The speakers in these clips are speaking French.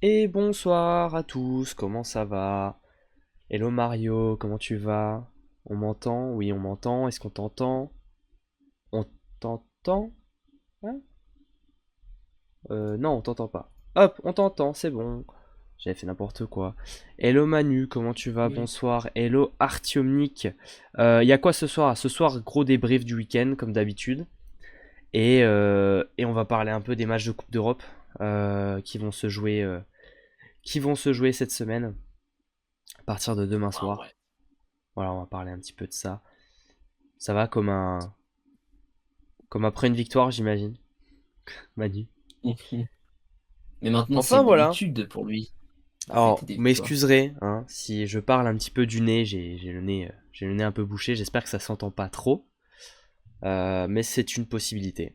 Et bonsoir à tous, comment ça va? Hello Mario, comment tu vas? On m'entend? Oui, on m'entend. Est-ce qu'on t'entend? On t'entend? Hein. Non, on t'entend pas. Hop, on t'entend, c'est bon. J'avais fait n'importe quoi. Hello Manu, comment tu vas? Oui. Bonsoir. Hello Artiomnic. Y a quoi ce soir? Ce soir, gros débrief du week-end, comme d'habitude. Et on va parler un peu des matchs de Coupe d'Europe qui vont se jouer cette semaine, à partir de demain Ah soir. ouais. Voilà, on va parler un petit peu de ça. Ça va comme après une victoire, j'imagine, Manu. Mhm. Mais maintenant, c'est Enfin une voilà. habitude pour lui de fêter Alors, des vous victoires. m'excuserez hein, si je parle un petit peu du nez. J'ai le nez un peu bouché. J'espère que ça s'entend pas trop. Mais c'est une possibilité.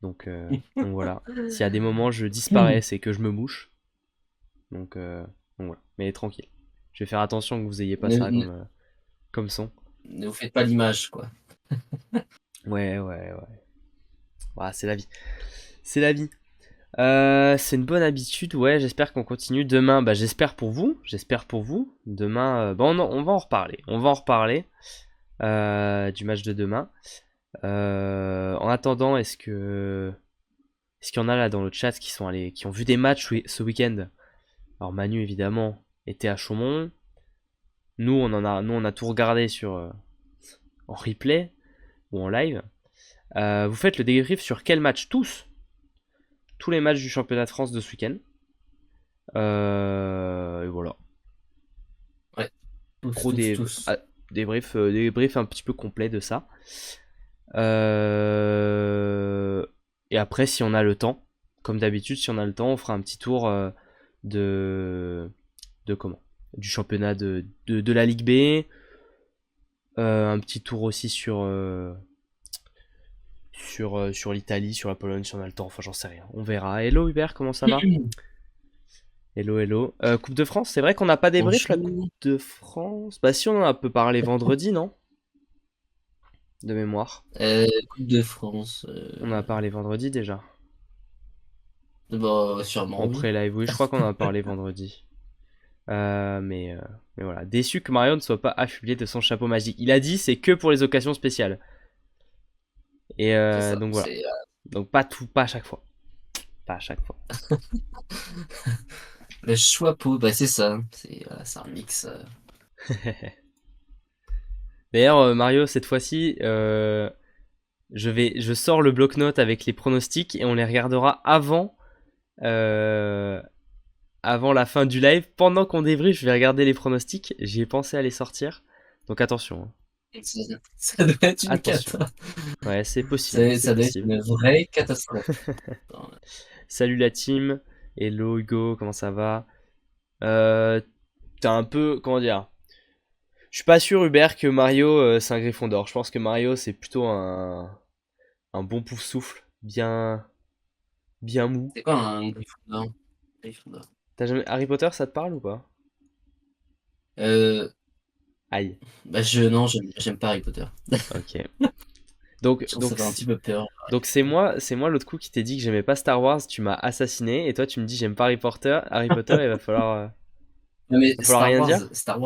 Donc voilà. S'il y a des moments je disparais, c'est que je me mouche. Donc, euh, donc voilà. Mais tranquille. Je vais faire attention que vous ayez pas Ne, ça ne, comme son. ne vous faites pas l'image, quoi. Ouais, ouais, ouais. Voilà, c'est la vie. C'est la vie. C'est une bonne habitude, ouais, j'espère qu'on continue. Demain, bah, j'espère pour vous. Demain, bah, on va en reparler. On va en reparler du match de demain. En attendant, est-ce qu'il y en a là dans le chat qui sont allés, qui ont vu des matchs ce week-end? Alors Manu évidemment était à Chaumont. Nous on a tout regardé en replay ou en live. Vous faites le débrief sur quel match? Tous les matchs du championnat de France de ce week-end. Et voilà. Ouais. Tous, Gros tous, tous. débrief un petit peu complet de ça. Euh, et après, si on a le temps, comme d'habitude, si on a le temps, on fera un petit tour de, de comment du championnat de la Ligue B. Un petit tour aussi sur l'Italie, sur la Pologne, si on a le temps. Enfin, j'en sais rien. On verra. Hello Hubert, comment ça va? Hello, hello. Coupe de France, c'est vrai qu'on n'a pas débrief la Coupe Bonjour. de France. Bah, si on en a un peu parlé vendredi, non? De mémoire. Coupe de France. On en a parlé vendredi déjà. Bah, sûrement, En oui. pré-live, oui, je crois qu'on en a parlé vendredi. Euh, mais, euh, mais voilà. Déçu que Mario ne soit pas affublé de son chapeau magique. Il a dit c'est que pour les occasions spéciales. C'est ça. Donc voilà. C'est Donc pas tout, pas à chaque fois. Pas à chaque fois. le choix pour. Bah, c'est ça. C'est un mix. D'ailleurs, Mario, cette fois-ci, je sors le bloc-notes avec les pronostics et on les regardera euh, avant la fin du live. Pendant qu'on débriefe, je vais regarder les pronostics. J'ai pensé à les sortir. Donc attention, hein. Ça, ça doit être une Attention. cata. Ouais, c'est possible, c'est Ça doit être possible. une vraie catastrophe. Attends, Salut la team. Hello Hugo, comment ça va? Euh, T'as un peu, comment dire? Je suis pas sûr Hubert que Mario c'est un Griffon d'or. Je pense que Mario c'est plutôt un bon pouf souffle, bien mou. c'est quoi un Gryffondor? Gryffondor. T'as jamais Harry Potter, ça te parle ou pas? Euh, Aïe. Bah, non, j'aime pas Harry Potter. Ok. Donc Je trouve ça donc fait un petit peu peur, Harry donc Potter. c'est moi l'autre coup qui t'ai dit que j'aimais pas Star Wars. Tu m'as assassiné et toi tu me dis j'aime pas Harry Potter. Harry Potter, Non, mais va falloir rien dire. Ok. Star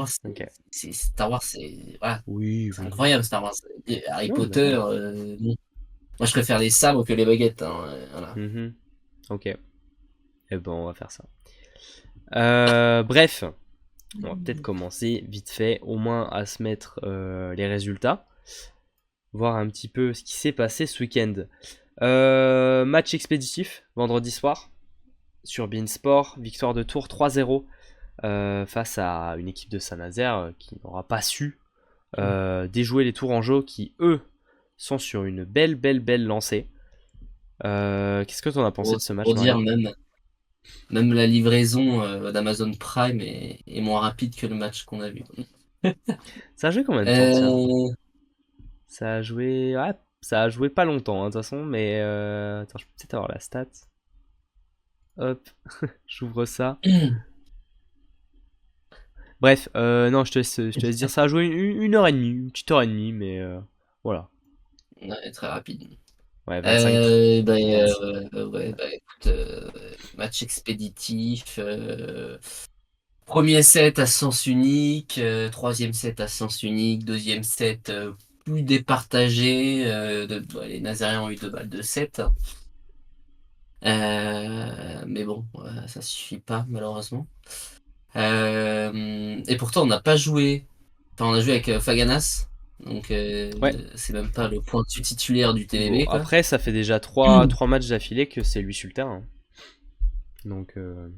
Wars, c'est voilà, Oui, c'est oui. incroyable Star Wars. Et Harry Non, Potter, d'accord. bon. Moi je préfère les sabres que les baguettes, hein, voilà. Mhm. Ok. Eh ben on va faire ça. Bref, on va peut-être commencer vite fait, au moins à se mettre les résultats, voir un petit peu ce qui s'est passé ce week-end. Match expéditif, vendredi soir, sur Beansport, victoire de Tours 3-0 face à une équipe de Saint-Nazaire qui n'aura pas su déjouer les Tourangeaux qui, eux, sont sur une belle lancée. Qu'est-ce que tu en as pensé de ce C'est match, pour dire Mario? même la livraison d'Amazon Prime est moins rapide que le match qu'on a vu. Ça a joué combien de temps, tiens? Euh, Ça a joué. Ouais, ça a joué pas longtemps, hein, de toute façon, mais. Attends, je peux peut-être avoir la stat. Hop, j'ouvre ça. Bref, non, je te laisse dire. Ça a joué une heure et demie, une petite heure et demie, mais voilà. ouais, très rapide. Ouais, 25. Ouais, bah écoute, match expéditif. Premier set à sens unique, troisième set à sens unique, deuxième set plus départagé. Les Nazariens ont eu 2 balles de 7. Mais bon, ça suffit pas malheureusement. Et pourtant on n'a pas joué. Enfin, on a joué avec Faganas, donc Ouais. c'est même pas le pointu titulaire du Bon, TVB quoi. après, ça fait déjà trois matchs d'affilée que c'est lui sur le terrain. Donc,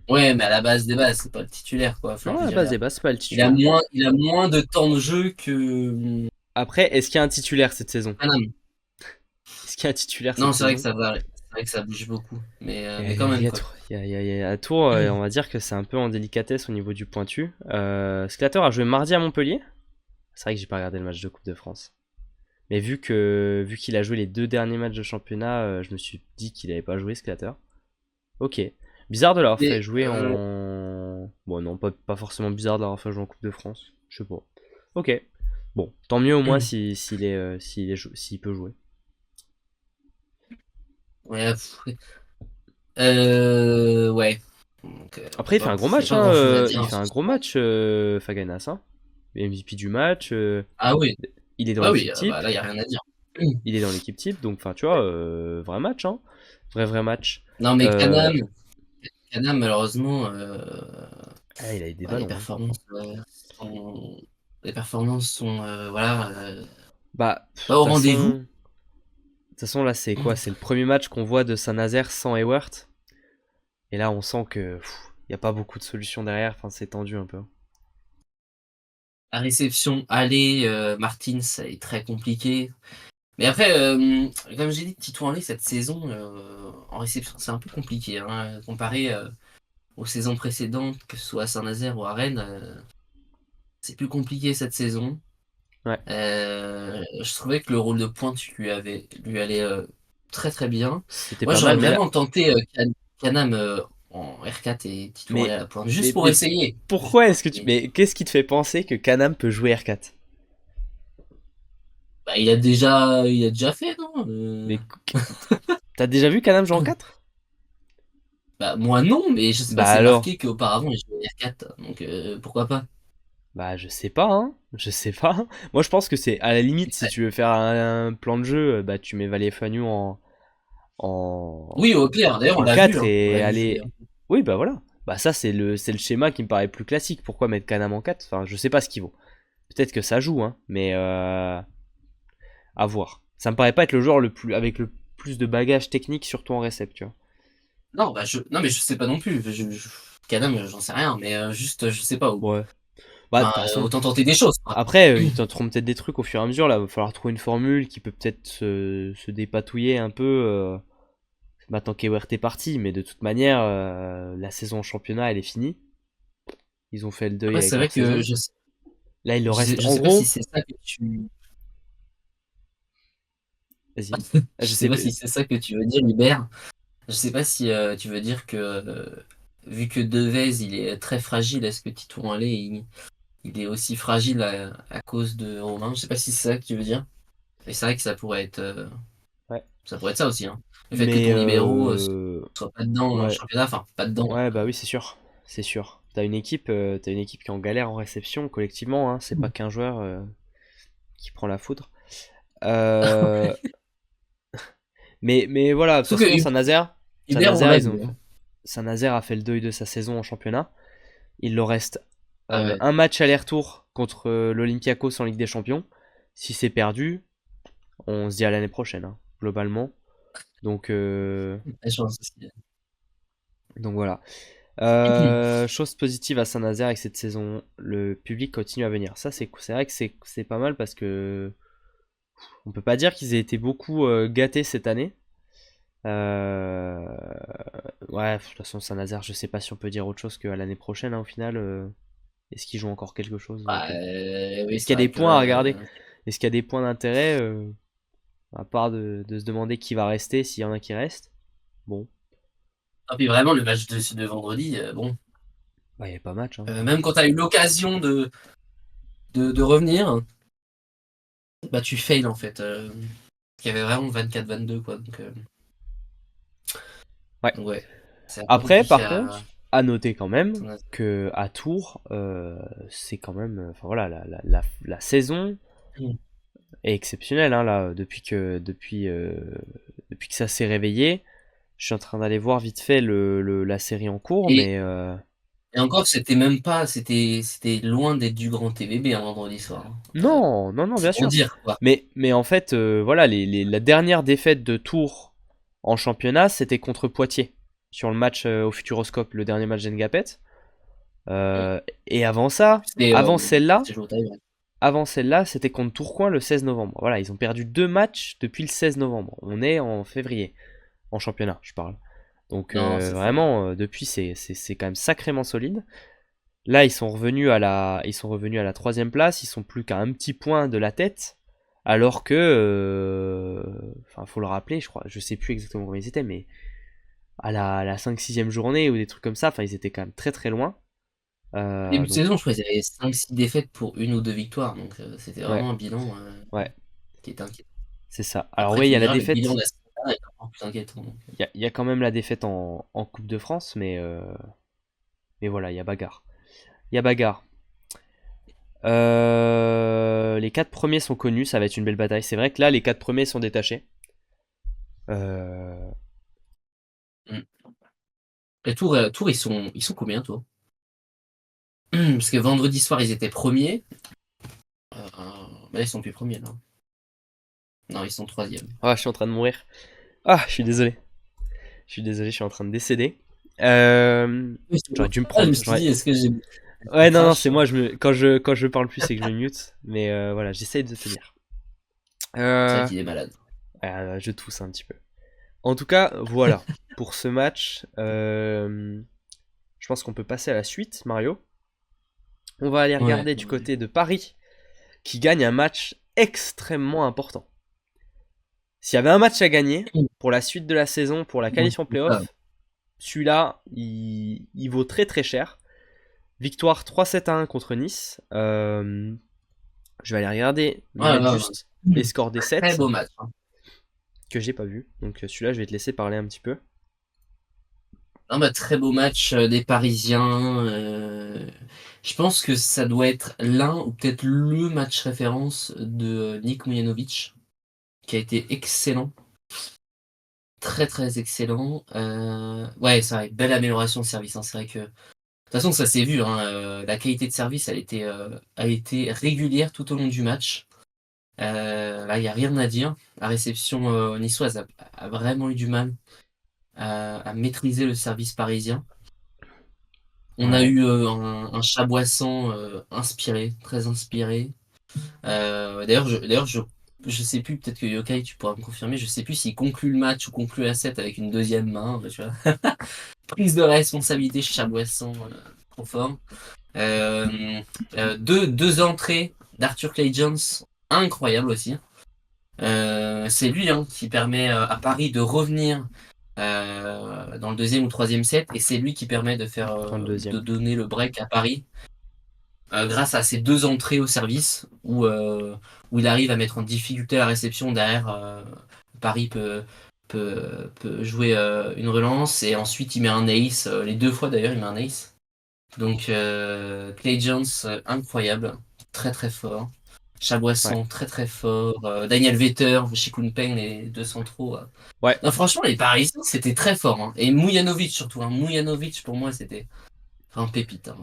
Ouais, mais à la base des bases, c'est pas le titulaire quoi. Enfin, non, je à veux la dire, base des bases, c'est pas le il a titulaire. moins, il a moins de temps de jeu que Après, est-ce qu'il y a un titulaire cette saison? Paname. Est-ce qu'il y a un titulaire Non, cette c'est vrai que saison? ça varie. C'est vrai que ça bouge beaucoup, mais quand Il y même a, quoi. à Tours, on va dire que c'est un peu en délicatesse au niveau du pointu. Sclatter a joué mardi à Montpellier. C'est vrai que j'ai pas regardé le match de Coupe de France. Mais vu qu'il a joué les 2 derniers matchs de championnat, je me suis dit qu'il avait pas joué Sclatter. Ok. Bizarre de l'avoir Mais fait jouer en. Bon, non, pas forcément bizarre de l'avoir fait jouer en Coupe de France. Je sais pas. Ok. Bon, tant mieux au moins s'il peut jouer. ouais, ouais. Donc, Après, il fait un gros match, pas hein. grand chose à dire Il à fait ce un gros stade. match, Faganas. Hein. MVP du match. Ah oui, Il est dans ah oui, l'équipe type. bah là il y a rien à dire. Il est dans l'équipe type. Donc, enfin, tu vois, vrai match, hein. Vrai match. Non mais Euh, Canam malheureusement, Ah, il a eu des bah, les ballons. Hein. performances sont, voilà, Bah, de pas toute au rendez-vous. façon, là, c'est quoi? C'est le premier match qu'on voit de Saint-Nazaire sans Ewert. Et là, on sent que il n'y a pas beaucoup de solutions derrière. Enfin, c'est tendu un peu. La réception aller, Martins, ça est très compliqué. Mais après, comme j'ai dit, Tito Henry cette saison en réception, c'est un peu compliqué, hein, comparé aux saisons précédentes, que ce soit à Saint-Nazaire ou à Rennes. C'est plus compliqué cette saison. Ouais. Je trouvais que le rôle de pointe lui allait très très bien. C'était Moi, pas j'aurais mal. vraiment tenté Canam en R4 et Tito Henry à Mais, la pointe, juste pour mais essayer. pourquoi est-ce que tu. Mais, Mais qu'est-ce qui te fait penser que Canam peut jouer R4? bah, il a déjà fait, non Mais t'as déjà vu Canam jouer en 4? Bah, moi non, mais je sais pas, Bah c'est alors. marqué qu'auparavant il jouait R4, donc pourquoi pas. Bah je sais pas, hein. Je sais pas. Moi je pense que c'est à la limite si tu veux faire un plan de jeu, bah tu mets Valet Fagnou en, Oui, au pire, d'ailleurs on en l'a vu, 4 hein. On et l'a vu jouer, aller. hein. Oui bah voilà. Bah ça c'est le schéma qui me paraît plus classique. Pourquoi mettre Canam en 4? Enfin je sais pas ce qu'il vaut. Peut-être que ça joue, hein. Mais à voir. Ça me paraît pas être le joueur avec le plus de bagages techniques, surtout en récept, tu vois. Non, non, mais je sais pas non plus. Canam, j'en sais rien, mais juste, je sais pas. Ouais. Bah de Enfin, toute façon. autant tenter des choses, quoi. Après, ils tenteront peut-être des trucs au fur et à mesure. Là, il va falloir trouver une formule qui peut peut-être se dépatouiller un peu maintenant qu'Ewert est parti. Mais de toute manière, la saison en championnat, elle est finie. Ils ont fait le deuil Après, avec c'est vrai leur que saison. je sais, Là, il leur je sais, reste je en sais pas si gros. c'est ça que tu. Vas-y. Ah, Je je sais sais pas pas. si c'est ça que tu veux dire, Hubert. Je sais pas si tu veux dire que vu que Devez il est très fragile, est-ce que Titouan Allais il est aussi fragile à cause de Romain? Je sais pas si c'est ça que tu veux dire. Et c'est vrai que Ouais. ça pourrait être ça aussi, hein. Le fait que Mais ton libéro soit pas dedans dans le ouais. championnat, enfin pas dedans. Ouais, bah oui, c'est sûr. C'est sûr. T'as une équipe qui est en galère en réception collectivement. Hein. C'est pas qu'un joueur qui prend la foudre. Euh, mais voilà, de toute Surtout façon, que Hubert, on Saint-Nazaire, l'a vu, hein. Saint-Nazaire a fait le deuil de sa saison en championnat. Il leur reste Ah ouais. un match aller-retour contre l'Olympiakos en Ligue des Champions. Si c'est perdu, on se dit à l'année prochaine, hein, globalement. Donc, Je pense aussi. donc voilà. Chose positive à Saint-Nazaire avec cette saison, le public continue à venir. Ça, c'est vrai que c'est pas mal parce que on peut pas dire qu'ils aient été beaucoup gâtés cette année. Euh, Ouais, de toute façon, Saint-Nazaire, je sais pas si on peut dire autre chose qu'à l'année prochaine, hein, au final. Est-ce qu'ils jouent encore quelque chose? Bah, oui, Est-ce qu'il c'est y a des vrai que points à là. regarder? Est-ce qu'il y a des points d'intérêt à part de se demander qui va rester, s'il y en a qui restent? Bon, Ah, puis vraiment, le match de vendredi, bon. bah, il n'y a pas match. Hein. Même quand tu as eu l'occasion de revenir, bah tu fails en fait. qu'il y avait vraiment 24-22, quoi. Donc, Ouais. ouais, c'est un peu Après, compliqué par à. contre, à noter quand même que à Tours, c'est quand même, enfin voilà, la saison Mm. est exceptionnelle hein, là, depuis que ça s'est réveillé. Je suis en train d'aller voir vite fait la série en cours, Et, mais et encore, c'était même pas, c'était loin d'être du grand TVB un vendredi soir, hein. non, non, non, C'est bien pour sûr. dire, quoi. Mais en fait, voilà, la dernière défaite de Tours en championnat, c'était contre Poitiers sur le match au Futuroscope, le dernier match d'Engapet. Mm. Et avant ça, C'était avant celle-là, c'est joué au Taïwan. avant celle-là, c'était contre Tourcoing le 16 novembre. Voilà, ils ont perdu 2 matchs depuis le 16 novembre. On est en février, en championnat, je parle. Donc Non, c'est fou. vraiment, depuis, c'est quand même sacrément solide. Là, ils sont revenus à la troisième place. Ils sont plus qu'à un petit point de la tête. Alors que, enfin, faut le rappeler, je crois, je sais plus exactement comment ils étaient, mais à la 5-6e journée ou des trucs comme ça, enfin, ils étaient quand même très très loin. Début de Donc, saison, je crois qu'ils avaient 5-6 défaites pour 1 ou 2 victoires, donc c'était ouais, vraiment un bilan ouais, qui était inquiétant. c'est ça. Alors, Après, oui, il tu y me a la diras, le bilan de défaite. la Serie A est encore plus inquiétant. Donc. Il y a quand même la défaite en Coupe de France, mais voilà, il y a bagarre. Il y a bagarre. Les 4 premiers sont connus, ça va être une belle bataille. C'est vrai que là, les 4 premiers sont détachés. Euh, Mm. Et Tours, ils sont combien, toi? Parce que vendredi soir, ils étaient premiers. Mais là, ils sont plus premiers, là. Non, ils sont troisième. Ah, je suis en train de mourir. Ah, je suis désolé. Je suis désolé, je suis en train de décéder. Oui, c'est J'aurais pour dû me ça, je prendre. me suis dit, est-ce que j'ai Ouais, non, non, c'est crash? moi. Quand je parle plus, c'est que je me mute. Mais voilà, j'essaye de tenir. C'est vrai Euh, qu'il est malade. je tousse un petit peu. En tout cas, voilà. Pour ce match, je pense qu'on peut passer à la suite, Mario. On va aller Ouais. regarder du côté de Paris, qui gagne un match extrêmement important. S'il y avait un match à gagner pour la suite de la saison, pour la Ouais, qualification c'est ça. playoff, celui-là, il vaut très très cher. Victoire 3-7-1 contre Nice. Je vais aller regarder, me Ouais, mettre ouais, juste les ouais. scores des Très sets beau match, hein. que j'ai pas vu. Donc celui-là, je vais te laisser parler un petit peu. Non, bah, très beau match des Parisiens. Je pense que ça doit être l'un ou peut-être le match référence de Nick Mujanovic, qui a été excellent. Très très excellent. Ouais, c'est vrai, belle amélioration de service, hein. C'est vrai que. De toute façon, ça s'est vu, hein, la qualité de service a été régulière tout au long du match. Là, il n'y a rien à dire. La réception niçoise a vraiment eu du mal à maîtriser le service parisien. On a Ouais. eu un Chaboissan inspiré, très inspiré. D'ailleurs, je sais plus, peut-être que Yokai, tu pourras me confirmer, je sais plus s'il conclut le match ou conclut la set avec une deuxième main. Tu vois. Prise de responsabilité chez Chaboissan, trop fort. Euh, deux entrées d'Arthur Clay Jones, incroyable aussi. C'est lui hein, qui permet à Paris de revenir dans le deuxième ou troisième set, et c'est lui qui permet de faire Dans le de deuxième. donner le break à Paris grâce à ses deux entrées au service où il arrive à mettre en difficulté la réception derrière. Paris peut jouer une relance et ensuite il met un ace. Les deux fois d'ailleurs, il met un ace. Donc Clay Jones, incroyable, très très fort. Ouais. Chaboisson, très très fort. Daniel Vetter, Chikunpeng, les deux centraux. Ouais. Non, franchement, les Parisiens, c'était très fort, hein. Et Mujanovic surtout, hein. Mujanovic, pour moi, c'était un pépite, hein.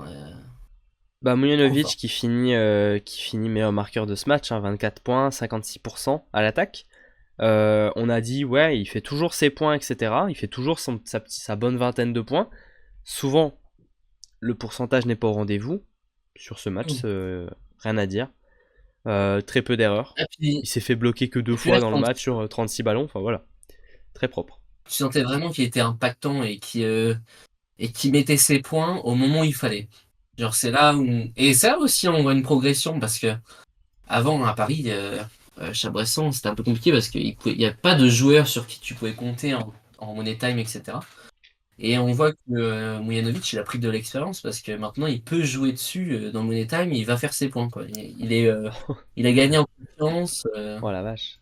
Bah, Trop Mujanovic fort. qui finit meilleur marqueur de ce match, hein, 24 points, 56% à l'attaque. On a dit, ouais, il fait toujours ses points, etc. Il fait toujours sa bonne vingtaine de points. Souvent, le pourcentage n'est pas au rendez-vous. Sur ce match, Mm. rien à dire. Très peu d'erreurs. Et puis, Il s'est fait bloquer que deux et puis là, fois dans le match sur 36 ballons. Enfin voilà, très propre. tu sentais vraiment qu'il était impactant et qui mettait ses points au moment où il fallait. Genre, c'est là où. Et ça aussi, on voit une progression parce que avant, à Paris, Chabresson, c'était un peu compliqué parce qu'il n'y a pas de joueur sur qui tu pouvais compter en money time, etc. Et on voit que Mujanovic, il a pris de l'expérience parce que maintenant, il peut jouer dessus dans Money Time et il va faire ses points, quoi. Il a gagné en confiance. Oh la vache.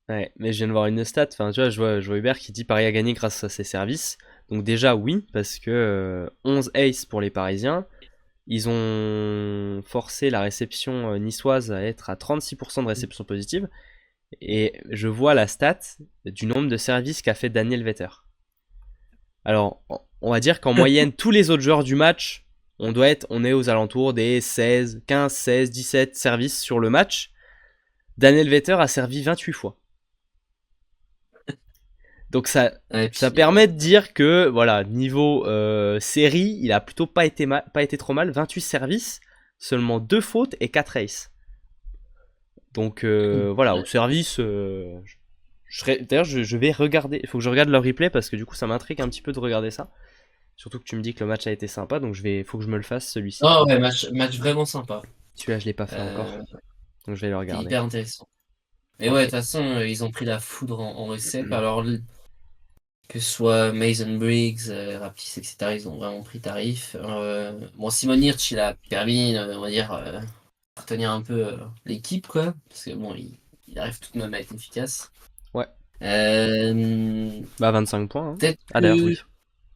Ouais, mais je viens de voir une stat, enfin tu vois, je vois Hubert qui dit Paris a gagné grâce à ses services. Donc déjà oui, parce que 11 aces pour les Parisiens. Ils ont forcé la réception niçoise à être à 36% de réception positive. Et je vois la stat du nombre de services qu'a fait Daniel Vetter. Alors, on va dire qu'en moyenne, tous les autres joueurs du match, on est aux alentours des 16, 15, 16, 17 services sur le match. Daniel Vetter a servi 28 fois. Donc Et ça puis, permet de dire que voilà, niveau série, il a plutôt pas été trop mal. 28 services, seulement 2 fautes et 4 aces. Donc voilà, au ouais. service, d'ailleurs je vais regarder, il faut que je regarde leur replay parce que du coup ça m'intrigue un petit peu de regarder ça. Surtout que tu me dis que le match a été sympa, donc faut que je me le fasse celui-ci. Oh ouais, match vraiment sympa. Celui-là je l'ai pas fait Euh, encore, donc je vais le c'est regarder. hyper intéressant. Mais ouais, de Ok. toute façon, ils ont pris la foudre en récep. Alors, que ce soit Mason Briggs, Raptis, etc., ils ont vraiment pris tarif. Bon, Simon Hirsch, il a permis, on va dire, de retenir un peu l'équipe, quoi. Parce que bon, il arrive tout de même à être efficace. Ouais. Euh, Bah 25 points. Hein. Peut-être Ah d'ailleurs que. oui.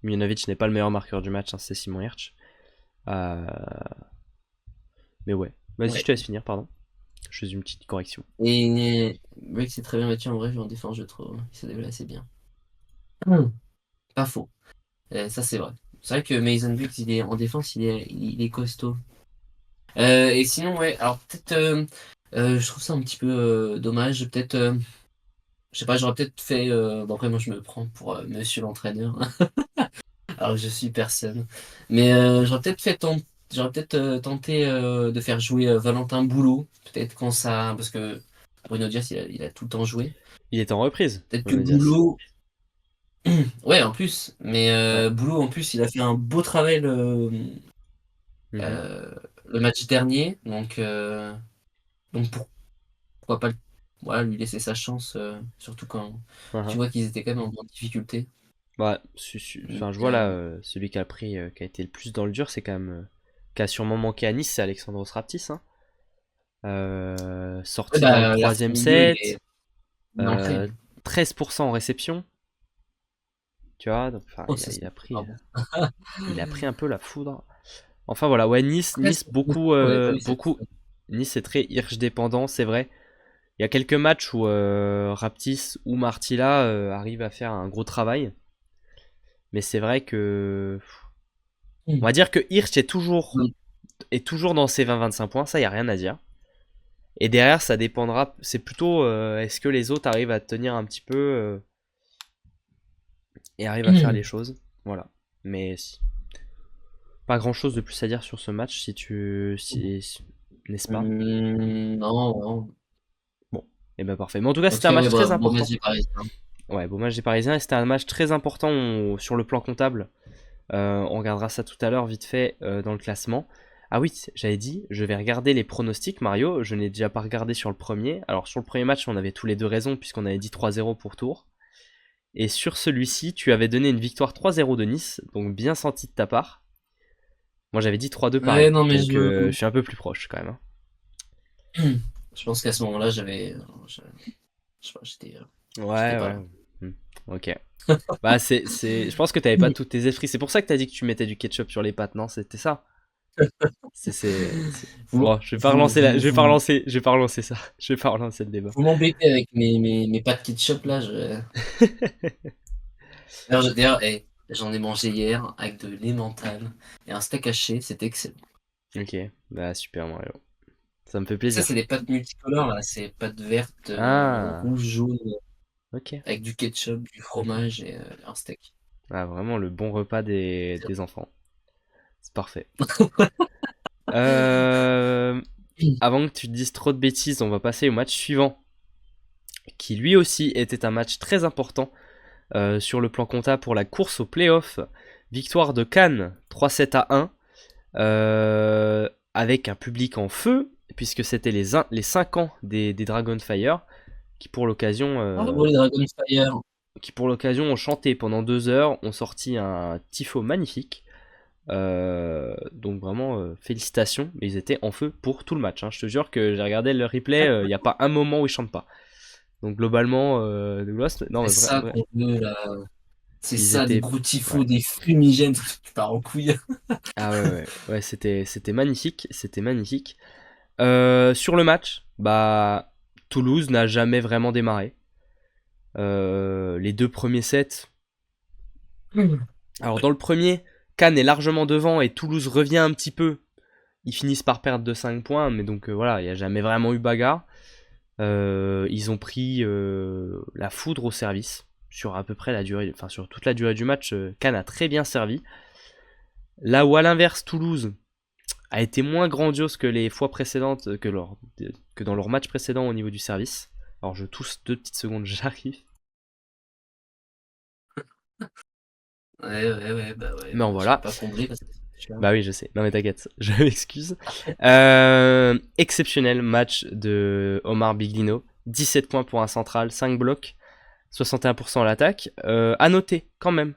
Milanovic n'est pas le meilleur marqueur du match, hein, c'est Simon Hirsch. Euh, Mais ouais. Vas-y, je Ouais. te laisse finir, pardon. Je fais une petite correction. Et Briggs c'est très bien battu en vrai, en défense, je trouve. Il s'est développé assez bien. Pas faux. Ça, c'est vrai. C'est vrai que Mason Briggs, il est en défense, il est costaud. Et sinon, ouais, alors peut-être, je trouve ça un petit peu dommage. Peut-être, je sais pas, j'aurais peut-être fait. Bon, après, moi, je me prends pour monsieur l'entraîneur, alors que je suis personne. Mais j'aurais peut-être tenté de faire jouer Valentin Boulot. Peut-être quand ça. Parce que Bruno Dias, il a tout le temps joué. Il est en reprise, Peut-être que Bruno Dias. Boulot. Ouais, en plus. Mais Ouais. Boulot, en plus, il a fait un beau travail Mhm. euh, le match dernier. Donc pourquoi pas voilà, lui laisser sa chance, surtout quand tu Mhm. vois qu'ils étaient quand même en grande difficulté. Bah, Donc, enfin, je vois là, celui qui a été le plus dans le dur, c'est quand même, qui a sûrement manqué à Nice, c'est Alexandros Raptis. Hein. ouais, Sorti dans le bah, l'arc troisième milieu, set, il est ancré. euh, 13% en réception, tu vois, donc, enfin, Oh, ça, c'est bravo. il a pris un peu la foudre. Enfin voilà, ouais, Nice, beaucoup, On n'avait pas vu cette. beaucoup. Nice est très Hirsch dépendant, c'est vrai. Il y a quelques matchs où Raptis ou Martilla arrivent à faire un gros travail, mais c'est vrai que on va dire que Hirsch Oui. est toujours dans ses 20-25 points, ça y a rien à dire. Et derrière, ça dépendra. C'est plutôt est-ce que les autres arrivent à tenir un petit peu et arrivent à faire les choses. Voilà. Mais pas grand chose de plus à dire sur ce match n'est-ce pas? Non, non. Bon, et ben parfait. Mais en tout cas, En tout c'était un cas, match ouais, très bah, bon match important. des Parisiens. Ouais, bon match des Parisiens et c'était un match très important sur le plan comptable. On regardera ça tout à l'heure vite fait dans le classement. Ah oui, j'avais dit, je vais regarder les pronostics, Mario. Je n'ai déjà pas regardé sur le premier. Alors sur le premier match, on avait tous les deux raison puisqu'on avait dit 3-0 pour Tours. Et sur celui-ci, tu avais donné une victoire 3-0 de Nice, donc bien senti de ta part. Moi j'avais dit 3-2 Ouais, Paris, non, mais donc je suis un peu plus proche quand même. Hein. je pense qu'à ce moment-là, je sais pas, j'étais Ouais, pas ouais. là. Hmm. Ok. Bah je pense que t'avais pas tous tes esprits. C'est pour ça que t'as dit que tu mettais du ketchup sur les pâtes, non? C'était ça. Vous, Bon, je vais pas vous, relancer vous, vous, je vais pas relancer ça. Je vais pas relancer le débat. vous m'embêtez avec mes pâtes ketchup là. D'ailleurs, j'en ai mangé hier avec de l'emmental et un steak haché, c'était excellent. Ok, bah super Mario. Ça me fait Ça, c'est plaisir. des pâtes multicolores là, c'est pâtes vertes, Ah, rouge, jaune, ok. avec du ketchup, du fromage et un steak. Ah, vraiment le bon repas des enfants. C'est parfait. Avant que tu te dises trop de bêtises, on va passer au match suivant, qui lui aussi était un match très important sur le plan comptable pour la course au playoff. Victoire de Cannes 3-7-1, avec un public en feu, puisque c'était les 5 ans des Dragonfire, qui pour l'occasion Bravo les Dragonfire. ont chanté pendant 2 heures, ont sorti un tifo magnifique. Donc vraiment félicitations, mais ils étaient en feu pour tout le match. Hein. Je te jure que j'ai regardé le replay, il n'y a pas un moment où ils chantent pas. Donc globalement, non, C'est mais ça ouais, qu'on veut là. C'est ils ça, des étaient, gros ouais. tifos, des fumigènes, tu pars en couille. Ah ouais, ouais, ouais, c'était magnifique, c'était magnifique. Sur le match, bah, Toulouse n'a jamais vraiment démarré. Les deux premiers sets. Alors dans le premier, Cannes est largement devant et Toulouse revient un petit peu. Ils finissent par perdre de 5 points, mais donc voilà, il n'y a jamais vraiment eu bagarre. Ils ont pris la foudre au service sur à peu près la durée, enfin sur toute la durée du match. Cannes a très bien servi. Là où à l'inverse, Toulouse a été moins grandiose que les fois précédentes, que dans leur match précédent au niveau du service. Alors je tousse 2 petites secondes, j'arrive. Bah ouais, Mais en je l'ai voilà. pas comblé parce que c'est cher. Bah oui, je sais. Non mais t'inquiète, je m'excuse. Exceptionnel match de Omar Biglino. 17 points pour un central, 5 blocs, 61% à l'attaque. À noter quand même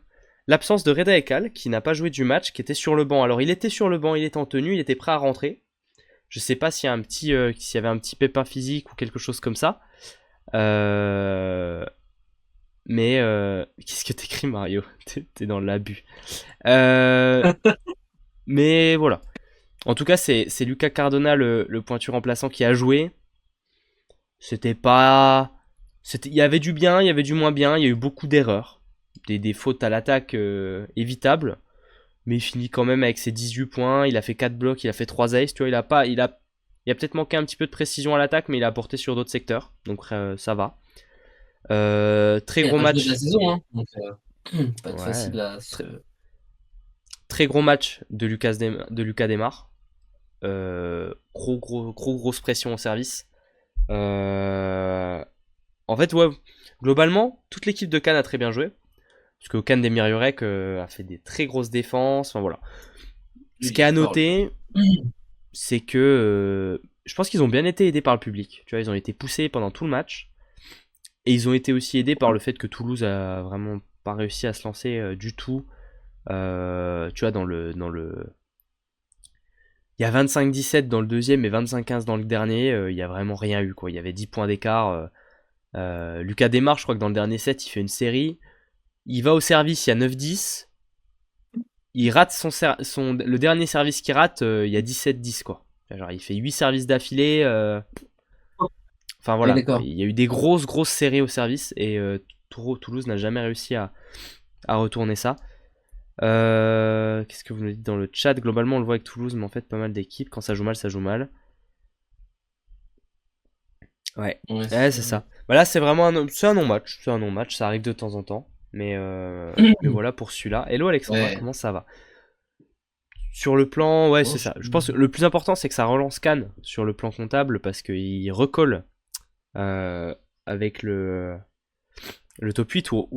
l'absence de Reda Ekal qui n'a pas joué du match, qui était sur le banc. Alors il était sur le banc, il était en tenue, il était prêt à rentrer. Je sais pas s'il y s'il y avait un petit pépin physique ou quelque chose comme ça. Mais qu'est-ce que t'écris Mario? T'es dans l'abus. Euh, mais voilà. En tout cas, c'est Lucas Cardona, le pointu remplaçant, qui a joué. C'était pas. Il y avait du bien, il y avait du moins bien, il y a eu beaucoup d'erreurs. Des fautes à l'attaque évitables. Mais il finit quand même avec ses 18 points. Il a fait 4 blocs, il a fait 3 aces. Tu vois, il a peut-être manqué un petit peu de précision à l'attaque, mais il a apporté sur d'autres secteurs. Donc ça va. Très Il a gros pas joué de la match. saison, hein, donc pas être Ouais. facile là. Très, très gros match de Lucas Demar. Grosse pression au service. En fait, ouais, globalement, toute l'équipe de Cannes a très bien joué. Parce que Cannes Demir Jurek a fait des très grosses défenses. Enfin voilà. Ce Il qui est est à fort, lui. noter, c'est que je pense qu'ils ont bien été aidés par le public. Tu vois, ils ont été poussés pendant tout le match. Et ils ont été aussi aidés par le fait que Toulouse a vraiment pas réussi à se lancer du tout. Tu vois, il y a 25-17 dans le deuxième et 25-15 dans le dernier. Il y a vraiment rien eu, quoi. Il y avait 10 points d'écart. Lucas Desmar, je crois que dans le dernier set, il fait une série. Il va au service, il y a 9-10. Il rate le dernier service qu'il rate, il y a 17-10, quoi. Genre, il fait 8 services d'affilée. Enfin Oui, voilà, quoi. d'accord. Il y a eu des grosses séries au service et Toulouse n'a jamais réussi à retourner ça. Qu'est-ce que vous nous dites dans le chat? Globalement, on le voit avec Toulouse, mais en fait, pas mal d'équipes. Quand ça joue mal, ça joue mal. Ouais, Ouais, ouais c'est c'est ça. ça. Bah là, c'est un non-match. C'est un non-match, ça arrive de temps en temps. Mais voilà pour celui-là. Hello Alexandra, Ouais. comment ça va? Sur le plan, ouais, Oh, c'est ça. Je pense que le plus important, c'est que ça relance Cannes sur le plan comptable parce qu'il recolle euh, avec le top 8 ou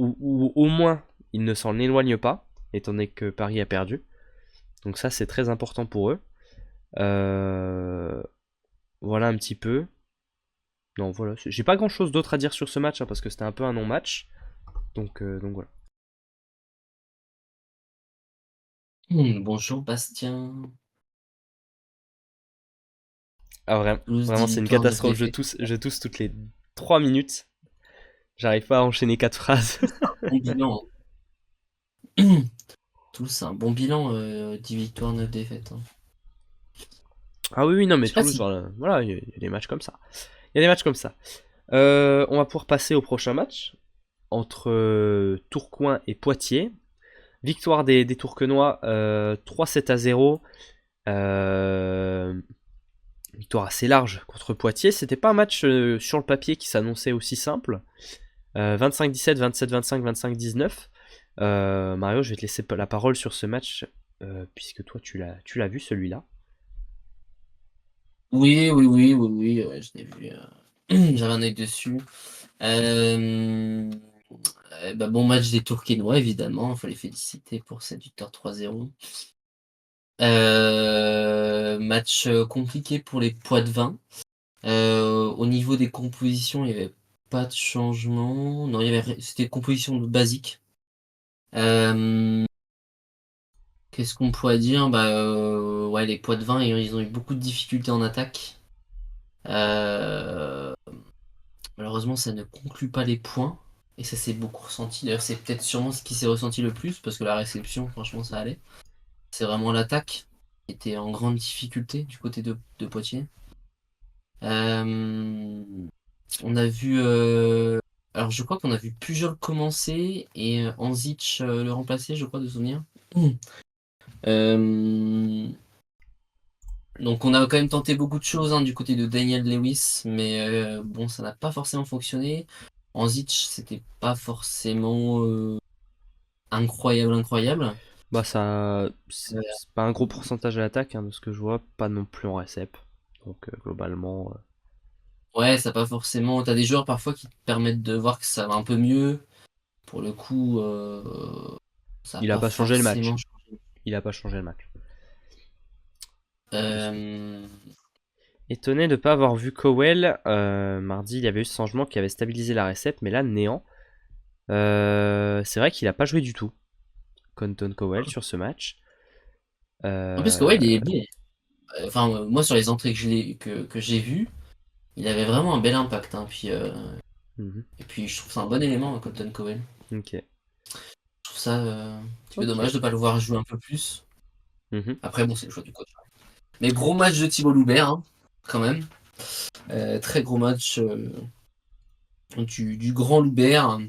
au moins il ne s'en éloigne pas, étant donné que Paris a perdu. Donc ça, c'est très important pour eux. Euh, voilà un petit peu. Non, voilà. J'ai pas grand chose d'autre à dire sur ce match parce que c'était un peu un non-match. Donc voilà. Bonjour Bastien. Ah, vraiment, Toulouse, vraiment 10 c'est une victoires, 9 catastrophe. défaites. Je tousse toutes les 3 minutes. J'arrive pas à enchaîner 4 phrases. Bon bilan, hein. Toulouse, c'est un bon bilan, 10 victoires, 9 défaites, hein. Ah oui, oui, non, Je mais sais pas Toulouse, si. voilà, il y a des matchs comme ça. Il y a des matchs comme ça. On va pouvoir passer au prochain match entre Tourcoing et Poitiers. Victoire des Tourquenois 3-7-0. Victoire assez large contre Poitiers. C'était pas un match sur le papier qui s'annonçait aussi simple. 25-17, 27-25, 25-19. Mario, je vais te laisser la parole sur ce match puisque toi tu l'as vu celui-là. Oui, ouais, je l'ai vu. J'avais un œil dessus. Euh, Bah, bon match des Tourquenois, évidemment. Il faut les féliciter pour cette victoire 3-0. Match compliqué pour les Poitevins. Au niveau des compositions, il n'y avait pas de changement. Non, c'était composition basique. Euh, Qu'est-ce qu'on pourrait dire? Bah, ouais, les Poitevins, ils ont eu beaucoup de difficultés en attaque. Euh, Malheureusement, ça ne conclut pas les points. Et ça s'est beaucoup ressenti. D'ailleurs, c'est peut-être sûrement ce qui s'est ressenti le plus, parce que la réception, franchement, ça allait. C'est vraiment l'attaque qui était en grande difficulté du côté de Poitiers. Euh, on a vu. Alors, je crois qu'on a vu Pujol commencer et Anzic le remplacer, je crois, de souvenir. Euh, donc, on a quand même tenté beaucoup de choses du côté de Daniel Lewis, mais bon, ça n'a pas forcément fonctionné. Anzic, c'était pas forcément incroyable, incroyable. Bah ça, Euh, c'est pas un gros pourcentage à l'attaque, hein, de ce que je vois, pas non plus en récep. Donc globalement, ouais, ça pas forcément. T'as des joueurs parfois qui te permettent de voir que ça va un peu mieux. Pour le coup, ça n'a il a pas pas changé le match. forcément changé. Il a pas changé le match. Je suis Euh, étonné de ne pas avoir vu Cowell. Mardi, il y avait eu ce changement qui avait stabilisé la récep, mais là, néant. C'est vrai qu'il a pas joué du tout, Compton Cowell, sur ce match. En plus, que ouais, Euh, il est bon. Enfin, moi, sur les entrées que j'ai vues, il avait vraiment un bel impact. Puis, mhm, et puis, je trouve ça un bon élément, Colton Cowell. ok. Je trouve ça un petit peu Ok. dommage de ne pas le voir jouer un peu plus. Mhm. Après, bon, c'est le choix du coach. Mais gros match de Thibaut Loubert, quand même. Très gros match du grand Loubert.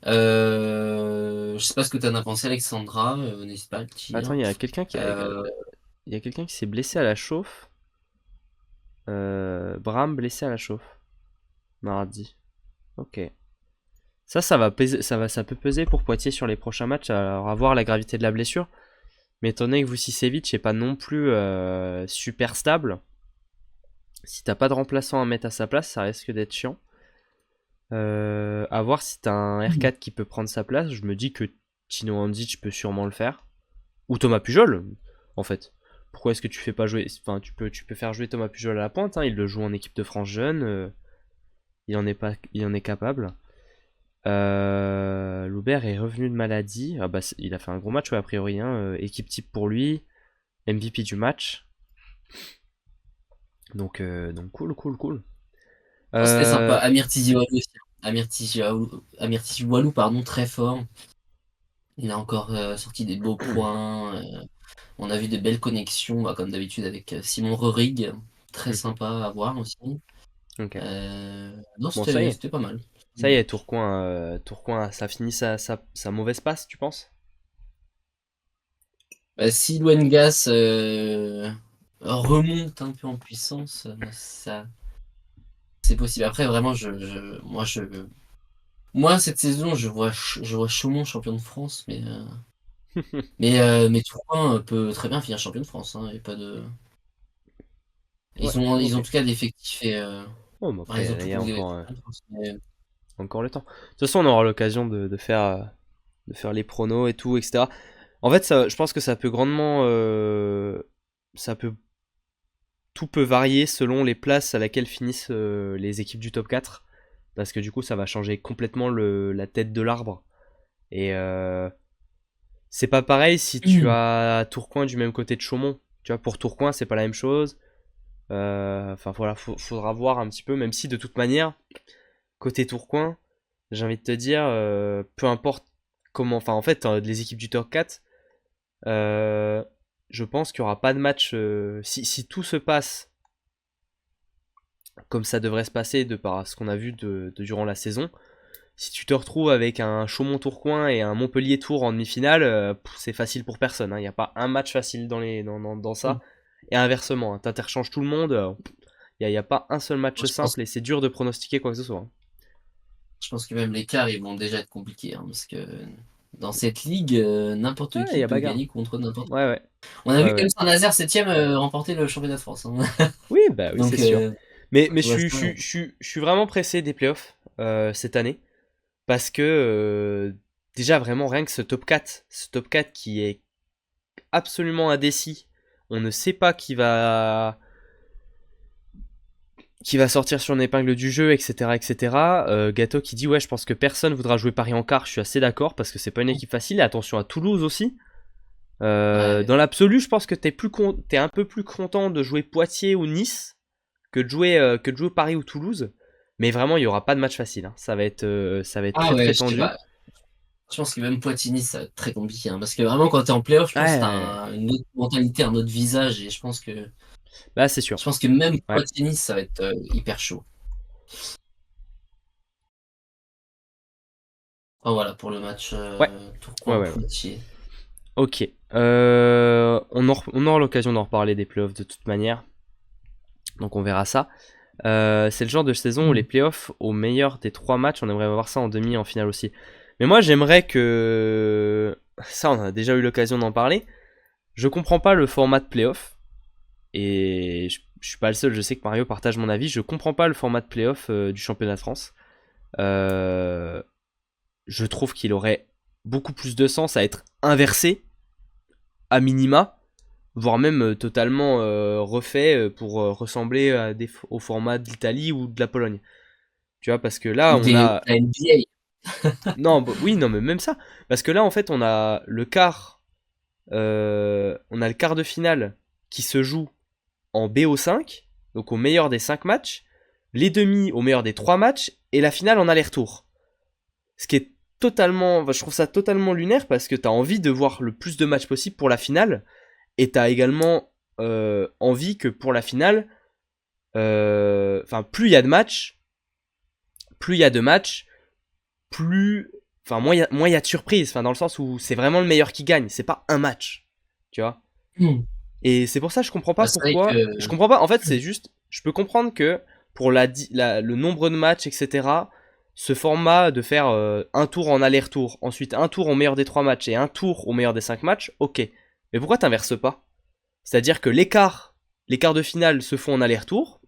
Je sais pas ce que tu en as pensé, Alexandra. N'hésite pas à le Attends, dire. il y a quelqu'un qui s'est blessé à la chauffe. Bram blessé à la chauffe. Mardi. Ok. Ça va peser, ça peut peser pour Poitiers sur les prochains matchs. Alors, à voir la gravité de la blessure. Mais étant donné que Vucicevic n'est pas non plus super stable, si t'as pas de remplaçant à mettre à sa place, ça risque d'être chiant. À voir si t'as un R4 qui peut prendre sa place. Je me dis que Tino Handzic peut sûrement le faire. Ou Thomas Pujol, en fait. Pourquoi est-ce que tu fais pas jouer. Enfin, tu peux faire jouer Thomas Pujol à la pointe, hein. Il le joue en équipe de France jeune. Il en est capable. Loubert est revenu de maladie. Ah bah, il a fait un gros match, ouais, a priori, hein. Équipe type pour lui. MVP du match. Donc cool, cool, cool. Oh, c'était sympa. Euh, Amir Tizioualou aussi. Amir Tizioualou, pardon, très fort. Il a encore sorti des beaux points. On a vu de belles connexions, comme d'habitude, avec Simon Rorig. Très sympa à voir aussi. ok. Non, Bon, ça y est. c'était pas mal. Ça y est, Tourcoing, ça finit sa mauvaise passe, tu penses? Si Louengas remonte un peu en puissance, ça, c'est possible. Après, vraiment, moi, cette saison, je vois Chaumont champion de France, mais Tourcoing peut très bien finir champion de France. Y a pas de... Ouais, Ils ont ok. en tout cas l'effectif et Bon, bah ils ont après, il tout y a pour gagner. encore le temps. De toute façon, on aura l'occasion de faire les pronos et tout, etc. En fait, je pense que ça peut grandement. Ça peut, tout peut varier selon les places à laquelle finissent les équipes du top 4. Parce que du coup, ça va changer complètement la tête de l'arbre. Et c'est pas pareil si tu as Tourcoing du même côté de Chaumont. Tu vois, pour Tourcoing, c'est pas la même chose. Enfin voilà, faudra voir un petit peu, même si de toute manière, côté Tourcoing, j'ai envie de te dire, peu importe comment. Enfin, en fait, les équipes du top 4, euh, je pense qu'il n'y aura pas de match. Si tout se passe comme ça devrait se passer de par ce qu'on a vu durant la saison, si tu te retrouves avec un Chaumont-Tourcoing et un Montpellier-Tours en demi-finale, c'est facile pour personne, hein. Il n'y a pas un match facile dans ça. Et inversement, hein, t'interchanges tout le monde. Il n'y a pas un seul match Je pense, simple et c'est dur de pronostiquer quoi que ce soit, hein. je pense que même les quarts, ils vont déjà être compliqués, parce que dans cette ligue, n'importe Ouais, il y qui a peut bagarre. gagner contre n'importe qui. Ouais, ouais. On a vu Ouais, comme ouais. Saint-Nazaire 7ème remporter le championnat de France. Oui, bah oui, c'est Donc, sûr. Mais je vois ça. je suis vraiment pressé des playoffs cette année. Parce que déjà, vraiment, rien que ce top 4 qui est absolument indécis, on ne sait pas qui va sortir sur une épingle du jeu, etc. etc. Gâteau qui dit ouais, je pense que personne voudra jouer Paris en quart, je suis assez d'accord, parce que c'est pas une équipe facile. Et attention à Toulouse aussi. Ouais. Dans l'absolu, je pense que t'es un peu plus content de jouer Poitiers ou Nice que de jouer Paris ou Toulouse. Mais vraiment, il y aura pas de match facile, hein. Ça va être Ah très ouais, très je sais tendu. pas. Je pense que même Poitiers, ça va être très compliqué, hein, parce que vraiment quand t'es en playoff, je pense que Ouais, une autre mentalité, un autre visage, et là c'est sûr. je pense que même Ouais, Poitiers, ça va être hyper chaud. Oh, voilà pour le match ouais, ouais, ouais, ouais. Tourcoing-Poitiers. Ok. On aura l'occasion d'en reparler des playoffs de toute manière. Donc on verra ça. C'est le genre de saison où les Mm. playoffs, au meilleur des 3 matchs, on aimerait voir ça en demi et en finale aussi. Mais moi j'aimerais que... Ça on a déjà eu l'occasion d'en parler. Je comprends pas le format de playoff. Et je suis pas le seul, je sais que Mario partage mon avis. Je comprends pas le format de playoff du championnat de France. Euh, je trouve qu'il aurait beaucoup plus de sens à être inversé, à minima, voire même totalement refait pour ressembler au format de l'Italie ou de la Pologne. Tu vois, parce que là, Ou on des a... la NBA. Non, oui, non, mais même ça. Parce que là, en fait, on a le quart, on a le quart de finale qui se joue en BO5, donc au meilleur des 5 matchs, les demi au meilleur des 3 matchs, et la finale en aller-retour. Ce qui est totalement... Enfin, je trouve ça totalement lunaire parce que t'as envie de voir le plus de matchs possible pour la finale, et t'as également envie que pour la finale, enfin, plus il y a de matchs, plus il y a de matchs, plus... Enfin, moins il y a de surprises, enfin, dans le sens où c'est vraiment le meilleur qui gagne, c'est pas un match, tu vois. Mm. Et c'est pour ça que je comprends pas Bah, c'est vrai pourquoi. Je que comprends pas. En fait, c'est juste. Je peux comprendre que pour le nombre de matchs, etc., ce format de faire un tour en aller-retour, ensuite un tour au meilleur des 3 matchs et un tour au meilleur des 5 matchs, ok. Mais pourquoi t'inverses pas? C'est-à-dire que les quarts de finale se font en aller-retour,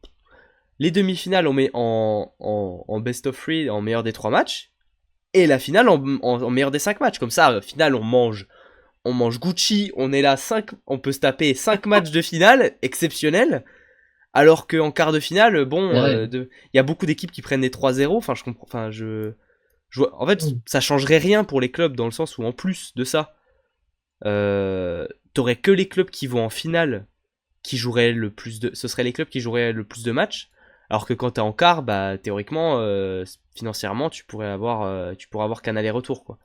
les demi-finales on met en best of three, en meilleur des 3 matchs, et la finale en meilleur des 5 matchs. Comme ça, finale, on mange Gucci, on est là 5, on peut se taper 5 matchs de finale exceptionnels, alors qu'en quart de finale, c'est bon, vrai. il y a beaucoup d'équipes qui prennent des 3-0, enfin je comprends, enfin en fait, Mm. ça changerait rien pour les clubs dans le sens où en plus de ça, t'aurais que les clubs qui vont en finale qui joueraient le plus de, ce seraient les clubs qui joueraient le plus de matchs, alors que quand t'es en quart, bah théoriquement, financièrement, tu pourrais avoir qu'un aller-retour quoi.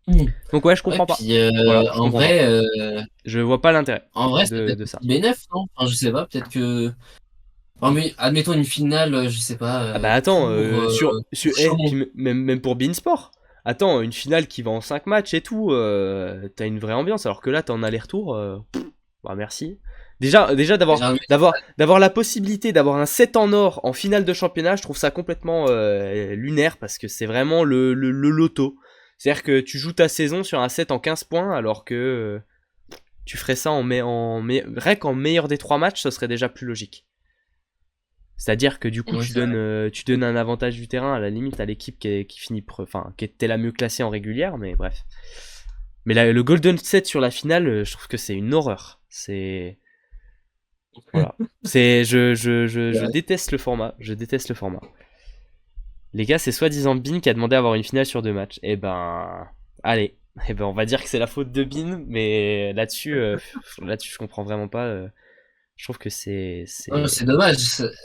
Mm. Donc ouais, je Ouais, comprends pas. puis Voilà, je comprends pas. Je vois pas l'intérêt en vrai, ça peut de être ça. bénéf, non? Enfin, je sais pas, peut-être que. Oh, mais admettons une finale, je sais pas, Ah bah attends, Chaumont. puis même pour Beansport, attends, une finale qui va en 5 matchs et tout, t'as une vraie ambiance, alors que là t'es en aller-retour, bah merci. Déjà Déjà, d'avoir la possibilité d'avoir un 7 en or en finale de championnat, je trouve ça complètement lunaire, parce que c'est vraiment le loto. C'est-à-dire que tu joues ta saison sur un 7 en 15 points, alors que tu ferais ça rien qu'en meilleur des 3 matchs, ce serait déjà plus logique. C'est-à-dire que du coup, ouais, c'est vrai. tu donnes un avantage du terrain à la limite à l'équipe qui finit, enfin, qui était la mieux classée en régulière, mais bref. Mais le Golden Set sur la finale, je trouve que c'est une horreur. C'est voilà. C'est Je vrai. déteste le format. Je déteste le format. Les gars, c'est soi-disant Bean qui a demandé à avoir une finale sur 2 matchs. Eh ben, allez. Eh ben, on va dire que c'est la faute de Bean, mais là-dessus, je comprends vraiment pas. Je trouve que C'est dommage,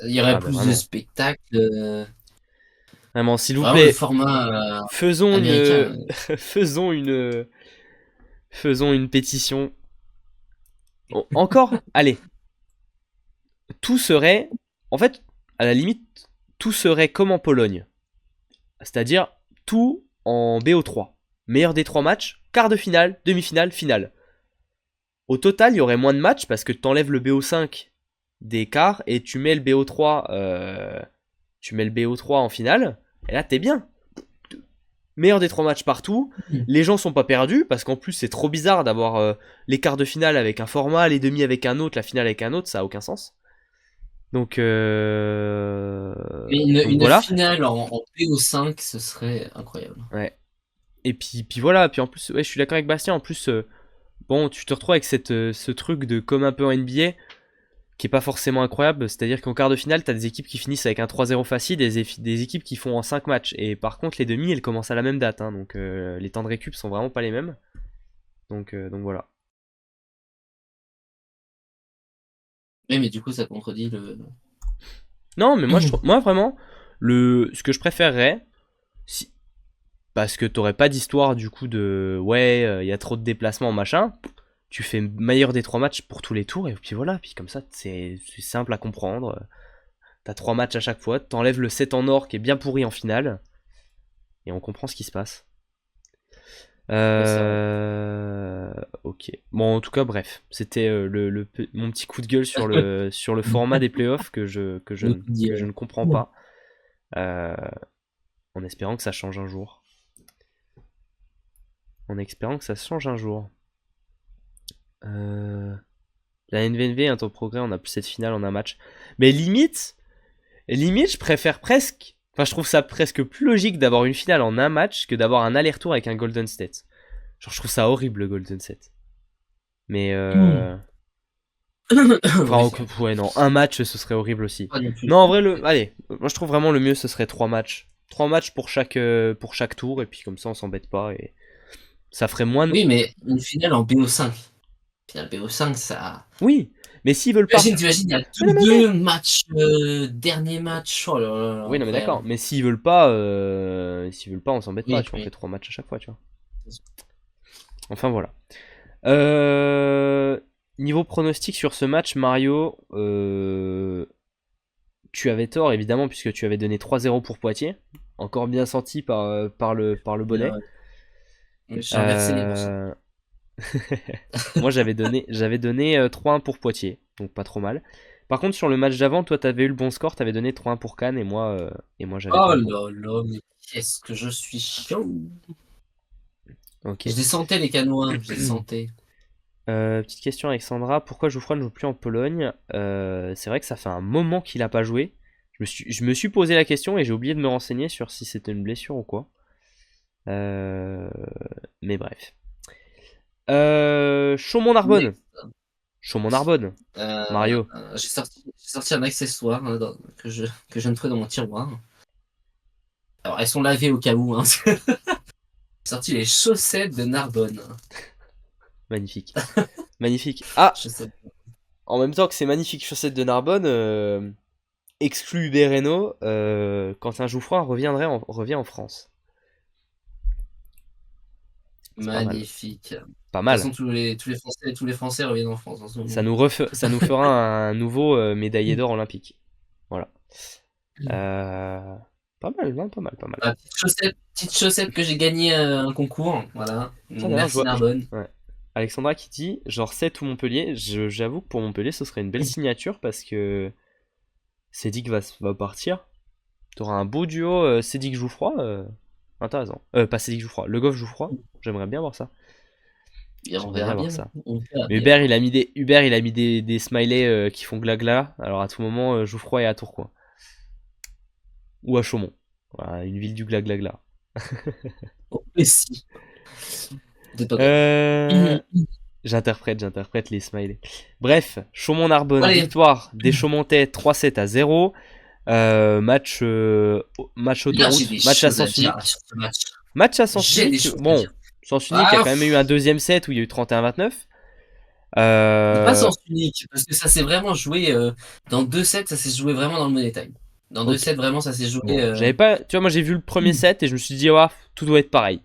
il y aurait ah ben plus de vraiment, spectacles. vraiment, s'il vous Vraiment, le plaît, format faisons américain. une, faisons une, faisons une pétition. Encore, allez, tout serait, en fait, à la limite, tout serait comme en Pologne, c'est-à-dire tout en BO3, meilleur des 3 matchs, quart de finale, demi-finale, finale. Au total, il y aurait moins de matchs parce que tu enlèves le BO5 des quarts et tu mets le BO3 en finale, et là t'es bien. Meilleur des 3 matchs partout. Les gens sont pas perdus parce qu'en plus c'est trop bizarre d'avoir les quarts de finale avec un format, les demi avec un autre, la finale avec un autre, ça a aucun sens. Donc, Mais donc une voilà. finale en PO5, ce serait incroyable. Ouais. Et puis voilà. Puis en plus, ouais, je suis d'accord avec Bastien. En plus, bon, tu te retrouves avec ce truc de comme un peu en NBA qui est pas forcément incroyable. C'est-à-dire qu'en quart de finale, t'as des équipes qui finissent avec un 3-0 facile, des équipes qui font en 5 matchs. Et par contre, les demi, elles commencent à la même date. Hein, donc les temps de récup sont vraiment pas les mêmes. Donc voilà. Oui, mais du coup, ça contredit le. Non, mais moi, moi vraiment, Ce que je préférerais, si, parce que t'aurais pas d'histoire du coup de ouais, il y a trop de déplacements, machin. Tu fais meilleur des 3 matchs pour tous les tours, et puis voilà, puis comme ça, c'est simple à comprendre. T'as 3 matchs à chaque fois, t'enlèves le 7 en or qui est bien pourri en finale, et on comprend ce qui se passe. Ouais, c'est vrai. Ok. Bon, en tout cas, bref, c'était mon petit coup de gueule sur le format des playoffs Le coup que je d'hier. ne comprends pas. Euh, en espérant que ça change un jour. En espérant que ça change un jour. Euh, la NVNV est en progrès, on a plus cette finale en un match. Mais limite, je préfère presque. Enfin, je trouve ça presque plus logique d'avoir une finale en un match que d'avoir un aller-retour avec un Golden State. Genre, je trouve ça horrible le Golden State. Mais enfin, Oui, ouais, non, un match ce serait horrible aussi. pas non plus. Non, en vrai, allez, moi je trouve vraiment le mieux ce serait 3 matchs. 3 matchs pour chaque tour, et puis comme ça on s'embête pas. Et ça ferait moins de. Oui, mais une finale en BO5. Finale BO5, ça. Oui, mais s'ils veulent pas. T'imagines, il y a Mais non, tous deux matchs, dernier match. Oh là là là, oui, non, mais d'accord. incroyable. Mais s'ils veulent pas, on s'embête pas. Oui, Tu vois, on fait oui. 3 matchs à chaque fois, tu vois. Enfin voilà. Euh, Niveau pronostic sur ce match, Mario, tu avais tort évidemment puisque tu avais donné 3-0 pour Poitiers. Encore bien senti par le Bien, bonnet. ouais. Je suis inversé pour ça. Euh, Moi j'avais donné 3-1 pour Poitiers, donc pas trop mal. Par contre sur le match d'avant, toi t'avais eu le bon score, t'avais donné 3-1 pour Cannes et moi j'avais pas Oh le bon. là là, mais qu'est-ce que je suis chaud. Ok. Je les sentais, les Canois, je les sentais. Petite question Alexandra, pourquoi Geoffroy ne joue plus en Pologne? C'est vrai que ça fait un moment qu'il a pas joué. Je me suis posé la question et j'ai oublié de me renseigner sur si c'était une blessure ou quoi. Euh, Mais bref. Chaumont-Narbonne. Next. Chaumont-Narbonne. Mario. J'ai sorti un accessoire que je viens de trouver dans mon tiroir. Alors, elles sont lavées au cas où. Hein. J'ai sorti les chaussettes de Narbonne. Magnifique. Magnifique. Ah, Chaussettes. en même temps que ces magnifiques chaussettes de Narbonne, exclu Hubert Reno, Quentin Jouffroy revient en France. C'est pas mal. Magnifique. De Pas toute façon, mal. tous les Français reviennent en France en ce moment. Ça nous fera un nouveau médaillé d'or olympique. Voilà. Euh, Pas mal, non, pas mal, pas mal. Ah, petite chaussette que j'ai gagné un concours. Voilà. Tiens, d'ailleurs, Merci Narbonne. ouais. Alexandra qui dit genre 7 ou Montpellier. J'avoue que pour Montpellier, ce serait une belle signature parce que Cédric va partir. T'auras un beau duo Cédric Jouffroy. Intéressant. Pas Cédric Jouffroy, Le Goff Jouffroy. J'aimerais bien voir ça. Bien, on J'aimerais bien verra voir bien. ça. On verra Mais bien. Hubert, il a mis des smileys qui font glagla. Alors à tout moment, Jouffroy est à Tourcoing. Ou à Chaumont. Voilà, une ville du glaglagla. Oh, mais si. Peut-être pas toi. Euh... J'interprète les smileys. Bref, Chaumont-Narbonne, Allez. victoire des Chaumontais 3-7-0. Match Là, j'ai autoroute, des match à choses à sens dire unique. sur ce match. Match à sens J'ai des unique. choses à Bon, dire. sens unique, il y a Ah, quand même eu un deuxième set où il y a eu 31-29. c'est pas Euh, sens unique, parce que ça s'est vraiment joué dans 2 sets, ça s'est joué vraiment dans le money time. Dans deux ok. sets, vraiment, ça s'est joué. Bon, j'avais pas. Tu vois, moi j'ai vu le premier set et je me suis dit, tout doit être pareil.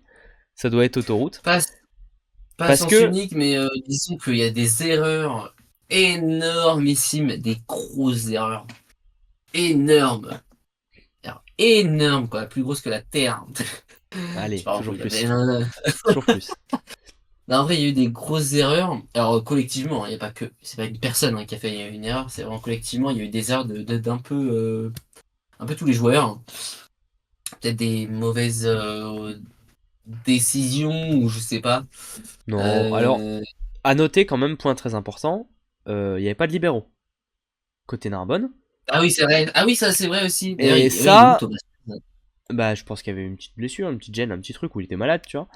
Ça doit être autoroute. Pas, pas Parce sens que. unique, mais disons qu'il y a des erreurs énormissimes, des grosses erreurs énormes. Alors, énormes, quoi, plus grosses que la Terre. Je sais Allez, pas, toujours il y avait plus. Toujours plus. Non, en vrai, il y a eu des grosses erreurs. Alors, collectivement, il y a pas que. C'est pas une personne qui a fait une erreur, c'est vraiment collectivement, il y a eu des erreurs d'un peu tous les joueurs. Peut-être des mauvaises décisions, ou je sais pas. Non, alors, Euh, à noter quand même, point très important, il n'y avait pas de libéraux. Côté Narbonne. Ah oui, c'est vrai. Ah oui, ça, c'est vrai aussi. D'ailleurs, Et il est où, ça, Thomas? bah, je pense qu'il y avait une petite blessure, une petite gêne, un petit truc où il était malade, tu vois.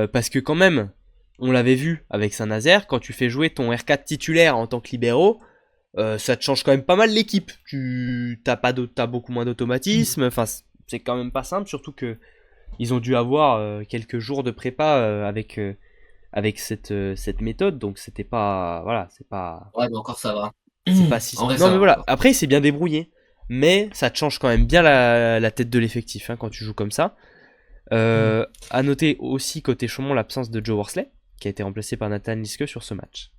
Parce que quand même, on l'avait vu avec Saint-Nazaire, quand tu fais jouer ton R4 titulaire en tant que libéraux, ça te change quand même pas mal l'équipe. T'as beaucoup moins d'automatisme. Enfin, c'est quand même pas simple, surtout que ils ont dû avoir quelques jours de prépa avec cette méthode, donc c'était pas, voilà, Ouais, mais encore ça va. c'est pas si. En vrai, Non ça mais va voilà. encore. Après, il s'est bien débrouillé. Mais ça te change quand même bien la tête de l'effectif quand tu joues comme ça. À noter aussi côté Chaumont l'absence de Joe Worsley, qui a été remplacé par Nathan Liske sur ce match.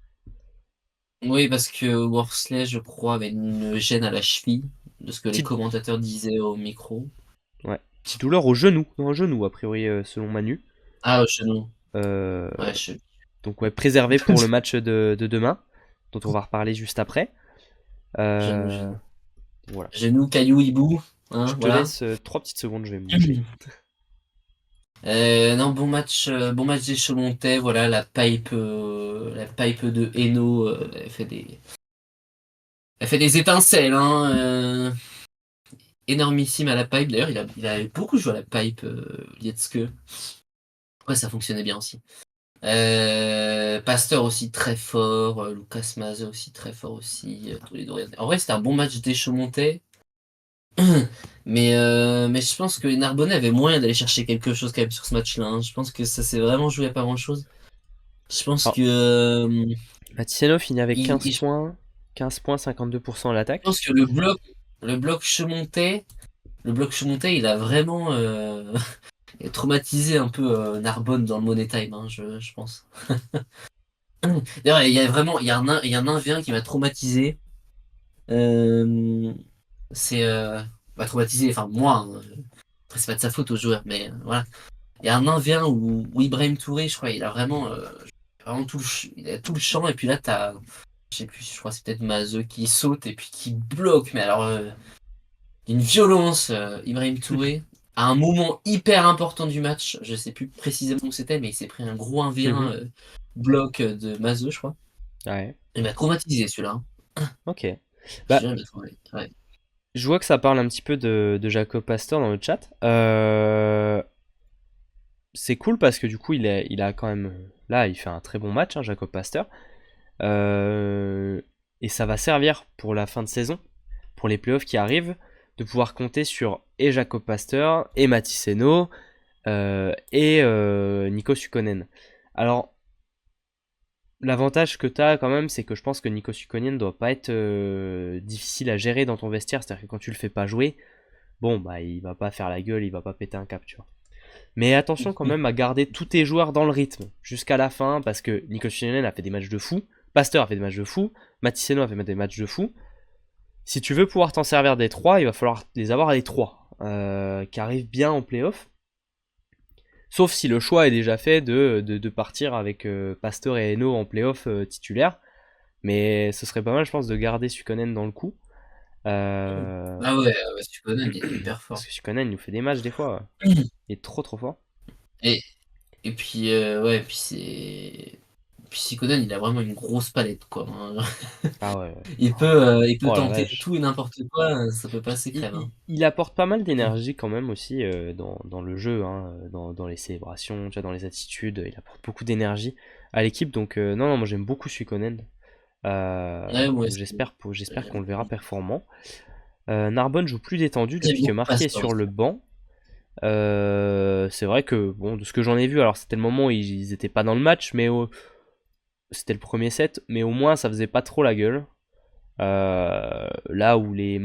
Oui, parce que Worsley, je crois, avait une gêne à la cheville, de ce que les Petite, commentateurs disaient au micro. ouais, petite douleur au genou, non, au genou a priori selon Manu. Ah, au genou. Euh, Ouais, donc ouais, préservé pour le match de demain, dont on va reparler juste après. genou. Voilà. Genou, caillou, hibou, Je hein, te voilà. laisse 3 petites secondes, je vais me moucher. Non, bon match des Chamontais, voilà, la pipe de Hainaut, elle fait des étincelles, hein, énormissime à la pipe. D'ailleurs, il a beaucoup joué à la pipe, Lietzke. Ouais, ça fonctionnait bien aussi. Pasteur aussi très fort, Lucas Maze aussi très fort aussi. Tous les deux. En vrai, c'était un bon match des Chamontais. Mais je pense que les Narbonnais avaient moyen d'aller chercher quelque chose quand même sur ce match-là, hein. Je pense que ça s'est vraiment joué à pas grand-chose. Je pense Alors, que Matiseno finit avec il- 15 il- je points, 15 points, 52% à l'attaque. pense que le bloc Chemontais, il a vraiment traumatisé un peu Narbonne dans le Money Time, hein, je pense. D'ailleurs, il y a vraiment, il y a un Indien qui m'a traumatisé. Euh, c'est traumatisé, enfin moi. Hein. Après, c'est pas de sa faute aux joueurs, mais voilà. Il y a un Indien ou Ibrahim Touré, je crois, il a vraiment il a tout le champ, et puis là, t'as, je sais plus, je crois que c'est peut-être Mazeux qui saute et puis qui bloque, mais alors, d'une violence, Ibrahim Touré, à un moment hyper important du match, je sais plus précisément où c'était, mais il s'est pris un gros 1v1 Mhm. bloc de Mazeux, je crois. Ouais, Il m'a traumatisé celui-là. Hein. ok. Je Bah, dirais, il m'a traumatisé. Ouais. je vois que ça parle un petit peu de Jacob Pastor dans le chat. C'est cool parce que du coup, il a quand même. Là, il fait un très bon match, Jacob Pastor. Euh, et ça va servir pour la fin de saison, pour les playoffs qui arrivent, de pouvoir compter sur et Jacob Pastor, et Mathis Eno, et Nico Sukkonen. Alors, l'avantage que tu as quand même, c'est que je pense que Nico Sukkonen ne doit pas être difficile à gérer dans ton vestiaire. C'est-à-dire que quand tu le fais pas jouer, bon, bah, il va pas faire la gueule, il va pas péter un cap, tu vois. Mais attention quand même à garder tous tes joueurs dans le rythme jusqu'à la fin, parce que Nico Sukkonen a fait des matchs de fou, Pasteur a fait des matchs de fou, Mathis a fait des matchs de fou. Si tu veux pouvoir t'en servir des trois, il va falloir les avoir les trois qui arrivent bien en playoff. Sauf si le choix est déjà fait de partir avec Pasteur et Eno en playoff titulaire. Mais ce serait pas mal, je pense, de garder Sukonen dans le coup. Ah ouais, ouais, Sukonen, il est hyper Parce fort. que Sukonen il nous fait des matchs des fois. Il est trop trop fort. Et, et puis, ouais, puis Suikoden, il a vraiment une grosse palette, quoi. Hein. Ah ouais. Il peut Oh la tenter vache. tout et n'importe quoi, ça peut passer crème. Hein. Il apporte pas mal d'énergie quand même aussi dans le jeu, dans les célébrations, tu vois, dans les attitudes. Il apporte beaucoup d'énergie à l'équipe. Donc non, non, moi j'aime beaucoup Suikonen. Ouais, moi Donc aussi. j'espère qu'on J'aime le verra performant. Narbonne joue plus détendu j'aime depuis que beaucoup Marquis est Pastor sur aussi. le banc. C'est vrai que, bon, de ce que j'en ai vu, alors c'était le moment où ils étaient pas dans le match, mais c'était le premier set, mais au moins ça faisait pas trop la gueule. Là où les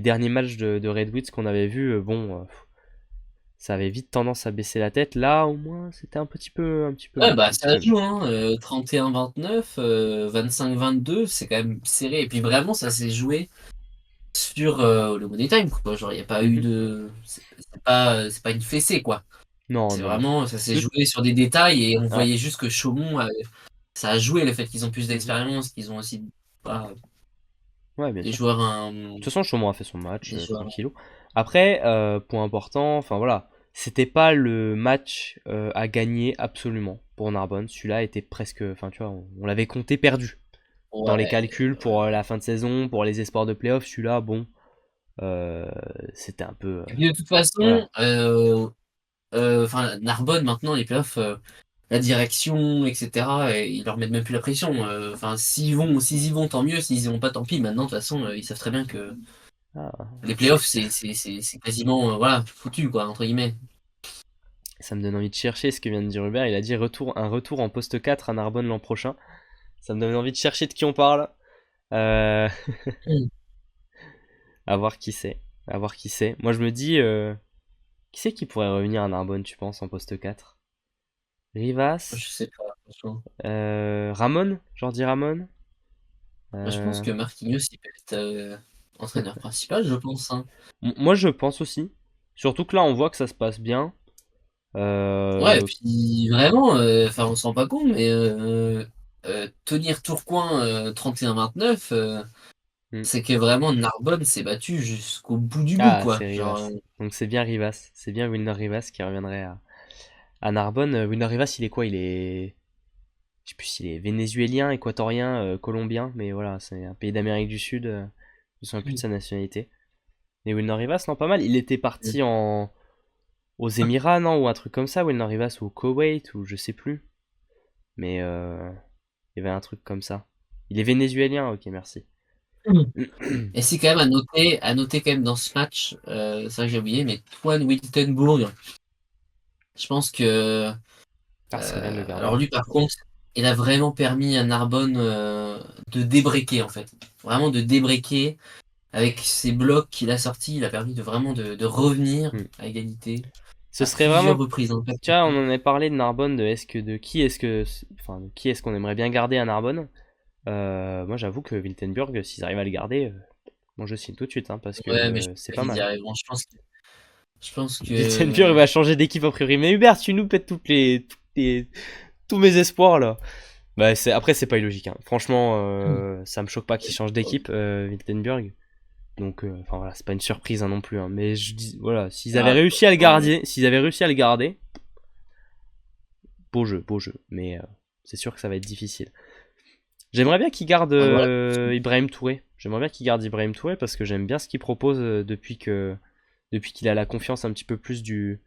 derniers matchs de Red Wits qu'on avait vus, ça avait vite tendance à baisser la tête. Là, au moins, c'était un petit peu Ouais, mieux, bah un petit ça peu mieux. joue, hein. 31-29, 25-22, c'est quand même serré. Et puis vraiment, ça s'est joué sur le Money Time, quoi. Genre, il n'y a pas eu Mhm. de. C'est pas une fessée, quoi. Non, C'est non, non. vraiment, ça s'est De- joué sur des détails et on Ouais, voyait juste que Chaumont, ça a joué le fait qu'ils ont plus mhm. d'expérience, qu'ils ont aussi bah, Ouais, bien des sûr. joueurs, De toute façon, Chaumont a fait son match, des joueurs. tranquillou. Après, point important, enfin voilà, c'était pas le match à gagner absolument pour Narbonne. Celui-là était presque, enfin tu vois, on l'avait compté perdu dans les Ouais, calculs pour ouais. la fin de saison, pour les espoirs de playoff. Celui-là, bon, euh, c'était un peu, Et puis de toute façon, voilà. enfin Narbonne maintenant les playoffs, la direction, etc. Ils leur mettent même plus la pression. Enfin s'ils y vont tant mieux, s'ils y vont pas tant pis. Maintenant de toute façon ils savent très bien que Ah, les playoffs c'est quasiment voilà foutu quoi entre guillemets. ça me donne envie de chercher ce que vient de dire Hubert. Il a dit un retour en poste 4 à Narbonne l'an prochain. Ça me donne envie de chercher de qui on parle. Euh, À voir qui c'est. À voir qui c'est. Moi, je me dis, qui c'est qui pourrait revenir à Narbonne, tu penses, en poste 4? Rivas? Je sais pas, franchement. Ramon? Jordi Ramon? Moi, je pense Euh, que Marquinhos, il peut être entraîneur principal, je pense, hein. Moi, je pense aussi. Surtout que là, on voit que ça se passe bien. Ouais, et Euh, puis vraiment, enfin, on se rend pas compte, mais tenir Tourcoing 31-29, hmm. c'est que vraiment Narbonne s'est battu jusqu'au bout du bout, Ah, quoi. c'est Genre, Rivas. Donc c'est bien Rivas. C'est bien Wilner Rivas qui reviendrait à Narbonne. Wilner Rivas, il est quoi? Il est. Je sais plus s'il est vénézuélien, équatorien, colombien, mais voilà, c'est un pays d'Amérique du Sud. Je me souviens plus de sa nationalité. Mais Wilner Rivas, non, pas mal. Il était parti aux Émirats, non, ou un truc comme ça. Wilner Rivas, ou au Koweït, ou je sais plus. Mais il y avait un truc comme ça. Il est vénézuélien, ok, merci. et c'est quand même à noter quand même dans ce match, c'est vrai que j'ai oublié, mais Toine Wiltenbourg, je pense que, Ah, ce serait bien de le garder, alors hein. lui par contre, il a vraiment permis à Narbonne de débraquer en fait, vraiment de débraquer avec ses blocs qu'il a sortis, il a permis de vraiment de revenir Hmm. à égalité Ce à serait vraiment. plusieurs reprises, hein, pas Tu vois, qu'une on en a parlé de Narbonne, de qui est-ce que. Enfin, de qui est-ce qu'on aimerait bien garder à Narbonne. Moi, j'avoue que Wiltenburg, s'ils arrivent à le garder, moi je signe tout de suite, hein, parce fois. Ouais, mais je que pense c'est pas pas qu'ils y mal. arriveront. Je pense Wiltenburg que va changer d'équipe a priori. Mais Hubert, tu nous pètes tous mes espoirs là. Bah, après, c'est pas illogique, hein. Franchement, ça me choque pas qu'il change d'équipe, Wiltenburg. Donc, enfin voilà, c'est pas une surprise, hein, non plus, hein. Mais je dis, voilà, s'ils avaient ah, réussi à le ouais. garder, s'ils avaient réussi à le garder, beau jeu, beau jeu. Mais c'est sûr que ça va être difficile. J'aimerais bien qu'il garde Ouais, voilà. Ibrahim Touré. J'aimerais bien qu'il garde Ibrahim Touré parce que j'aime bien ce qu'il propose depuis qu'il a la confiance un petit peu plus du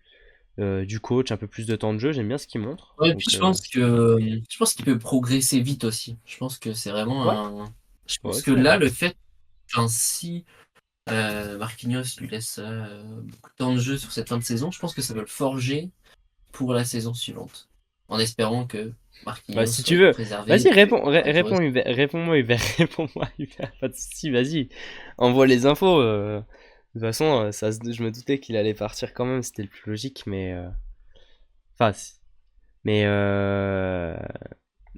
coach, un peu plus de temps de jeu. J'aime bien ce qu'il montre. Ouais, et puis Donc, je pense qu'il peut progresser vite aussi. Je pense que c'est vraiment ouais, un. Je ouais, pense que c'est là, vrai. le fait, enfin, si Marquinhos lui laisse beaucoup de temps de jeu sur cette fin de saison, je pense que ça va le forger pour la saison suivante. En espérant que Bah, Marquinhos si tu soit veux, préservé. vas-y, Touré. réponds-moi, Hubert, réponds-moi, Hubert. Pas de soucis, vas-y. Envoie les infos. De toute façon, je me doutais qu'il allait partir quand même, c'était le plus logique, mais. Enfin, mais.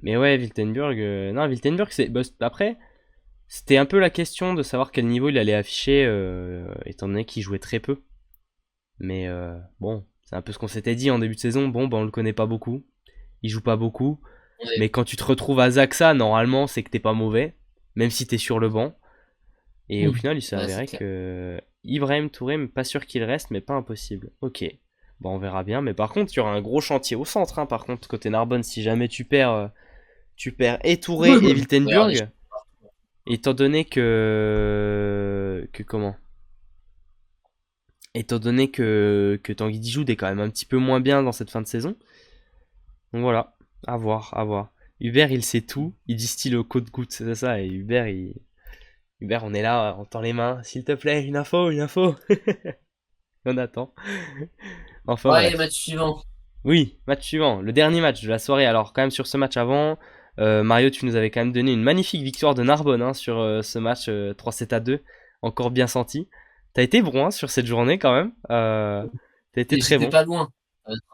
Mais ouais, Wiltenburg. Non, Wiltenburg, c'est. Bah, après, c'était un peu la question de savoir quel niveau il allait afficher, étant donné qu'il jouait très peu. Mais bon, c'est un peu ce qu'on s'était dit en début de saison. Bon, bah, on le connaît pas beaucoup. Il joue pas beaucoup. Ouais. Mais quand tu te retrouves à Zaxa, normalement, c'est que t'es pas mauvais. Même si t'es sur le banc. Et au final, il s'est Ouais, c'est avéré clair. que Ibrahim Touré, pas sûr qu'il reste, mais pas impossible. Ok. Bon, on verra bien. Mais par contre, il y aura un gros chantier au centre, hein. Par contre, côté Narbonne, si jamais tu perds et Touré et Regardez, Wiltenburg, étant donné que comment étant donné que Tanguy Dijoud est quand même un petit peu moins bien dans cette fin de saison. Donc voilà, à voir, à voir. Hubert, il sait tout, il distille au compte-goutte, c'est ça, et Hubert, on est là, on tend les mains, s'il te plaît, une info, une info. On attend. Enfin ouais, bref. match suivant. Oui, match suivant, le dernier match de la soirée. Alors quand même sur ce match avant, Mario, tu nous avais quand même donné une magnifique victoire de Narbonne, hein, sur ce match 3-7-2, encore bien senti. T'as été bon, hein, sur cette journée quand même. T'as été Et très j'étais bon. pas loin.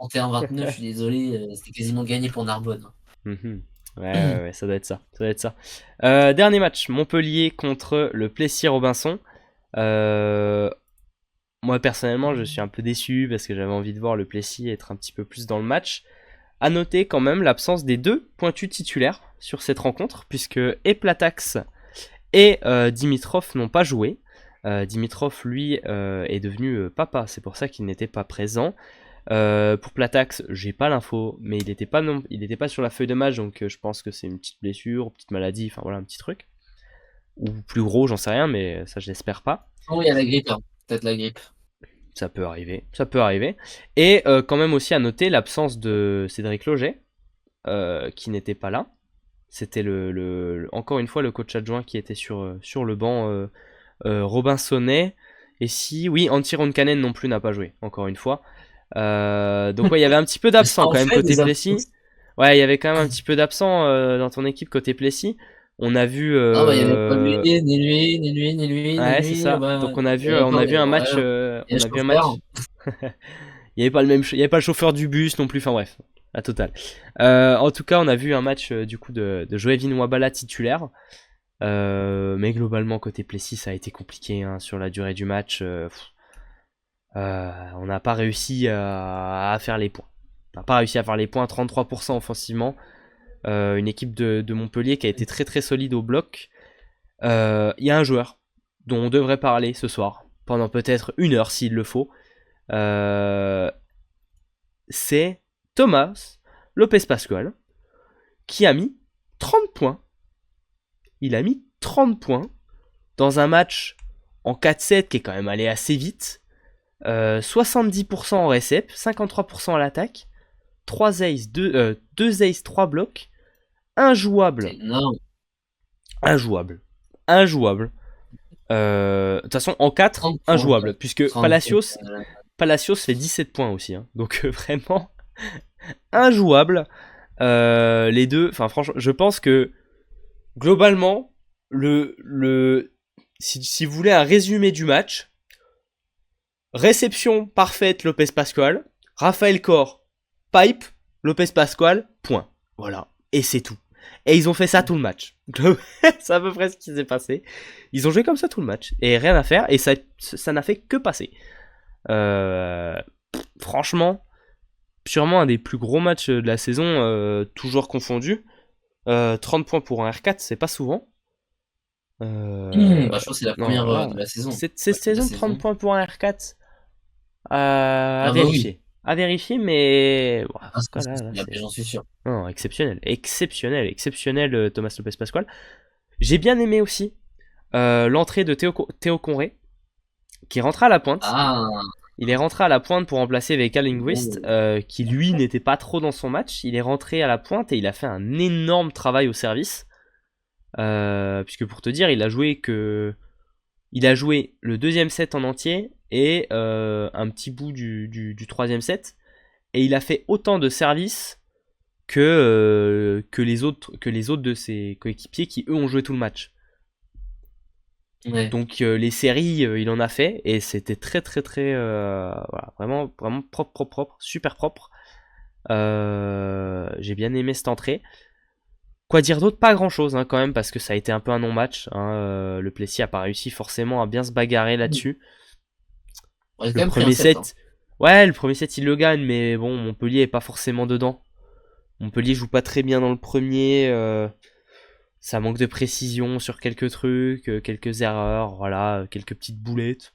31-29, je suis désolé, c'était quasiment gagné pour Narbonne. Mhm. Ouais, ouais, ouais, ça doit être ça. Ça doit être ça. Dernier match, Montpellier contre le Plessis-Robinson. Euh, Moi personnellement, je suis un peu déçu parce que j'avais envie de voir le Plessis être un petit peu plus dans le match. À noter quand même l'absence des deux pointus titulaires sur cette rencontre, puisque et Platax et Dimitrov n'ont pas joué. Dimitrov, lui, est devenu papa, c'est pour ça qu'il n'était pas présent. Pour Platax, j'ai pas l'info, mais il était pas sur la feuille de match, donc je pense que c'est une petite blessure, une petite maladie, enfin voilà, un petit truc. Ou plus gros, j'en sais rien, mais ça je l'espère pas. Oh, il y a la grippe, hein. Peut-être la grippe. Ça peut arriver, ça peut arriver. Et quand même aussi à noter l'absence de Cédric Loget, qui n'était pas là. C'était encore une fois le coach adjoint qui était sur le banc, Robinsonnet. Et si, oui, Antti Ronkanen non plus n'a pas joué, encore une fois. Donc ouais, il y avait un petit peu Mais ça d'absents en quand même fait côté des Plessis. absences. Ouais, il y avait quand même un petit peu d'absents dans ton équipe côté Plessis. On a vu. Ah bah il y avait pas lui, ni lui, ni lui, ni lui, ni Ouais, c'est lui. Ah ça. bah Donc on a il vu, y avait on pas, a vu un match. ouais, il y a On le a vu un chauffeur. match. Il y avait pas le même, il y avait pas le chauffeur du bus non plus. Enfin bref, la totale. En tout cas, on a vu un match du coup de Joevin Wabala titulaire. Mais globalement côté Plessis, ça a été compliqué hein, sur la durée du match. On n'a pas réussi à faire les points. On n'a pas réussi à faire les points. 33% offensivement. Une équipe de Montpellier qui a été très très solide au bloc. Il y a un joueur dont on devrait parler ce soir pendant peut-être 1 heure s'il le faut. C'est Thomas Lopez Pascual qui a mis 30 points. Il a mis 30 points dans un match en 4-7 qui est quand même allé assez vite. 70% en récep, 53% à l'attaque, 3 aces, 2 aces, 3 blocs, injouable. C'est énorme. Injouable. Injouable. De toute façon, en 4, 30 points, injouable. Puisque 30 Palacios fait 17 points aussi. Hein. Donc vraiment, injouable. Les deux, enfin franchement, je pense que globalement, si vous voulez un résumé du match, réception parfaite Lopez Pascual, Raphaël Cor, pipe, Lopez Pascual, point. Voilà. Et c'est tout. Et ils ont fait ça tout le match. C'est à peu près ce qui s'est passé. Ils ont joué comme ça tout le match. Et rien à faire. Et ça n'a fait que passer. Franchement, sûrement un des plus gros matchs de la saison, toujours confondu. 30 points pour un R4, c'est pas souvent. bah, je pense que c'est la Non, première là, de la saison. cette Ouais, de la saison, 30 saison. points pour un R4. À Ah bah oui. vérifier. À vérifier, mais. Bon, en Ah, tout cas, là, mais j'en suis sûr. non, exceptionnel. Exceptionnel. Exceptionnel, Thomas Lopez Pascual. J'ai bien aimé aussi l'entrée de Théo Conré, qui rentra à la pointe. Ah, Il est rentré à la pointe pour remplacer Veka Linguist, oh. qui lui n'était pas trop dans son match. Il est rentré à la pointe et il a fait un énorme travail au service. Puisque pour te dire, il a joué le deuxième set en entier et un petit bout du troisième set. Et il a fait autant de services que les autres de ses coéquipiers qui eux ont joué tout le match. Ouais. Donc les séries, il en a fait et c'était très très très voilà, vraiment vraiment propre, super propre. J'ai bien aimé cette entrée. Quoi dire d'autre? Pas grand chose hein, quand même parce que ça a été un peu un non-match. Hein. Le Plessis a pas réussi forcément à bien se bagarrer là-dessus. On a quand Le même pris premier un set. set, ouais, le premier set il le gagne, mais bon, Montpellier est pas forcément dedans. Montpellier joue pas très bien dans le premier. Ça manque de précision sur quelques trucs, quelques erreurs, voilà, quelques petites boulettes.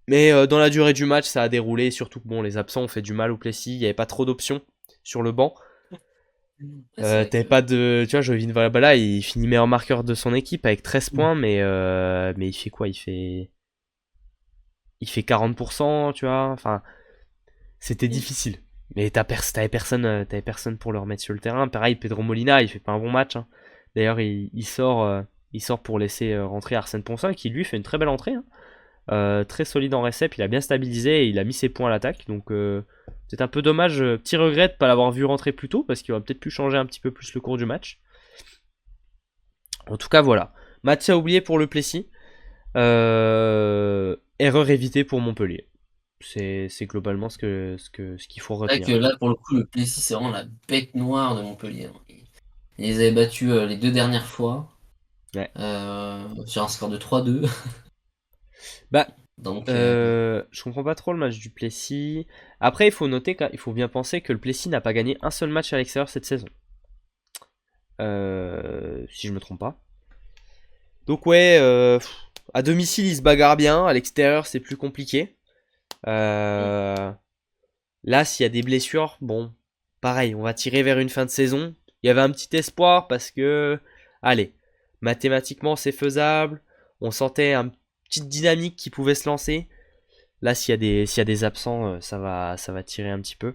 Mais dans la durée du match, ça a déroulé. Surtout que bon, les absents ont fait du mal au Plessis. Il n'y avait pas trop d'options sur le banc. Ouais, c'est vrai T'avais que- pas de. Tu vois, Jovin Valabala, il finit meilleur marqueur de son équipe avec 13 points, mais il fait quoi? Il fait 40%, tu vois. Enfin, c'était difficile. Mais t'avais personne pour le remettre sur le terrain. Pareil, Pedro Molina, il fait pas un bon match. Hein. D'ailleurs, il sort pour laisser rentrer Arsène Ponsin, qui lui fait une très belle entrée. Hein. Très solide en récep, il a bien stabilisé et il a mis ses points à l'attaque. Donc c'est un peu dommage, petit regret de ne pas l'avoir vu rentrer plus tôt, parce qu'il aurait peut-être pu changer un petit peu plus le cours du match. En tout cas, voilà. Match à oublier pour le Plessis. Erreur évitée pour Montpellier. C'est globalement ce qu'il faut C'est vrai retenir. que là, pour le coup, le Plessis, c'est vraiment la bête noire de Montpellier. Ils les avaient battus les 2 dernières fois. Ouais. Sur un score de 3-2. Bah, Donc, je comprends pas trop le match du Plessis. Après, il faut noter qu'il faut bien penser que le Plessis n'a pas gagné un seul match à l'extérieur cette saison. Si je me trompe pas. Donc ouais, à domicile il se bagarre bien, à l'extérieur c'est plus compliqué. Là, s'il y a des blessures, bon, pareil, on va tirer vers une fin de saison. Il y avait un petit espoir parce que, allez, mathématiquement c'est faisable. On sentait une petite dynamique qui pouvait se lancer. Là, s'il y a des absents, ça va tirer un petit peu.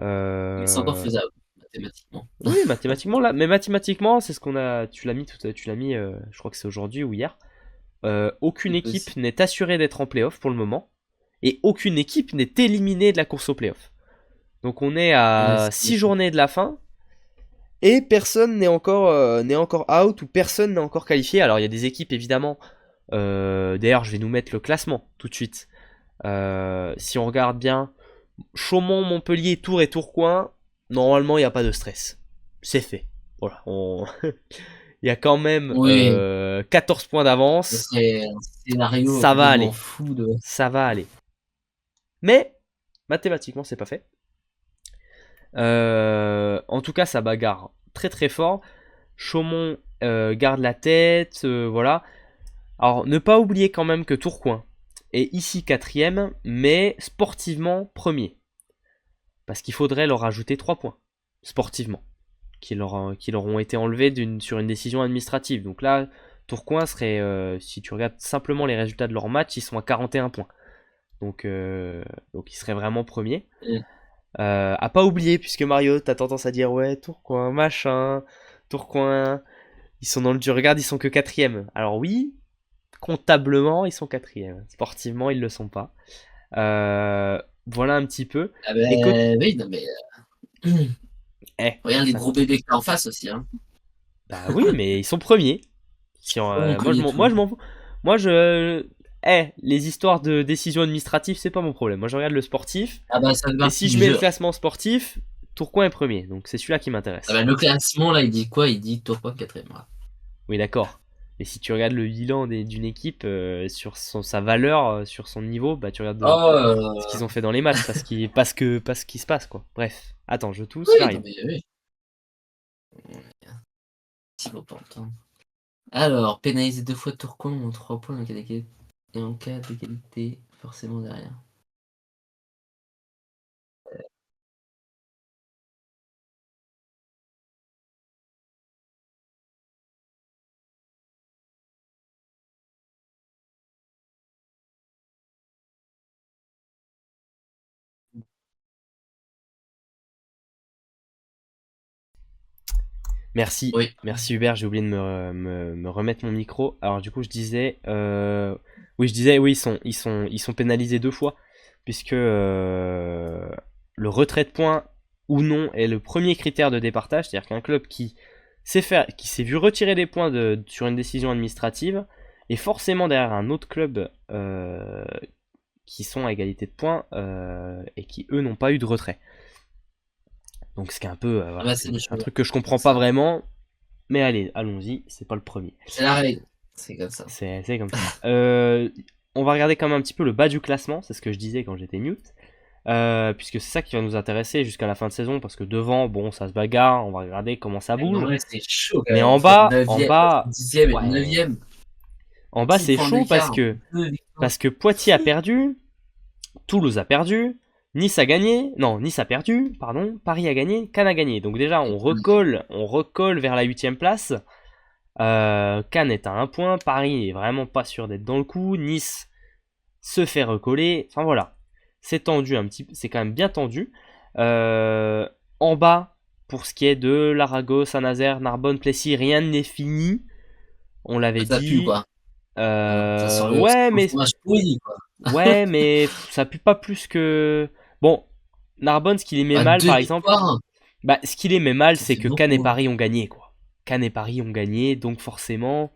mais c'est encore faisable, mathématiquement. Oui, mathématiquement là, mais mathématiquement, c'est ce qu'on a. Tu l'as mis, je crois que c'est aujourd'hui ou hier. Aucune C'est équipe possible. n'est assurée d'être en playoff pour le moment. Et aucune équipe n'est éliminée de la course au playoff. Donc on est Ouais, à c'est 6 journées de la fin. Et personne n'est encore out ou personne n'est encore qualifié. Alors il y a des équipes évidemment. D'ailleurs, je vais nous mettre le classement tout de suite. Si on regarde bien, Chaumont, Montpellier, Tours et Tourcoing, normalement il n'y a pas de stress. C'est fait. Voilà, il y a quand même Oui, 14 points ce d'avance. serait un scénario Ça va complètement aller. fou de. Ça va aller. Mais, mathématiquement, c'est pas fait. En tout cas, ça bagarre très très fort. Chaumont garde la tête, voilà. Alors, ne pas oublier quand même que Tourcoing est ici quatrième, mais sportivement premier. Parce qu'il faudrait leur ajouter 3 points, sportivement, qui leur ont été enlevés sur une décision administrative. Donc là, Tourcoing serait, si tu regardes simplement les résultats de leur match, ils sont à 41 points. Donc ils seraient vraiment premiers. À pas oublier, puisque Mario, t'as tendance à dire ouais, Tourcoing, machin, Tourcoing, ils sont dans le dur. Regarde, ils sont que quatrième. Alors oui, comptablement, ils sont quatrième. Sportivement, ils le sont pas. Voilà un petit peu. Ah Et côté... ben oui, non mais. Regarde les ça... gros bébés que t'as en face aussi, hein. Bah oui, mais ils sont premiers. Si On connaît moi, tout. je m'en fous. Moi, les histoires de décisions administratives, c'est pas mon problème. Moi, je regarde le sportif. Ah bah ça fait Et partie si je du mets le jeu. classement sportif, Tourcoing est premier. Donc c'est celui-là qui Ah m'intéresse. bah, le classement là, il dit quoi? Il dit Tourcoing quatrième. Voilà. Oui, d'accord. Mais si tu regardes le bilan d'une équipe sur sa valeur, sur son niveau, bah tu regardes ce Oh, qu'ils ont fait dans les matchs, parce qu'il se passe quoi. Bref, attends, je tousse, oui, non j'arrive. mais oui. Si faut pas entendre. Alors, pénaliser 2 fois Tourcoing en 3 points et en cas d'égalité, forcément derrière. Merci, Oui. merci Hubert, j'ai oublié de me remettre mon micro. Alors du coup, je disais, oui, oui, ils sont pénalisés 2 fois, puisque le retrait de points ou non est le premier critère de départage, c'est-à-dire qu'un club qui s'est vu retirer des points sur une décision administrative est forcément derrière un autre club qui sont à égalité de points et qui eux n'ont pas eu de retrait. Donc ce qui est un peu, Ah voilà, bah, c'est c'est le un jeu. truc que je comprends pas Ça. vraiment, mais allez, allons-y, c'est pas le premier. C'est la règle. C'est comme ça. C'est comme ça. On va regarder quand même un petit peu le bas du classement, c'est ce que je disais quand j'étais mute. Puisque c'est ça qui va nous intéresser jusqu'à la fin de saison, parce que devant, bon, ça se bagarre, on va regarder comment ça En bouge. vrai, c'est chaud quand Mais même entre en 9e, bas, 10e et ouais, 9e. en bas 10 c'est points chaud d'écart. 2 victoires. parce que Poitiers a perdu, Toulouse a perdu, Nice a gagné, non, Nice a perdu, pardon, Paris a gagné, Cannes a gagné. Donc déjà, on recolle vers la 8e place. Cannes est à 1 point, Paris est vraiment pas sûr d'être dans le coup, Nice se fait recoller, enfin voilà, c'est tendu un petit peu, c'est quand même bien tendu. En bas, pour ce qui est de Larago, Saint-Nazaire, Narbonne, Plessis, rien n'est fini, on l'avait Ça pue, dit. quoi. Hein, ça sent Ouais, le mais fromage pourri, quoi. ça pue pas plus que. Bon, Narbonne, ce qui les met Bah, mal, deux par exemple, victoires, bah, ce qui les met mal, ça c'est fait que Cannes et beaucoup, hein. Paris ont gagné, quoi. Cannes et Paris ont gagné, donc forcément,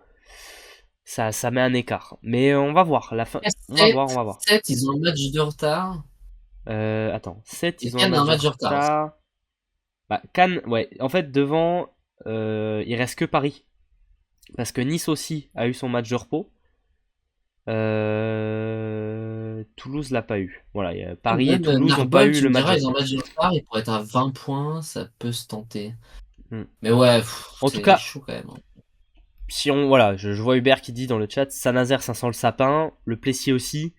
ça met un écart. Mais on va voir, la fin. On va 7, voir, on va voir. 7, ils ont un match de retard. Attends, 7, Et ils ont un Cannes a un match de match de retard aussi. retard. Bah, Cannes, ouais. En fait, devant, il reste que Paris. Parce que Nice aussi a eu son match de repos. Toulouse l'a pas eu. Voilà, Paris et Même Toulouse n'ont pas Narbonne, eu tu le me match de diras, ils ont un repos. match de retard, ils pourraient être à 20 points, ça peut se tenter. Hmm. Mais ouais, En tout c'est cas, chaud quand même, hein. si on, voilà, je vois Hubert qui dit dans le chat, Saint-Nazaire ça sent le sapin, le Plessis aussi.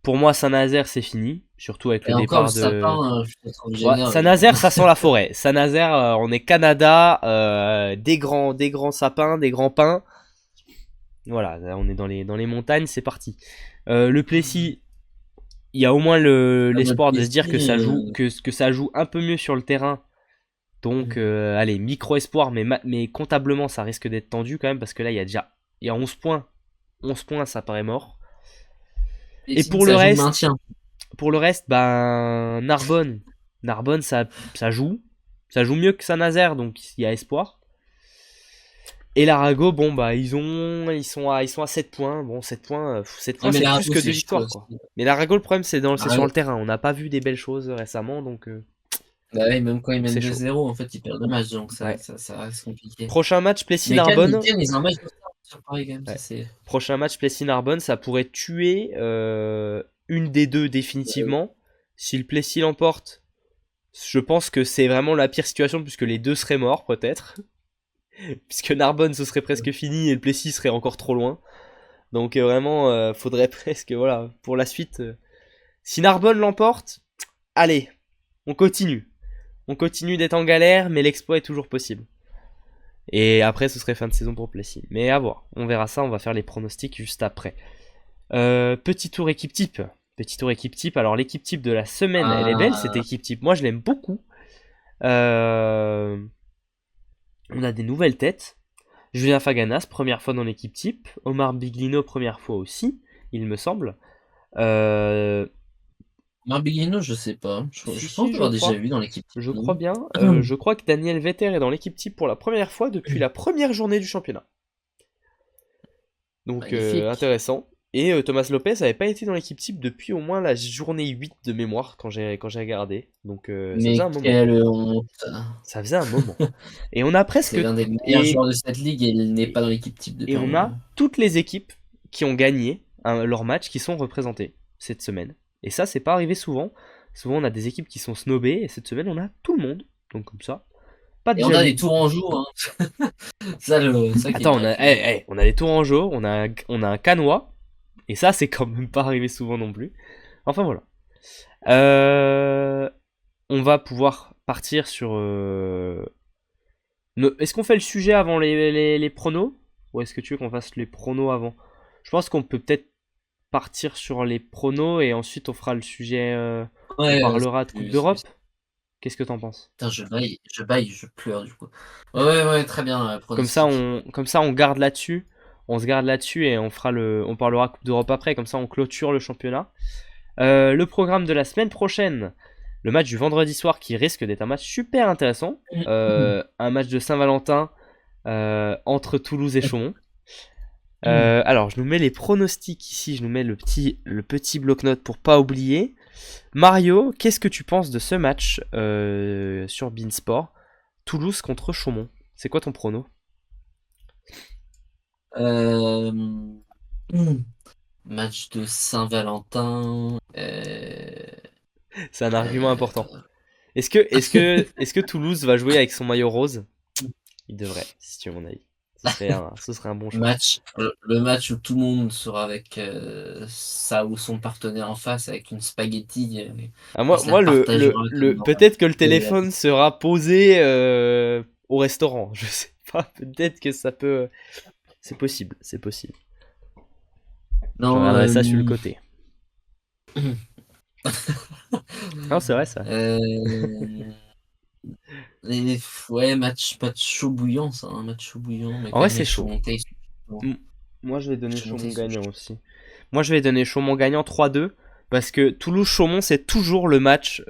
Pour moi, Saint-Nazaire c'est fini, surtout avec Et le encore, le départ de. sapin, je te trouve Ouais, généreux, Saint-Nazaire hein. ça sent la forêt. Saint-Nazaire, on est Canada, des grands sapins, des grands pins. Voilà, là, on est dans les montagnes, c'est parti. Le Plessis, il y a au moins Ah, bah, le l'espoir de se dire que Plessis, que ça joue un peu mieux sur le terrain. Donc, allez, micro espoir, mais comptablement, ça risque d'être tendu quand même parce que là, il y a 11 points. 11 points, ça paraît mort. Et Plessis, ça joue le maintien. pour le reste, ben, Narbonne, ça joue. Ça joue mieux que Saint-Nazaire, donc il y a espoir. Et l'Arago, bon bah ils sont à 7 points. Bon 7 points, 7 Ouais, points mais c'est plus l'Arago, que c'est 2 chaud victoires aussi. quoi. Mais l'Arago, le problème c'est sur L'Arago, le terrain. On n'a pas vu des belles choses récemment, donc bah ouais, même quand ils mènent c'est chaud. 2-0, en fait, ils perdent le match, donc Ouais. ça reste compliqué. Prochain match Mais Cannes, Plessis-Narbonne. ils ont un match de retard sur Paris quand même, ça Ouais. c'est. Prochain match Plessis-Narbonne, ça pourrait tuer une des deux définitivement. Si le Plessis l'emporte, je pense que c'est vraiment la pire situation puisque les deux seraient morts peut-être. Puisque Narbonne ce serait presque fini et le Plessis serait encore trop loin. Donc vraiment, faudrait presque, voilà, pour la suite. Si Narbonne l'emporte, allez, on continue. On continue d'être en galère, mais l'exploit est toujours possible. Et après, ce serait fin de saison pour Plessis. Mais à voir, on verra ça, on va faire les pronostics juste après. Petit tour équipe type. Petit tour équipe type. Alors l'équipe type de la semaine, elle est belle cette Ah, équipe type. Moi, je l'aime beaucoup. On a des nouvelles têtes. Julien Faganas, première fois dans l'équipe type. Omar Biglino, première fois aussi, il me semble. Marbellino, je sais pas. Si, Je pense si, je l'avoir déjà crois. vu dans l'équipe type, Je crois non? bien. Je crois que Daniel Vetter est dans l'équipe type pour la première fois depuis la première journée du championnat. Donc Magnifique. intéressant. Et Thomas Lopez n'avait pas été dans l'équipe type depuis au moins la journée 8 de mémoire quand j'ai regardé. Donc ça faisait Mais un moment. quelle honte. Ça faisait un moment. Et on a C'est presque. l'un des meilleurs Et, joueurs de cette ligue et il n'est pas dans l'équipe type et depuis un on a moment. toutes les équipes qui ont gagné leur match qui sont représentées cette semaine. Et ça, c'est pas arrivé souvent. Souvent, on a des équipes qui sont snobées. Et cette semaine, on a tout le monde. Donc comme ça, pas de Et on a des jaloux. Tourangeaux, hein. Ça qui est Attends, bien. on a des Tourangeaux, on a un Canois. Et ça, c'est quand même pas arrivé souvent non plus. Enfin voilà. Euh, on va pouvoir partir sur. Est-ce qu'on fait le sujet avant les pronos? Ou est-ce que tu veux qu'on fasse les pronos avant? Je pense qu'on peut peut-être partir sur les pronos et ensuite on fera le sujet. On Ouais, parlera de Coupe d'Europe. Qu'est-ce que t'en penses? putain, je pleure du coup. Ouais, très bien, pronostic. Comme ça, on garde là-dessus. On se garde là-dessus et on parlera Coupe d'Europe après. Comme ça, on clôture le championnat. Le programme de la semaine prochaine, le match du vendredi soir qui risque d'être un match super intéressant. Un match de Saint-Valentin entre Toulouse et Chaumont. Alors, je nous mets les pronostics ici, je nous mets le petit bloc-notes pour pas oublier. Mario, qu'est-ce que tu penses de ce match sur Beansport? Toulouse contre Chaumont. C'est quoi ton prono? Euh, hmm, Match de Saint-Valentin. C'est un argument important. Euh, Est-ce que Toulouse va jouer avec son maillot rose? Il devrait, si tu veux mon avis. Ce serait un bon choix. le match où tout le monde sera avec ça ou son partenaire en face avec une spaghetti Ah, qui se la moi partagera comme dans peut-être que le la- téléphone sera posé au restaurant. Je sais pas, peut-être que ça peut. C'est possible, c'est possible. Je Non, regarderai ça sur le côté. Non, c'est vrai ça. euh, ouais, match chaud bouillant, ça, un match chaud bouillant, mais En quand vrai, même c'est les chaud. Chaumont ils sont Moi, je vais donner Chaumont, Chaumont ils sont gagnant chauds. aussi. Moi, je vais donner Chaumont gagnant 3-2 parce que Toulouse-Chaumont, c'est toujours le match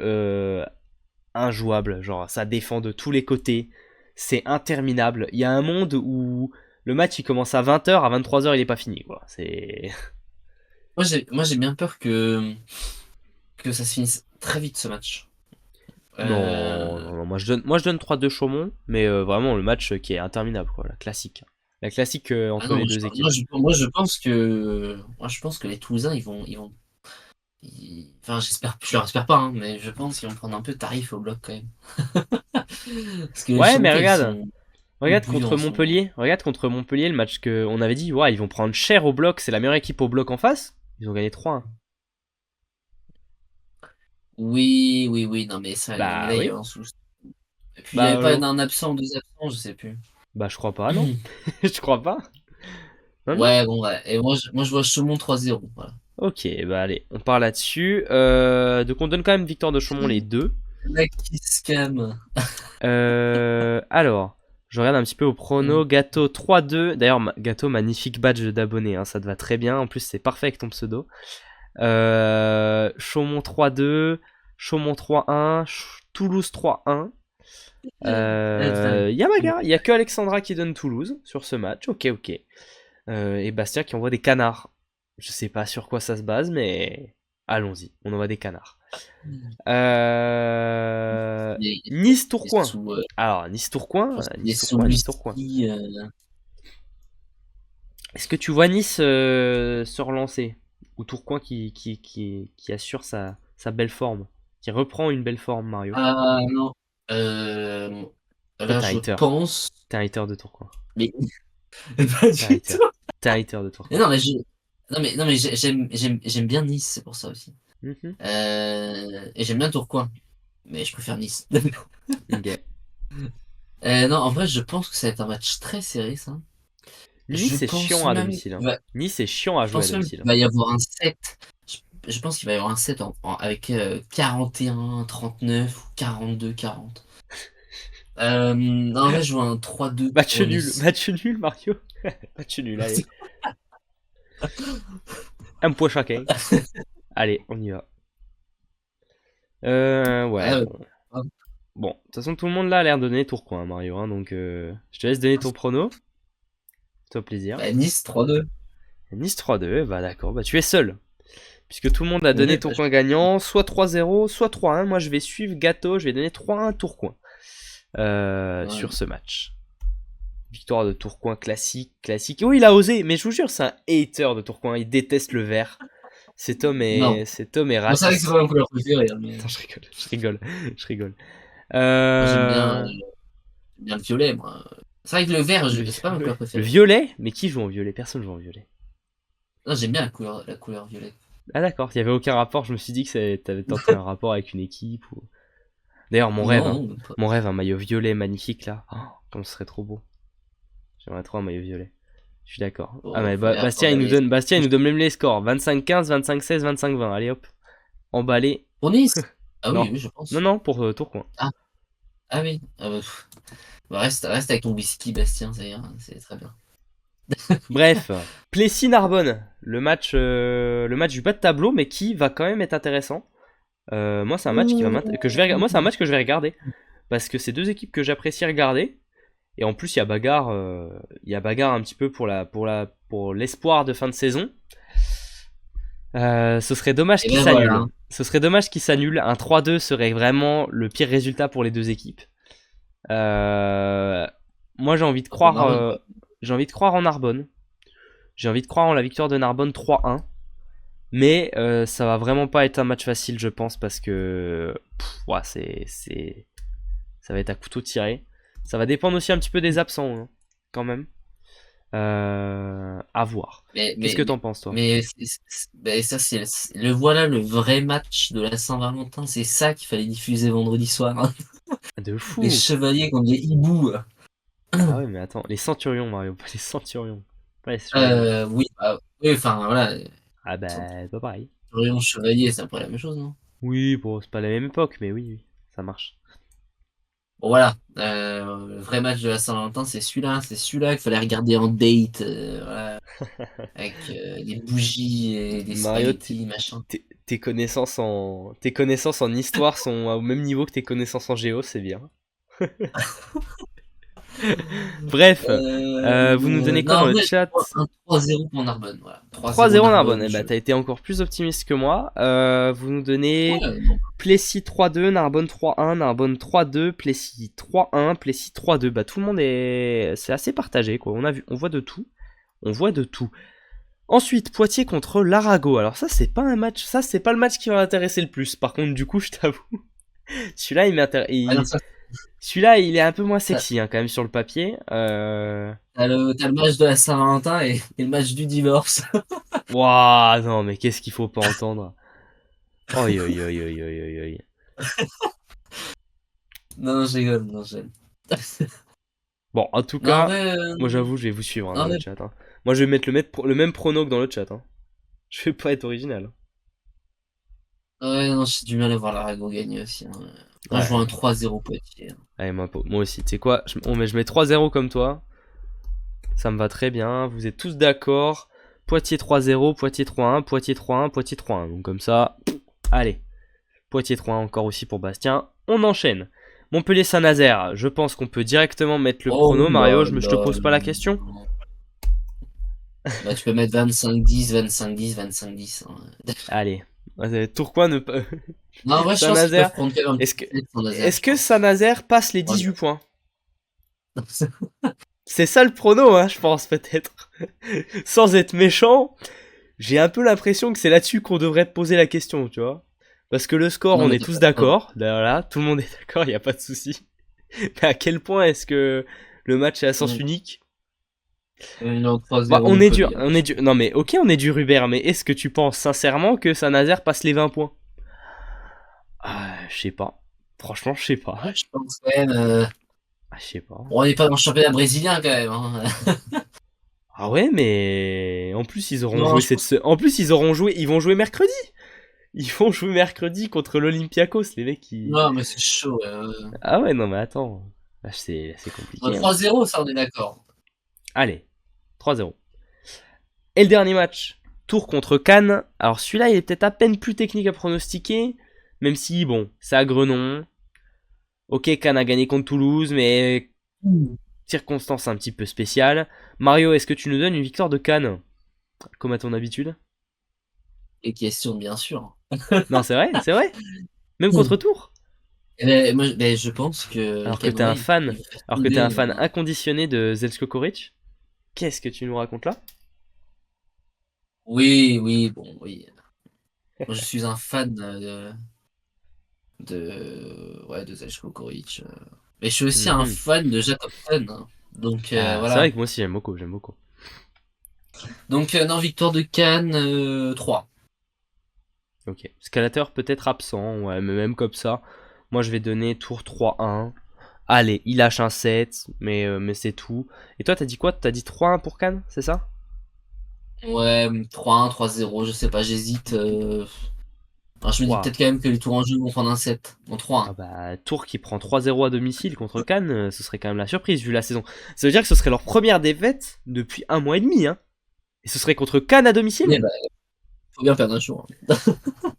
injouable. Genre, ça défend de tous les côtés. C'est interminable. Il y a un monde où le match il commence à 20h, à 23h, il est pas fini. Quoi. C'est. Moi, j'ai bien peur que ça se finisse très vite ce match. Non, Euh, non, non. Moi, je donne 3-2 Chaumont, mais vraiment le match qui est interminable. Quoi, la classique. La classique Ah entre non, les deux équipes. moi, je pense que les Toulousains, enfin, je leur espère pas, hein, mais je pense qu'ils vont prendre un peu tarif au bloc quand même. Parce que les Ouais, mais Chamontais, regarde. sont Regarde bouillants contre en ce moment. Montpellier. Regarde contre Montpellier, le match que on avait dit, ouais, ils vont prendre cher au bloc, c'est la meilleure équipe au bloc en face. Ils ont gagné 3-1. Oui, non, mais ça, mais Bah là, il y avait oui. un sous. Et puis, il n'y avait Bah, pas un absent ou deux absents, je sais plus. bah je crois pas, non. Je crois pas. Non, non. Ouais, bon, ouais. Et je vois Chaumont 3-0. Voilà. Ok, bah allez, on part là-dessus. Donc on donne quand même victoire de Chaumont les deux. La qui scam. Alors, je regarde un petit peu au prono. Gâteau 3-2. D'ailleurs, Gâteau, magnifique badge d'abonné, hein, ça te va très bien. En plus, c'est parfait avec ton pseudo. Chaumont 3-2. Chaumont 3-1. Toulouse 3-1. Il y a bagarre. Il y a que Alexandra qui donne Toulouse sur ce match. Ok. Et Bastien qui envoie des canards. Je sais pas sur quoi ça se base, mais allons-y. On envoie des canards. Nice-Tourcoing. Alors, Nice-Tourcoing. Nice-Tourcoing. Est-ce que tu vois Nice se relancer? Ou Tourcoing qui assure sa belle forme? Qui reprend une belle forme, Mario? Ah non. Toi, Là, t'es un je hater. pense. T'es un hater de Tourcoing. Mais T'es pas un du hater. tout. T'es un hater de Tourcoing. Non, mais j'aime bien Nice, c'est pour ça aussi. Mhm. Et j'aime bien Tourcoing. Mais je préfère Nice. Ok. Non, en vrai, je pense que ça va être un match très serré, ça. Nice, c'est pense chiant à même domicile. qu'il va- Nice, c'est chiant à Je jouer à pense même domicile. qu'il va y avoir un set. Je pense qu'il va y avoir un set avec 41-39 ou 42-40. Non, en vrai, je vois un 3-2 Match pour nul. Nice. Match nul, Mario. Match nul, allez. Un point chacun. Allez, on y va. Ouais, Ah, bon. Bon, de toute façon, tout le monde là a l'air de donner Tourcoing, Mario. Hein, donc, je te laisse donner ton prono. Fais-toi plaisir. Nice 3-2. Nice 3-2, bah d'accord, bah tu es seul. Puisque tout le monde a donné Ouais, Tourcoing gagnant, soit 3-0, soit 3-1. Moi, je vais suivre Gâteau, je vais donner 3-1 Tourcoing sur ce match. Victoire de Tourcoing classique. Oh, il a osé, mais je vous jure, c'est un hater de Tourcoing. Il déteste le vert. Cet homme Non. est Bon, c'est vrai que c'est raciste. pas ma couleur préférée, hein, mais Attends, je rigole. moi, j'aime bien le violet, moi. C'est vrai que le vert, c'est pas ma couleur Le préférée. violet? Mais qui joue en violet? Personne joue en violet. Non, j'aime bien la couleur violet. Ah d'accord, il n'y avait aucun rapport. Je me suis dit que t'avais tenté un rapport avec une équipe. Ou... D'ailleurs, mon rêve, hein. Non, pas. Mon rêve, un maillot violet magnifique là. Oh, comme ce serait trop beau. J'aimerais trop un maillot violet. Je suis d'accord. Ah mais Bastien, il nous donne même les scores. 25-15, 25-16, 25-20. Allez hop. Emballé. Pour Nice? Ah Non. oui, je pense. Non, pour Tourcoing. Ah oui. Reste avec ton whisky, Bastien, ça ira, c'est très bien. Bref, Plessis-Narbonne. Le match du bas de tableau, mais qui va quand même être intéressant. Moi, c'est un match Moi, c'est un match que je vais regarder. Parce que c'est deux équipes que j'apprécie regarder. Et en plus, il y a bagarre un petit peu pour l'espoir de fin de saison. Ce serait dommage qu'il s'annule. Voilà. Ce serait dommage qu'il s'annule. Un 3-2 serait vraiment le pire résultat pour les deux équipes. Moi, j'ai envie de croire en Narbonne. J'ai envie de croire en la victoire de Narbonne 3-1. Mais ça va vraiment pas être un match facile, je pense, parce que ça va être à couteau tiré. Ça va dépendre aussi un petit peu des absents, hein, quand même. À voir. Qu'est-ce que t'en penses, toi? Mais ça, voilà le vrai match de la Saint-Valentin. C'est ça qu'il fallait diffuser vendredi soir, hein. De fou! Les chevaliers contre les hiboux. Ah ouais, mais attends, les centurions, Mario, pas les centurions. Pas les chevaliers. Oui, enfin voilà. Ah bah, c'est pas pareil. Centurion, chevalier, c'est un peu la même chose, non? Oui, bon, c'est pas la même époque, mais oui, ça marche. Bon, voilà. Le vrai match de la Saint-Valentin, c'est celui-là. C'est celui-là qu'il fallait regarder en date. Voilà, avec des bougies et des Mario, spaghettis, machin. tes connaissances en histoire sont au même niveau que tes connaissances en géo, c'est bien. Bref, vous nous donnez quoi non, dans en le vrai, chat? un 3-0 pour Narbonne. Voilà. 3-0 Narbonne. Eh je- bah, t'as été encore plus optimiste que moi. Vous nous donnez Ouais, non. Plessis 3-2, Narbonne 3-1, Narbonne 3-2, Plessis 3-1, Plessis 3-2. Bah, tout le monde c'est assez partagé, quoi. On voit de tout. Ensuite, Poitiers contre l'Arago. Alors ça, c'est pas le match qui va m'intéresser le plus. Par contre, du coup, je t'avoue, celui-là, Ah non, ça, celui-là, il est un peu moins sexy, hein, quand même, sur le papier. t'as le match de la Saint-Valentin et le match du divorce. Waouh, non, mais qu'est-ce qu'il faut pas entendre? Oi, oi, oi, oi, oi, oi, oi. Non, je rigole, non, je rigole. Bon, en tout Non, en cas, vrai, moi j'avoue, je vais vous suivre, hein, en dans le vrai, chat. Hein. Moi, je vais mettre le même prono que dans le chat. Hein. Je vais pas être original. ouais, non, j'ai du mal à voir l'Arago gagner aussi, hein. Moi, je vois Ouais, un 3-0 Poitiers, hein. allez, moi aussi. Tu sais quoi? Je mets 3-0 comme toi. Ça me va très bien. Vous êtes tous d'accord. Poitiers 3-0, Poitiers 3-1, Poitiers 3-1, Poitiers 3-1. Donc comme ça, allez. Poitiers 3-1 encore aussi pour Bastien. On enchaîne. Montpellier-Saint-Nazaire, je pense qu'on peut directement mettre le Oh prono. Mario, là je te là pose pas la question. là. Bah, tu peux mettre 25-10, 25-10, 25-10. Hein. Allez. Tourcoing ne peut. Non, en vrai, je pense qu'ils peuvent Saint-Nazaire. prendre quand même un Est-ce petit que, set sur Nazaire, est-ce je que pense. Saint-Nazaire passe les Ouais. 18 points? C'est ça le prono, hein, je pense, peut-être. Sans être méchant, j'ai un peu l'impression que c'est là-dessus qu'on devrait poser la question, tu vois. Parce que le score, Non, on mais est t'as tous pas tort. d'accord. Là, tout le monde est d'accord, il n'y a pas de souci. Mais à quel point est-ce que le match est à sens unique? Non, Bah, 3-0 on est dur, Montpellier. on est dur. Non mais ok, on est dur Hubert, mais est-ce que tu penses sincèrement que Saint-Nazaire passe les 20 points? Ah, je sais pas. Franchement, je sais pas. Ouais, je pense quand même. Ah, je sais pas. On n'est pas dans le championnat brésilien quand même. Hein. Ah ouais, mais en plus ils auront Non, joué je pense. En plus ils vont jouer mercredi. Ils vont jouer mercredi contre l'Olympiakos, les mecs qui. Non, mais c'est chaud. Ah ouais, non mais attends. Là, c'est compliqué. Hein. 3-0, ça, on est d'accord. Allez, 3-0. Et le dernier match, Tours contre Cannes. Alors celui-là, il est peut-être à peine plus technique à pronostiquer, même si bon, c'est à Grenon. Ok, Cannes a gagné contre Toulouse, mais circonstance un petit peu spéciale. Mario, est-ce que tu nous donnes une victoire de Cannes, comme à ton habitude? Les questions, bien sûr. Non, c'est vrai, c'est vrai. Même contre Tours. Moi, je pense que les Alors que t'es un Canois, fan, ils vont faire alors que t'es un tomber. fan inconditionné de Zelsko Koric. Qu'est-ce que tu nous racontes là? Oui, oui, bon, oui. Moi, je suis un fan ouais, de Zeljko Koric. Mais je suis aussi un Mhm. fan de Jacobson. Hein. Donc, Ah, c'est voilà. vrai que moi aussi j'aime beaucoup, j'aime beaucoup. Donc, non, victoire de Cannes, 3. Ok. Scalateur peut-être absent, ouais, mais même comme ça, moi je vais donner tour 3-1. Allez, il lâche un 7, mais c'est tout. Et toi, t'as dit quoi? T'as dit 3-1 pour Cannes, c'est ça? Ouais, 3-1, 3-0, je sais pas, j'hésite. Alors, je me dis Waouh. peut-être quand même que les Tourangeaux vont prendre un 7. Bon, Ah 3-1. bah, Tours qui prend 3-0 à domicile contre Cannes, ce serait quand même la surprise vu la saison. Ça veut dire que ce serait leur première défaite depuis un mois et demi, hein. Et ce serait contre Cannes à Mais domicile? bah, faut bien perdre un jour.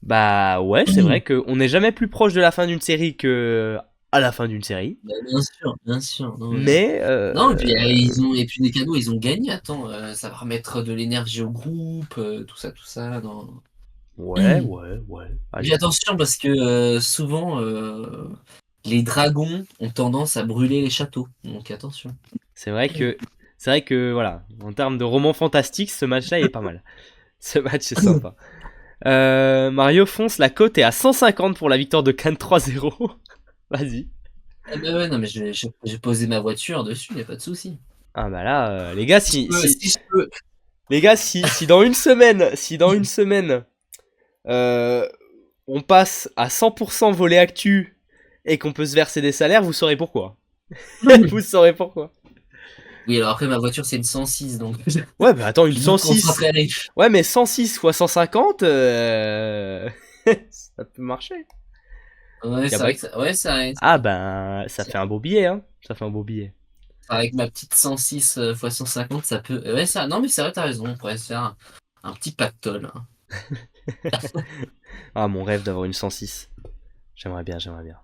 Bah ouais, c'est vrai qu'on n'est jamais plus proche de la fin d'une série que à la fin d'une série. Bah, bien sûr, bien sûr. Non, Mais non, et puis, et puis les cadeaux, ils ont gagné. Attends, ça va remettre de l'énergie au groupe, tout ça, tout ça. Non. ouais, ouais, ouais. Et puis Allez. attention, parce que souvent, les dragons ont tendance à brûler les châteaux. Donc attention. C'est vrai que voilà, en termes de roman fantastique, ce match-là il est pas mal. Ce match est sympa. Mario fonce, la cote est à 150 pour la victoire de Cannes 3-0. Vas-y. Ah bah ouais, non, mais j'ai posé ma voiture dessus, y a pas de souci. Ah bah là, les gars, Si je peux. les gars, si dans une semaine, euh, on passe à 100% volet actu et qu'on peut se verser des salaires, vous saurez pourquoi. Vous saurez pourquoi. Oui, alors après, ma voiture, c'est une 106, donc Ouais, bah attends, une je doute qu'on sera 106. très riche. Ouais, mais 106 fois 150, ça peut marcher. Ouais, Y a c'est pas... vrai que ça, ouais, Ah ben, ça fait un beau billet, hein. Ça fait un beau billet. avec ma petite 106 x 150, ça peut. Ouais, ça, non, mais c'est vrai, t'as raison, on pourrait se faire un petit pactole. Hein. Ah, mon rêve d'avoir une 106. J'aimerais bien, j'aimerais bien.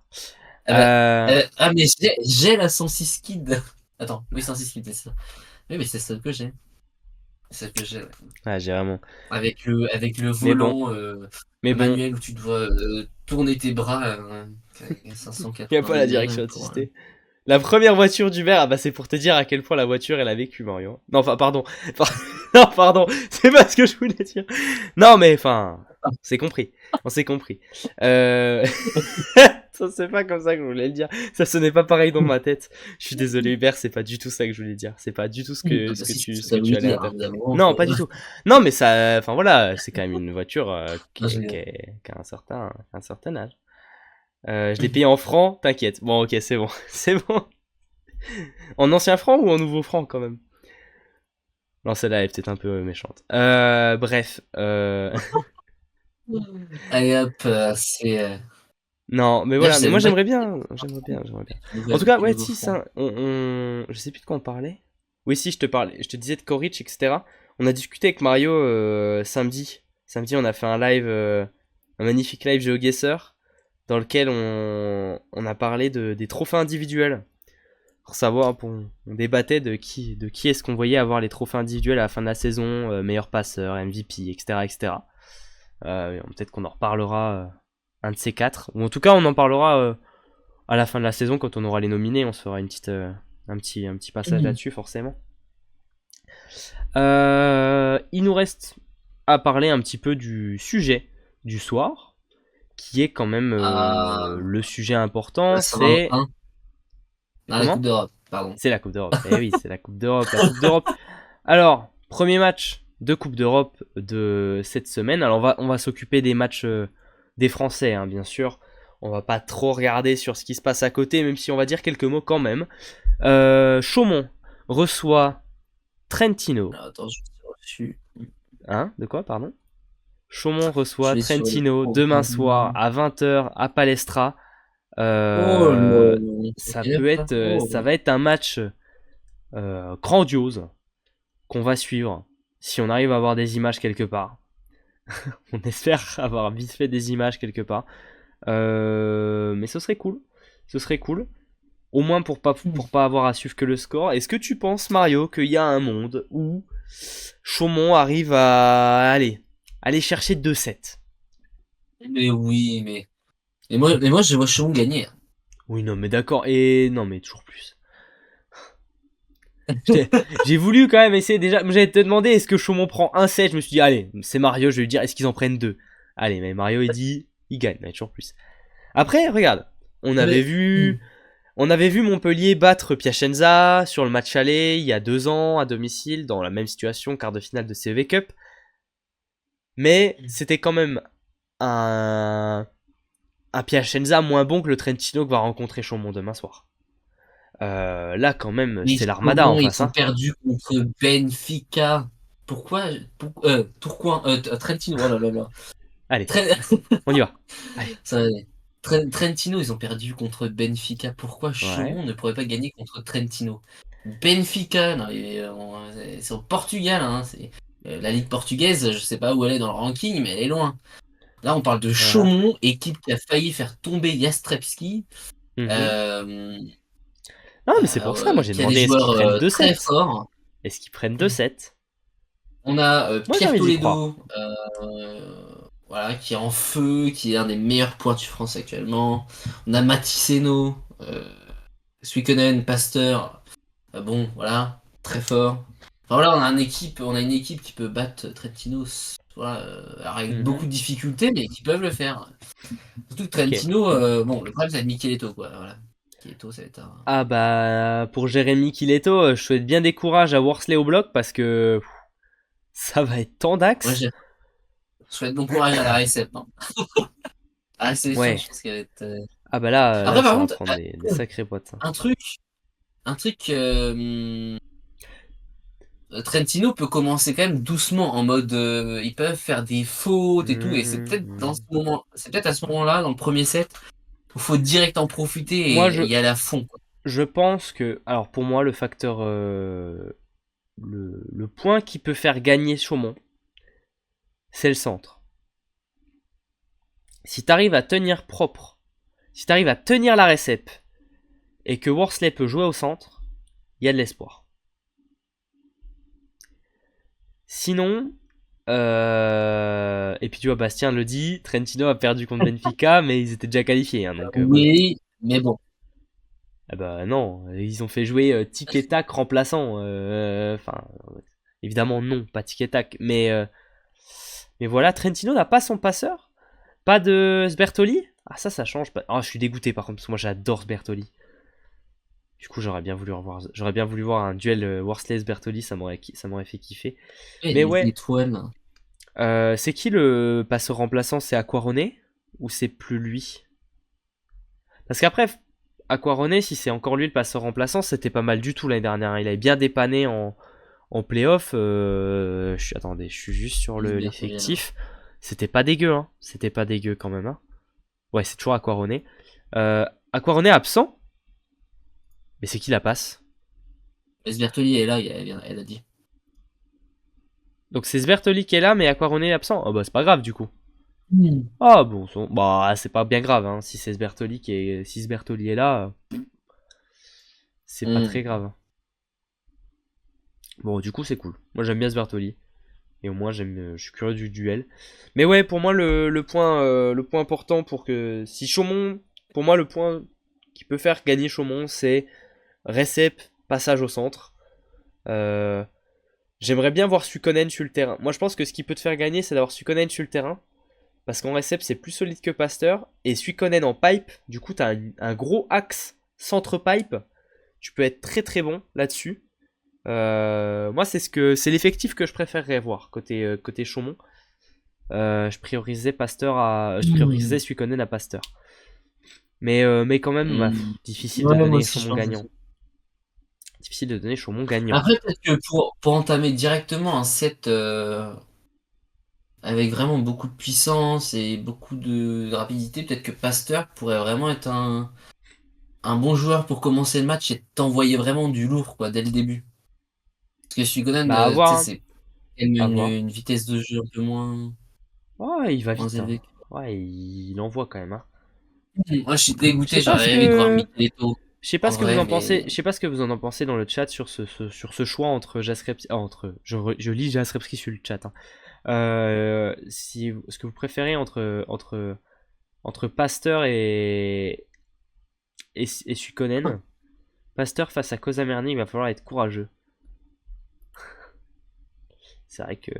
Ah, bah, ah, mais j'ai la 106 Kid. Attends, oui, 106 Kid, c'est ça. Oui, mais c'est celle que j'ai. C'est celle que j'ai, ouais. Ah, j'ai vraiment. Avec le Mais bon, volant mais bon, manuel où tu dois tourner tes bras à y a pas 580 la degrés direction pour. assistée. La première voiture d'Hubert, ah bah c'est pour te dire à quel point la voiture elle a vécu, Mario. Non, enfin, pardon. Non, pardon, c'est pas ce que je voulais dire. Non, mais enfin, c'est compris. On s'est compris. Euh... ça, c'est pas comme ça que je voulais le dire. Ça sonnait pas pareil dans ma tête. Je suis désolé, Hubert, c'est pas du tout ça que je voulais dire. C'est pas du tout Ah bah si, c'est ce ce que que ça tu voulait allais dire, hein, interpréter. évidemment. Non, pas du tout. Non, mais ça, enfin voilà, c'est quand même une voiture Non, je qui a un certain âge. Je l'ai payé en francs, t'inquiète. Bon, ok, c'est bon. C'est bon. En ancien franc ou en nouveau franc quand même? Non, celle-là est peut-être un peu méchante. Bref. Allez hop, c'est. Non, mais Là, je voilà. Mais sais moi, même pas j'aimerais bien. J'aimerais bien. En tout avec cas, le ouais, nouveau si, franc. ça. Je sais plus de quoi on parlait. Oui, si, je te parlais. Je te disais de Koric, etc. On a discuté avec Mario samedi. Samedi, on a fait un live. Un magnifique live GeoGuessr. dans lequel on a parlé des trophées individuels. Pour savoir, on débattait de qui est-ce qu'on voyait avoir les trophées individuels à la fin de la saison, meilleur passeur, MVP, etc. etc. Peut-être qu'on en reparlera un de ces quatre. Ou en tout cas, on en parlera à la fin de la saison quand on aura les nominés. On se fera une petite, un petit passage là-dessus, forcément. Il nous reste à parler un petit peu du sujet du soir, qui est quand même le sujet important. C'est la Coupe d'Europe, pardon. C'est la Coupe d'Europe. Eh oui, c'est la Coupe d'Europe. La Coupe d'Europe. Alors, premier match de Coupe d'Europe de cette semaine. Alors, on va s'occuper des matchs des Français, hein, bien sûr. On va pas trop regarder sur ce qui se passe à côté, même si on va dire quelques mots quand même. Chaumont reçoit Trentino. Attends, je suis reçu. Hein? De quoi, pardon? Chaumont reçoit Trentino demain soir à 20h à Palestra. Ça va être un match grandiose qu'on va suivre si on arrive à avoir des images quelque part. On espère avoir vite fait des images quelque part. Mais ce serait cool. Ce serait cool. Au moins pour pas avoir à suivre que le score. Est-ce que tu penses, Mario, qu'il y a un monde où Chaumont arrive à aller chercher 2-7? Mais oui, mais moi je vois Chaumont gagner. Oui, non, mais d'accord. Et non, mais toujours plus. J'ai voulu quand même essayer déjà. J'allais te demander est-ce que Chaumont prend un set. Je me suis dit, allez, c'est Mario, je vais lui dire est-ce qu'ils en prennent 2. Allez, mais Mario il dit, il gagne, mais toujours plus. Après, regarde, on avait vu Montpellier battre Piacenza sur le match aller il y a 2 ans à domicile, dans la même situation, quart de finale de CEV Cup. Mais c'était quand même un Piacenza moins bon que le Trentino que va rencontrer Chaumont demain soir. Là, quand même, c'est l'armada en face. Ils ont perdu contre Benfica. Pourquoi Tourcoing, Trentino, oh là là là. Allez, on y va. Allez. Trentino, ils ont perdu contre Benfica. Pourquoi Chaumont ne pourrait pas gagner contre Trentino? Benfica, c'est au Portugal. Hein, c'est la ligue portugaise, je sais pas où elle est dans le ranking, mais elle est loin. Là, on parle de Chaumont, équipe qui a failli faire tomber Jastrzębski. Non, mais c'est pour ça, moi j'ai demandé est-ce qu'ils prennent 2-7. Est-ce qu'ils prennent 2-7? On a Pierre Toledo, voilà, qui est en feu, qui est un des meilleurs pointus français actuellement. On a Mathyseno, Suikonen, Pasteur, bon, voilà, très fort. Enfin, voilà, on a une équipe qui peut battre Trentino, voilà, avec beaucoup de difficultés, mais qui peuvent le faire. Surtout que Trentino, bon, le problème c'est Micheletto, quoi, voilà. Micheletto, ça va être un... Ah bah, pour Jérémy Micheletto, je souhaite bien des courages à Worsley au bloc parce que ça va être tendax. Ouais, je souhaite bon courage à la réception. Hein. Ah, c'est ouais. je pense qu'elle va être... Ah bah là, après, par contre, prendre des sacrés potes. Un truc, Trentino peut commencer quand même doucement en mode ils peuvent faire des fautes et tout, et c'est peut-être dans ce moment, c'est peut-être à ce moment-là dans le premier set où il faut direct en profiter et y aller à fond. Quoi. Je pense que, alors pour moi, le facteur, le point qui peut faire gagner Chaumont, c'est le centre. Si t'arrives à tenir propre, si t'arrives à tenir la récep et que Worsley peut jouer au centre, il y a de l'espoir. Sinon, et puis tu vois, Bastien le dit, Trentino a perdu contre Benfica, mais ils étaient déjà qualifiés. Hein, donc, oui, bon. Mais bon. Ah bah non, ils ont fait jouer tic et tac remplaçant. Enfin, évidemment non, pas tic et tac, mais voilà, Trentino n'a pas son passeur, pas de Sbertoli. Ah ça change. Oh, je suis dégoûté par contre parce que moi j'adore Sbertoli. Du coup, j'aurais bien voulu voir un duel Worsley-Sbertoli, ça m'aurait fait kiffer. Et mais ouais. C'est qui le passeur remplaçant? C'est Aquarone ou c'est plus lui? Parce qu'après, Aquarone, si c'est encore lui le passeur remplaçant, c'était pas mal du tout l'année dernière. Il avait bien dépanné en playoff. Attendez, je suis juste sur l'effectif. C'était pas dégueu, hein. C'était pas dégueu quand même. Hein. Ouais, c'est toujours Aquarone. Aquarone absent. Mais c'est qui la passe? Sbertoli est là, elle a dit. Donc c'est Sbertoli qui est là, mais Aquarone est absent. Oh bah c'est pas grave du coup. Ah bon, bah c'est pas bien grave, hein. Si Sbertoli est là, c'est pas Hmm. très grave. Bon, du coup, c'est cool. Moi, j'aime bien Sbertoli. Et au moins, je suis curieux du duel. Mais ouais, pour moi, le point important pour que. Si Chaumont. Pour moi, le point qui peut faire gagner Chaumont, c'est Recep, passage au centre. Euh, J'aimerais bien voir Sukonen sur le terrain. Moi, je pense que ce qui peut te faire gagner, c'est d'avoir Sukonen sur le terrain. Parce qu'en Recep, c'est plus solide que Pasteur. Et Suikonen en pipe, du coup, t'as un gros axe centre-pipe. Tu peux être très très bon là-dessus. Moi, c'est l'effectif que je préférerais voir côté Chaumont. Je Hmm. prioriserais Suikonen à Pasteur. Mais quand même, bah, Hmm. difficile de Ouais, moi donner aussi, je Chaumont pense gagnant. aussi. Difficile de donner Chaumont gagnant. Après, peut-être que pour entamer directement un set avec vraiment beaucoup de puissance et beaucoup de rapidité, peut-être que Pasteur pourrait vraiment être un bon joueur pour commencer le match et t'envoyer vraiment du lourd quoi, dès le début. Parce que Suikoden, Bah, à tu voir, sais, hein. c'est quand même À voir. une vitesse de jeu un peu Ouais, il va moins vite, hein. élevée. Ouais, il envoie quand même, hein. Moi, je suis Je sais dégoûté, pas ce j'aurais rêvé de voir que. Micheletto Je sais pas en ce que vous vrai, en pensez. mais Je sais pas ce que vous en pensez dans le chat sur ce choix entre Jasrepski. Je lis Jasrepski sur le chat, hein. Ce que vous préférez entre Pasteur et Suikonen. Pasteur face à Kozamerny, il va falloir être courageux. C'est vrai que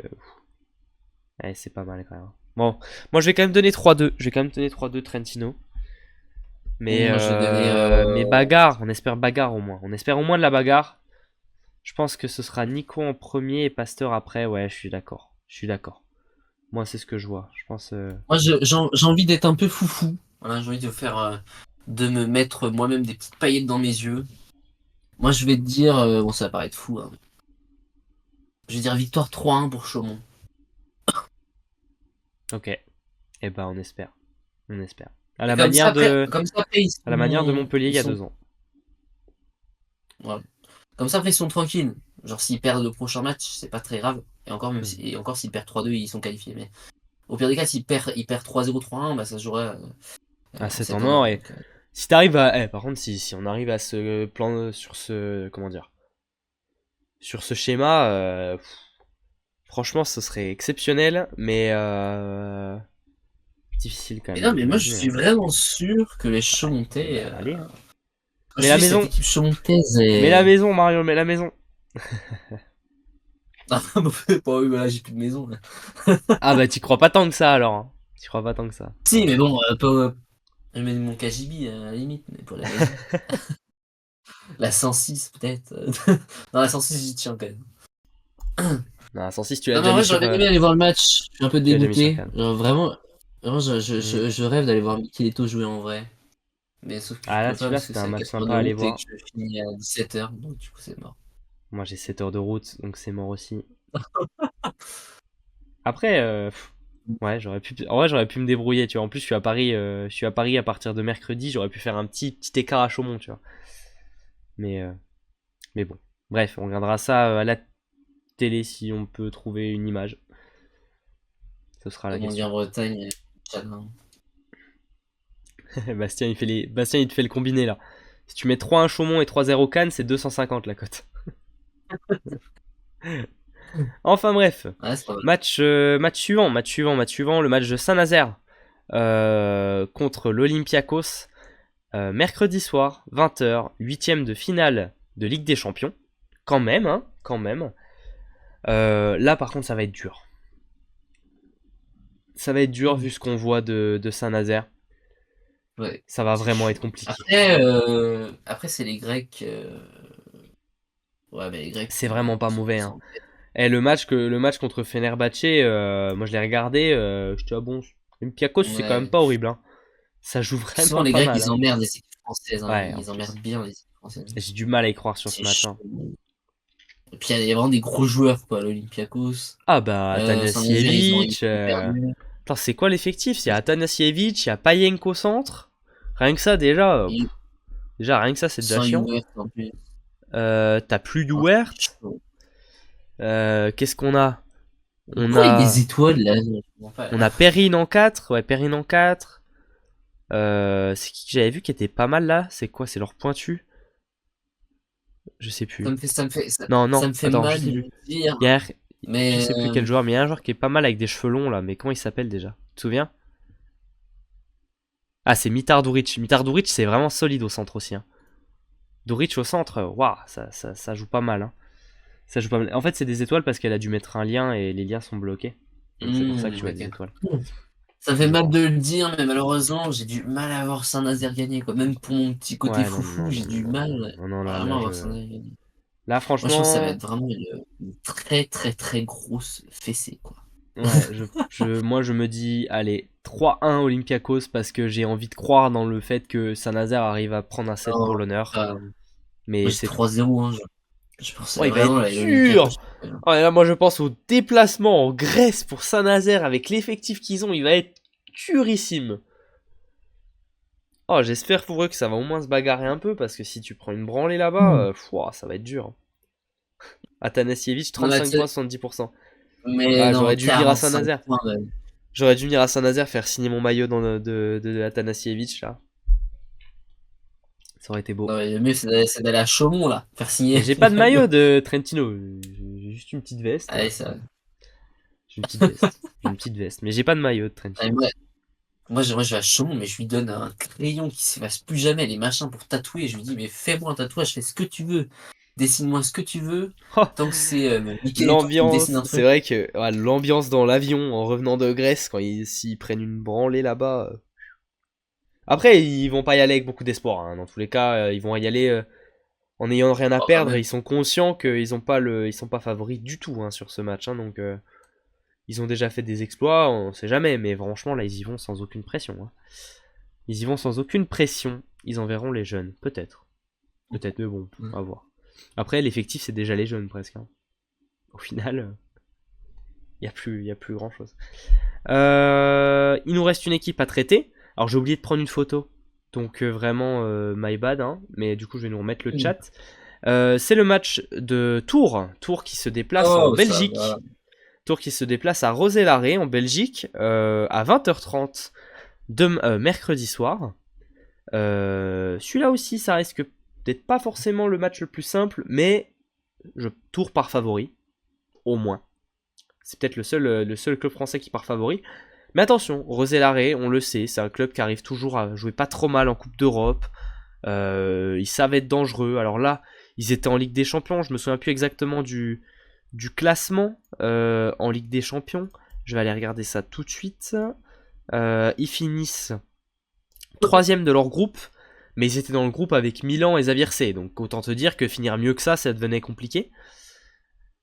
ouais, c'est pas mal quand même. Bon, moi je vais quand même donner 3-2. Je vais quand même donner 3-2 Trentino. moi, je vais donner Mais bagarre, on espère bagarre au moins. On espère au moins de la bagarre. Je pense que ce sera Nico en premier et Pasteur après. Ouais, je suis d'accord. Je suis d'accord. Moi, c'est ce que je vois. Je pense. moi, j'ai envie d'être un peu foufou. Voilà, j'ai envie de faire, de me mettre moi-même des petites paillettes dans mes yeux. Moi, je vais te dire, bon, ça va paraître fou, hein. Je vais dire victoire 3-1 pour Chaumont. Ok. Eh ben, on espère. On espère. Et comme ça après À la manière de Montpellier il y a 2 ans. ouais. Comme ça après ils sont tranquilles. Genre s'ils perdent le prochain match, c'est pas très grave. Et encore même Hmm. et encore s'ils perdent 3-2, ils sont qualifiés. Mais au pire des cas, s'ils perdent 3-0, 3-1, bah ça se jouerait Ah, en c'est en 7 en or. or. Et Donc, si t'arrives à. Par contre, si on arrive à ce plan. Sur ce. Comment dire. Sur ce schéma. Franchement, ce serait exceptionnel. Mais. Difficile quand et même à non, mais moi je imaginer, suis hein. vraiment sûr que les Ouais, et Chamontais. bah, allez, hein. Je Mais la suis cette maison. équipe chamontaise Mais la est. maison, Mario, mais la maison. Ah, bah oui, voilà, j'ai plus de maison là. Ah bah, t'y crois pas tant que ça alors, hein. T'y crois pas tant que ça. Si, mais bon, je mets mon KGB à la limite, mais pour la maison. La 106 peut-être. Non, la 106 j'y tiens quand même. Non, 106, tu l'as Non, mais déjà en mis vrai, j'aurais sur. bien aimé aller voir le match. Je suis un peu Tu l'as déjà mis sur dégoûté. Cannes. Genre, vraiment, Hmm. je rêve d'aller voir Micheletto jouer en vrai. Mais sauf que je Ah là, peux pas celui-là, parce que c'était un c'est à match 4 heures sympa de à aller route et que voir. je finis à 17h. Donc, du coup, c'est mort. Moi, j'ai 7 heures de route, donc c'est mort aussi. Après, ouais, en vrai, j'aurais pu me débrouiller, tu vois. En plus, je suis à Paris à partir de mercredi. J'aurais pu faire un petit écart à Chaumont, tu vois. Mais, euh, mais bon. Bref, on regardera ça à la télé si on peut trouver une image. Ce sera la Comme on dit en question. Bretagne, chagrin. Bastien, il te fait le combiné là. Si tu mets 3-1 Chaumont et 3-0 Cannes, c'est 250 la cote. Enfin bref. Ouais, c'est pas mal. Match suivant, le match de Saint-Nazaire contre l'Olympiakos. Mercredi soir, 20h, huitième de finale de Ligue des Champions. Quand même, hein, quand même. Là, par contre, ça va être dur. Ça va être dur vu ce qu'on voit de Saint-Nazaire. Ouais, Ça va c'est vraiment être chaud. compliqué. Après c'est les Grecs. Ouais, mais les Grecs, C'est vraiment pas ils sont mauvais, tous hein. en tête. Et le match contre Fenerbahçe, moi je l'ai regardé. Je dis, ah bon, Olympiakos, c'est quand même Ouais. pas horrible, hein. Ça joue Puis souvent, vraiment les pas Grecs, mal, ils hein. emmerdent les équipes françaises, hein. Ouais, en Ils emmerdent plus. bien les équipes françaises. J'ai du mal à y croire sur ce C'est match, chaud. hein. Et puis il y a vraiment des gros joueurs, quoi, l'Olympiakos. Ah bah, Saint-Nazaire, ils Atanasievich. ont perdu. Attends, c'est quoi l'effectif? Il y a Atanasievich, il y a Payenko au centre. Rien que ça, déjà. Et Déjà, rien que ça, c'est déjà sans chiant. Youert en plus. T'as plus Oh, d'Ouert. c'est chaud. Qu'est-ce qu'on a? On Pourquoi il y a des a, étoiles là? Je comprends pas. on a Perrine en 4. Ouais, Perrine en 4. C'est qui que j'avais vu qui était pas mal là? C'est quoi? C'est leur pointu? Je sais plus. Non, Ça non, me fait attends, je mal sais de plus. le dire, Il y a, je mais sais plus quel joueur, mais il y a un joueur qui est pas mal avec des cheveux longs là. Mais comment il s'appelle déjà? Tu te souviens? Ah, c'est Mitar Duric. Mitar Duric, c'est vraiment solide au centre aussi, hein. Duric au centre, waouh, ça joue pas mal, hein. Ça joue pas mal. En fait, c'est des étoiles parce qu'elle a dû mettre un lien et les liens sont bloqués. Donc c'est pour ça que tu vois des ok. étoiles, Ça me fait je mal de pense. le dire, mais malheureusement, j'ai du mal à voir Saint-Nazaire gagner, quoi. Même pour mon petit côté Ouais, non, foufou, non, j'ai non, du non, non, mal non, non, non, là, vraiment là, à voir Saint-Nazaire gagner. là, Moi, je pense que ça va franchement, être vraiment une très très très grosse fessée, quoi. ouais, moi, je me dis, allez, 3-1 Olympiakos parce que j'ai envie de croire dans le fait que Saint-Nazaire arrive à prendre un set pour Non, l'honneur. moi Mais j'ai c'est tout. 3-0, hein. Je pense Oh, il va vraiment être à l'Olympiakos. dur! Oh, et là, moi, je pense au déplacement en Grèce pour Saint-Nazaire avec l'effectif qu'ils ont. Il va être durissime. Oh, j'espère pour eux que ça va au moins se bagarrer un peu parce que si tu prends une branlée là-bas, fouah, ça va être dur, hein. Atanasievich, Non, 35 points, 70%. mais Ah, non, j'aurais dû venir à 45 Saint-Nazaire. points. J'aurais dû venir à Saint-Nazaire faire signer mon maillot de Atanasievich là. Ça aurait été beau. Non, mais le mieux, c'est d'aller à Chaumont, là, faire Mais signer j'ai le pas de maillot. maillot de Trentino. J'ai juste une petite veste là. Allez, ça. J'ai une petite veste. J'ai une petite veste. Mais j'ai pas de maillot de Allez, Trentino. moi, je vais à Chaumont, mais je lui donne un crayon qui s'efface plus jamais, les machins pour tatouer. Je lui dis, mais fais-moi un tatouage, fais ce que tu veux. Dessine-moi ce que tu veux. Oh, Tant que c'est Mickey et toi qui me dessine l'ambiance, un c'est truc. vrai que ouais, l'ambiance dans l'avion en revenant de Grèce quand s'ils prennent une branlée là-bas. Après, ils vont pas y aller avec beaucoup d'espoir, hein. Dans tous les cas, ils vont y aller en n'ayant rien à Oh, quand perdre. même. Ils sont conscients ils sont pas favoris du tout, hein, sur ce match, hein, donc ils ont déjà fait des exploits, on sait jamais. Mais franchement, là, ils y vont sans aucune pression, hein. Ils y vont sans aucune pression. Ils enverront les jeunes, peut-être, peut-être, mais bon, à voir. Après, l'effectif, c'est déjà les jeunes presque, hein. Au final, y a plus grand chose. Il nous reste une équipe à traiter. Alors j'ai oublié de prendre une photo. Donc vraiment my bad, hein. Mais du coup je vais nous remettre le chat. C'est le match de Tours. Tours qui se déplace en Oh, ça va. Belgique. Tours qui se déplace à Roselare en Belgique à 20h30 mercredi soir. Celui-là aussi ça risque peut-être pas forcément le match le plus simple. Mais Tours par favori. Au moins. C'est peut-être le seul club français qui part favori. Mais attention, Roselare, on le sait, c'est un club qui arrive toujours à jouer pas trop mal en Coupe d'Europe. Ils savent être dangereux. Alors là, ils étaient en Ligue des Champions. Je me souviens plus exactement du classement en Ligue des Champions. Je vais aller regarder ça tout de suite. Ils finissent troisième de leur groupe. Mais ils étaient dans le groupe avec Milan et Zavirsé. Donc autant te dire que finir mieux que ça devenait compliqué.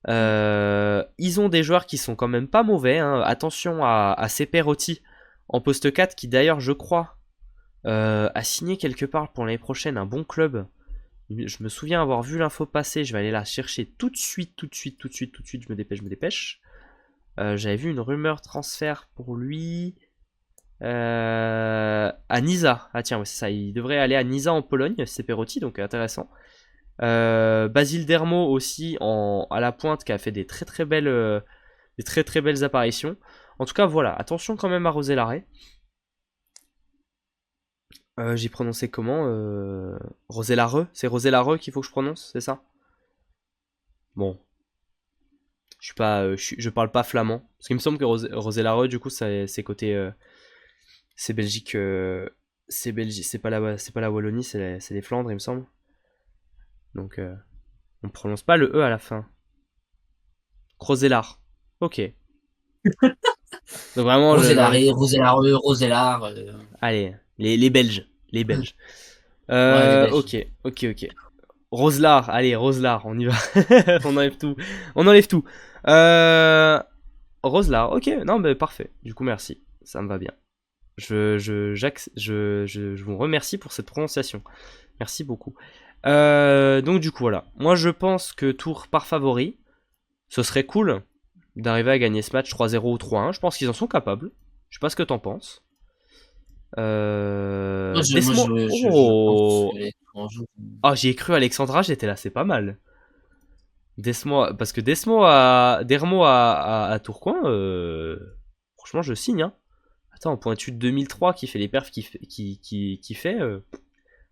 Ils ont des joueurs qui sont quand même pas mauvais, hein. Attention à Seperotti en poste 4 qui d'ailleurs je crois a signé quelque part pour l'année prochaine un bon club. Je me souviens avoir vu l'info passer, je vais aller la chercher tout de suite, je me dépêche. J'avais vu une rumeur transfert pour lui à Nisa. Ah tiens, ouais, c'est ça, il devrait aller à Nisa en Pologne, Seperotti, donc intéressant. Basile Dermo aussi à la pointe qui a fait des très très belles apparitions. En tout cas voilà, attention quand même à Roselare. J'ai prononcé comment Roselare. C'est Roselare qu'il faut que je prononce, c'est ça? Bon, je suis pas, je parle pas flamand parce qu'il me semble que Roselare du coup c'est côté, c'est Belgique, c'est Belgique, c'est pas la Wallonie, c'est les Flandres il me semble. Donc on prononce pas le E à la fin. Roselare. Ok. Donc vraiment, Roselare, Roselare. allez, les Belges. Les Belges. Ouais, les Belges. Ok. Roselard, allez, Roselard, on y va. On enlève tout. On enlève tout. Roselard, ok, non, mais parfait. Du coup, merci. Ça me va bien. Je vous remercie pour cette prononciation. Merci beaucoup. Donc, du coup, voilà. Moi, je pense que Tours par favori, ce serait cool d'arriver à gagner ce match 3-0 ou 3-1. Je pense qu'ils en sont capables. Je sais pas ce que t'en penses. Desmond. Je pense Oh! que les étrangers. Ah, j'y ai cru, Alexandra, j'étais là, c'est pas mal. Parce que Dermo à Tourcoing, franchement, je signe. Hein. Attends, pointu de 2003 qui fait les perfs qui fait,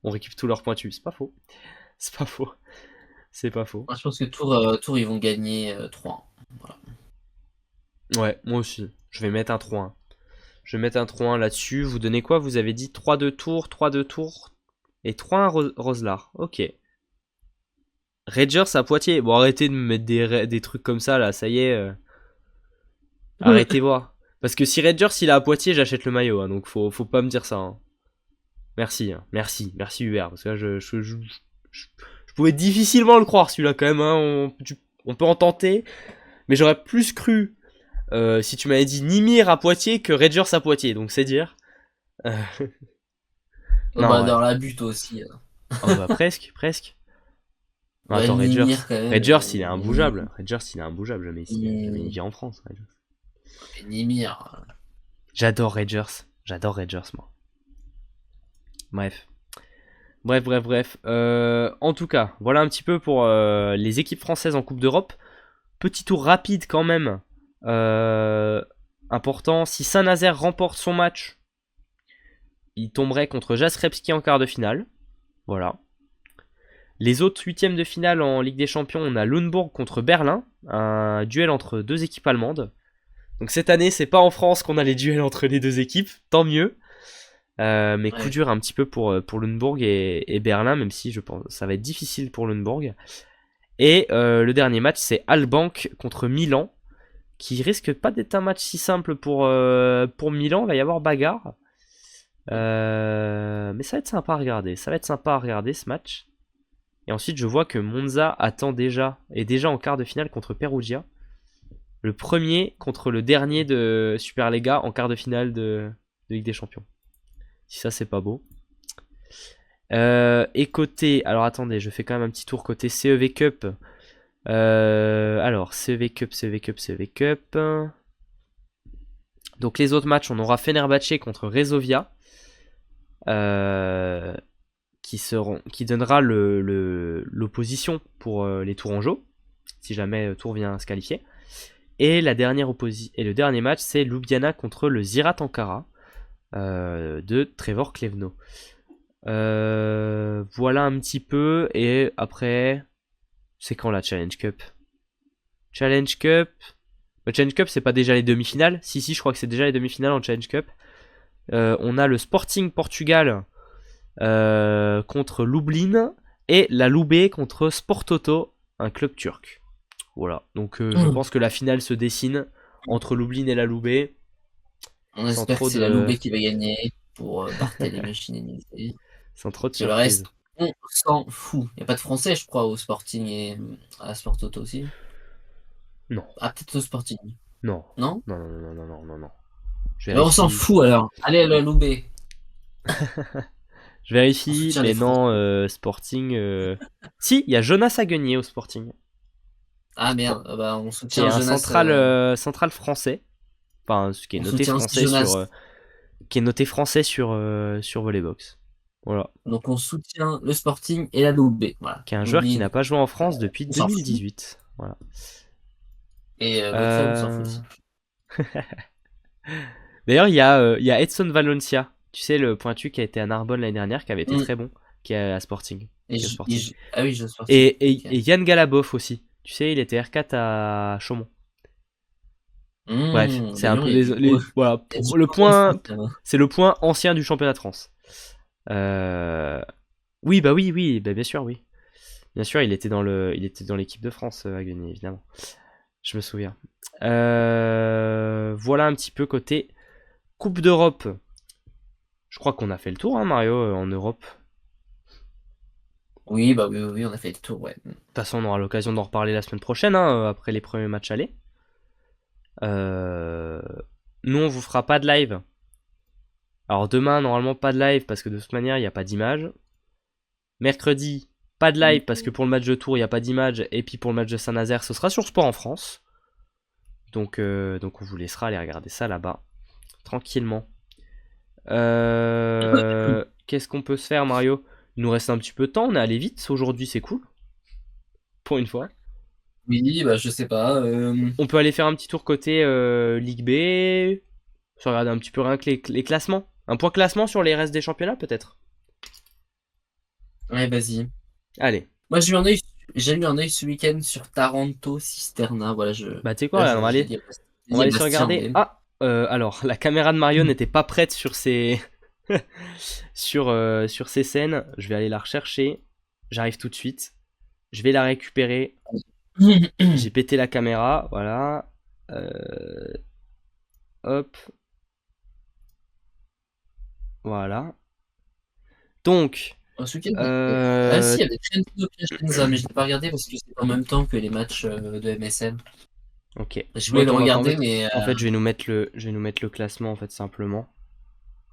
on récupère tous leurs pointus. C'est pas faux. C'est pas faux. C'est pas faux. Moi, je pense que Tours, ils vont gagner 3-1. Voilà. Ouais, moi aussi. Je vais mettre un 3-1. Je vais mettre un 3-1 là-dessus. Vous donnez quoi? Vous avez dit 3-2 Tours, 3-2 Tours et 3-1 Roselard. Ok. Rangers à Poitiers. Bon, arrêtez de me mettre des trucs comme ça là, ça y est. Arrêtez voir. Parce que si Rangers il est à Poitiers, j'achète le maillot. Hein, donc faut pas me dire ça. Hein. Merci, hein. Merci Hubert. Parce que là, je pouvais difficilement le croire celui-là quand même. Hein. On peut en tenter. Mais j'aurais plus cru si tu m'avais dit Nimir à Poitiers que Rangers à Poitiers. Donc c'est dire. Non, Bah, ouais. dans la butte aussi. Oh, bah, presque. Non, Ouais, attends, Nimir, quand même. Rangers, il est imbougeable. Rangers, il est imbougeable. Jamais il vit en France. Rangers. Nimir. J'adore Rangers, moi. Bref. En tout cas, voilà un petit peu pour les équipes françaises en Coupe d'Europe. Petit tour rapide quand même. Important. Si Saint-Nazaire remporte son match, il tomberait contre Jastrzębski en quart de finale. Voilà. Les autres huitièmes de finale en Ligue des Champions, on a Lundborg contre Berlin, un duel entre deux équipes allemandes. Donc cette année, c'est pas en France qu'on a les duels entre les deux équipes, tant mieux. Mais coup dur un petit peu pour Lundborg et Berlin, même si je pense que ça va être difficile pour Lundborg. Et le dernier match, c'est Albank contre Milan, qui risque pas d'être un match si simple pour Milan. Il va y avoir bagarre. Mais ça va être sympa à regarder. Ce match. Et ensuite, je vois que Monza est déjà en quart de finale contre Perugia. Le premier contre le dernier de Superlega en quart de finale de Ligue des Champions. Si ça, c'est pas beau. Et côté... Alors attendez, je fais quand même un petit tour côté CEV Cup. Alors, CEV Cup. Donc les autres matchs, on aura Fenerbahçe contre Resovia. Qui donnera l'opposition pour les Tourangeaux, si jamais Tours vient se qualifier. Et le dernier match, c'est Ljubljana contre le Ziraat Ankara de Trevor Klevno. Voilà un petit peu. Et après, c'est quand la Challenge Cup? Challenge Cup, c'est pas déjà les demi-finales? Si, je crois que c'est déjà les demi-finales en Challenge Cup. On a le Sporting Portugal contre Lublin et la Loubet contre Sportoto, un club turc. Voilà, donc je pense que la finale se dessine entre Lublin et la Loubet. On espère que c'est la Loubet qui va gagner pour Barthélémy Chinénisé. Sans trop de surprise. Le reste, on s'en fout. Il n'y a pas de français, je crois, au Sporting et à Sportoto aussi. Non. Ah, peut-être au Sporting. Non. Non. On s'en fout alors. Allez à la Loubet. Je vérifie, mais non, Sporting. Si, il y a Jonas Aguenier au Sporting. Ah merde, bah on soutient Jonas. Central français. Enfin, qui est noté français qui est noté français sur Volleybox. Voilà. Donc on soutient le Sporting et la Loubet. Voilà. Qui est un joueur qui n'a pas joué en France depuis 2018. Voilà. Et on s'en fout aussi. D'ailleurs, il y a Edson Valencia. Tu sais, le pointu qui a été à Narbonne l'année dernière, qui avait été très bon, qui est à Sporting. Ah oui, je Sporting. Et Yann Galabov aussi. Tu sais, il était R4 à Chaumont. Bref, c'est un peu voilà, le point. C'est le point ancien du championnat de France. Oui, bien sûr, oui. Bien sûr, il était dans l'équipe de France à gagner, évidemment. Je me souviens. Voilà un petit peu côté Coupe d'Europe. Je crois qu'on a fait le tour, hein, Mario, en Europe. Oui, on a fait le tour, ouais. De toute façon, on aura l'occasion d'en reparler la semaine prochaine, hein, après les premiers matchs allés. Nous, on vous fera pas de live. Alors demain, normalement, pas de live, parce que de toute manière, il n'y a pas d'image. Mercredi, pas de live, parce que pour le match de Tours, il n'y a pas d'image. Et puis pour le match de Saint-Nazaire, ce sera sur Sport en France. Donc on vous laissera aller regarder ça là-bas. Tranquillement. Qu'est-ce qu'on peut se faire, Mario? Il nous reste un petit peu de temps, on est allé vite aujourd'hui, c'est cool. Pour une fois. Oui, bah je sais pas. On peut aller faire un petit tour côté Ligue B. Se regarder un petit peu rien que les classements. Un point classement sur les restes des championnats, peut-être. Ouais, vas-y. Allez. Moi, j'ai eu un œil ce week-end sur Taranto Cisterna. Voilà, Bah, tu sais quoi, là, regarde, on va j'ai aller se Bastien, regarder. mais. Ah, alors, la caméra de Mario n'était pas prête sur ses, sur ses scènes. Je vais aller la rechercher. J'arrive tout de suite. Je vais la récupérer. J'ai pété la caméra, voilà. Hop, voilà. Donc, Ce week-end, ah si, euh, il y avait Trento Piacenza, mais je l'ai pas regardé parce que c'est en même temps que les matchs de MSN. ok. Je Bon, voulais le attends, regarder, mais, en fait, je vais nous mettre le classement, en fait, simplement.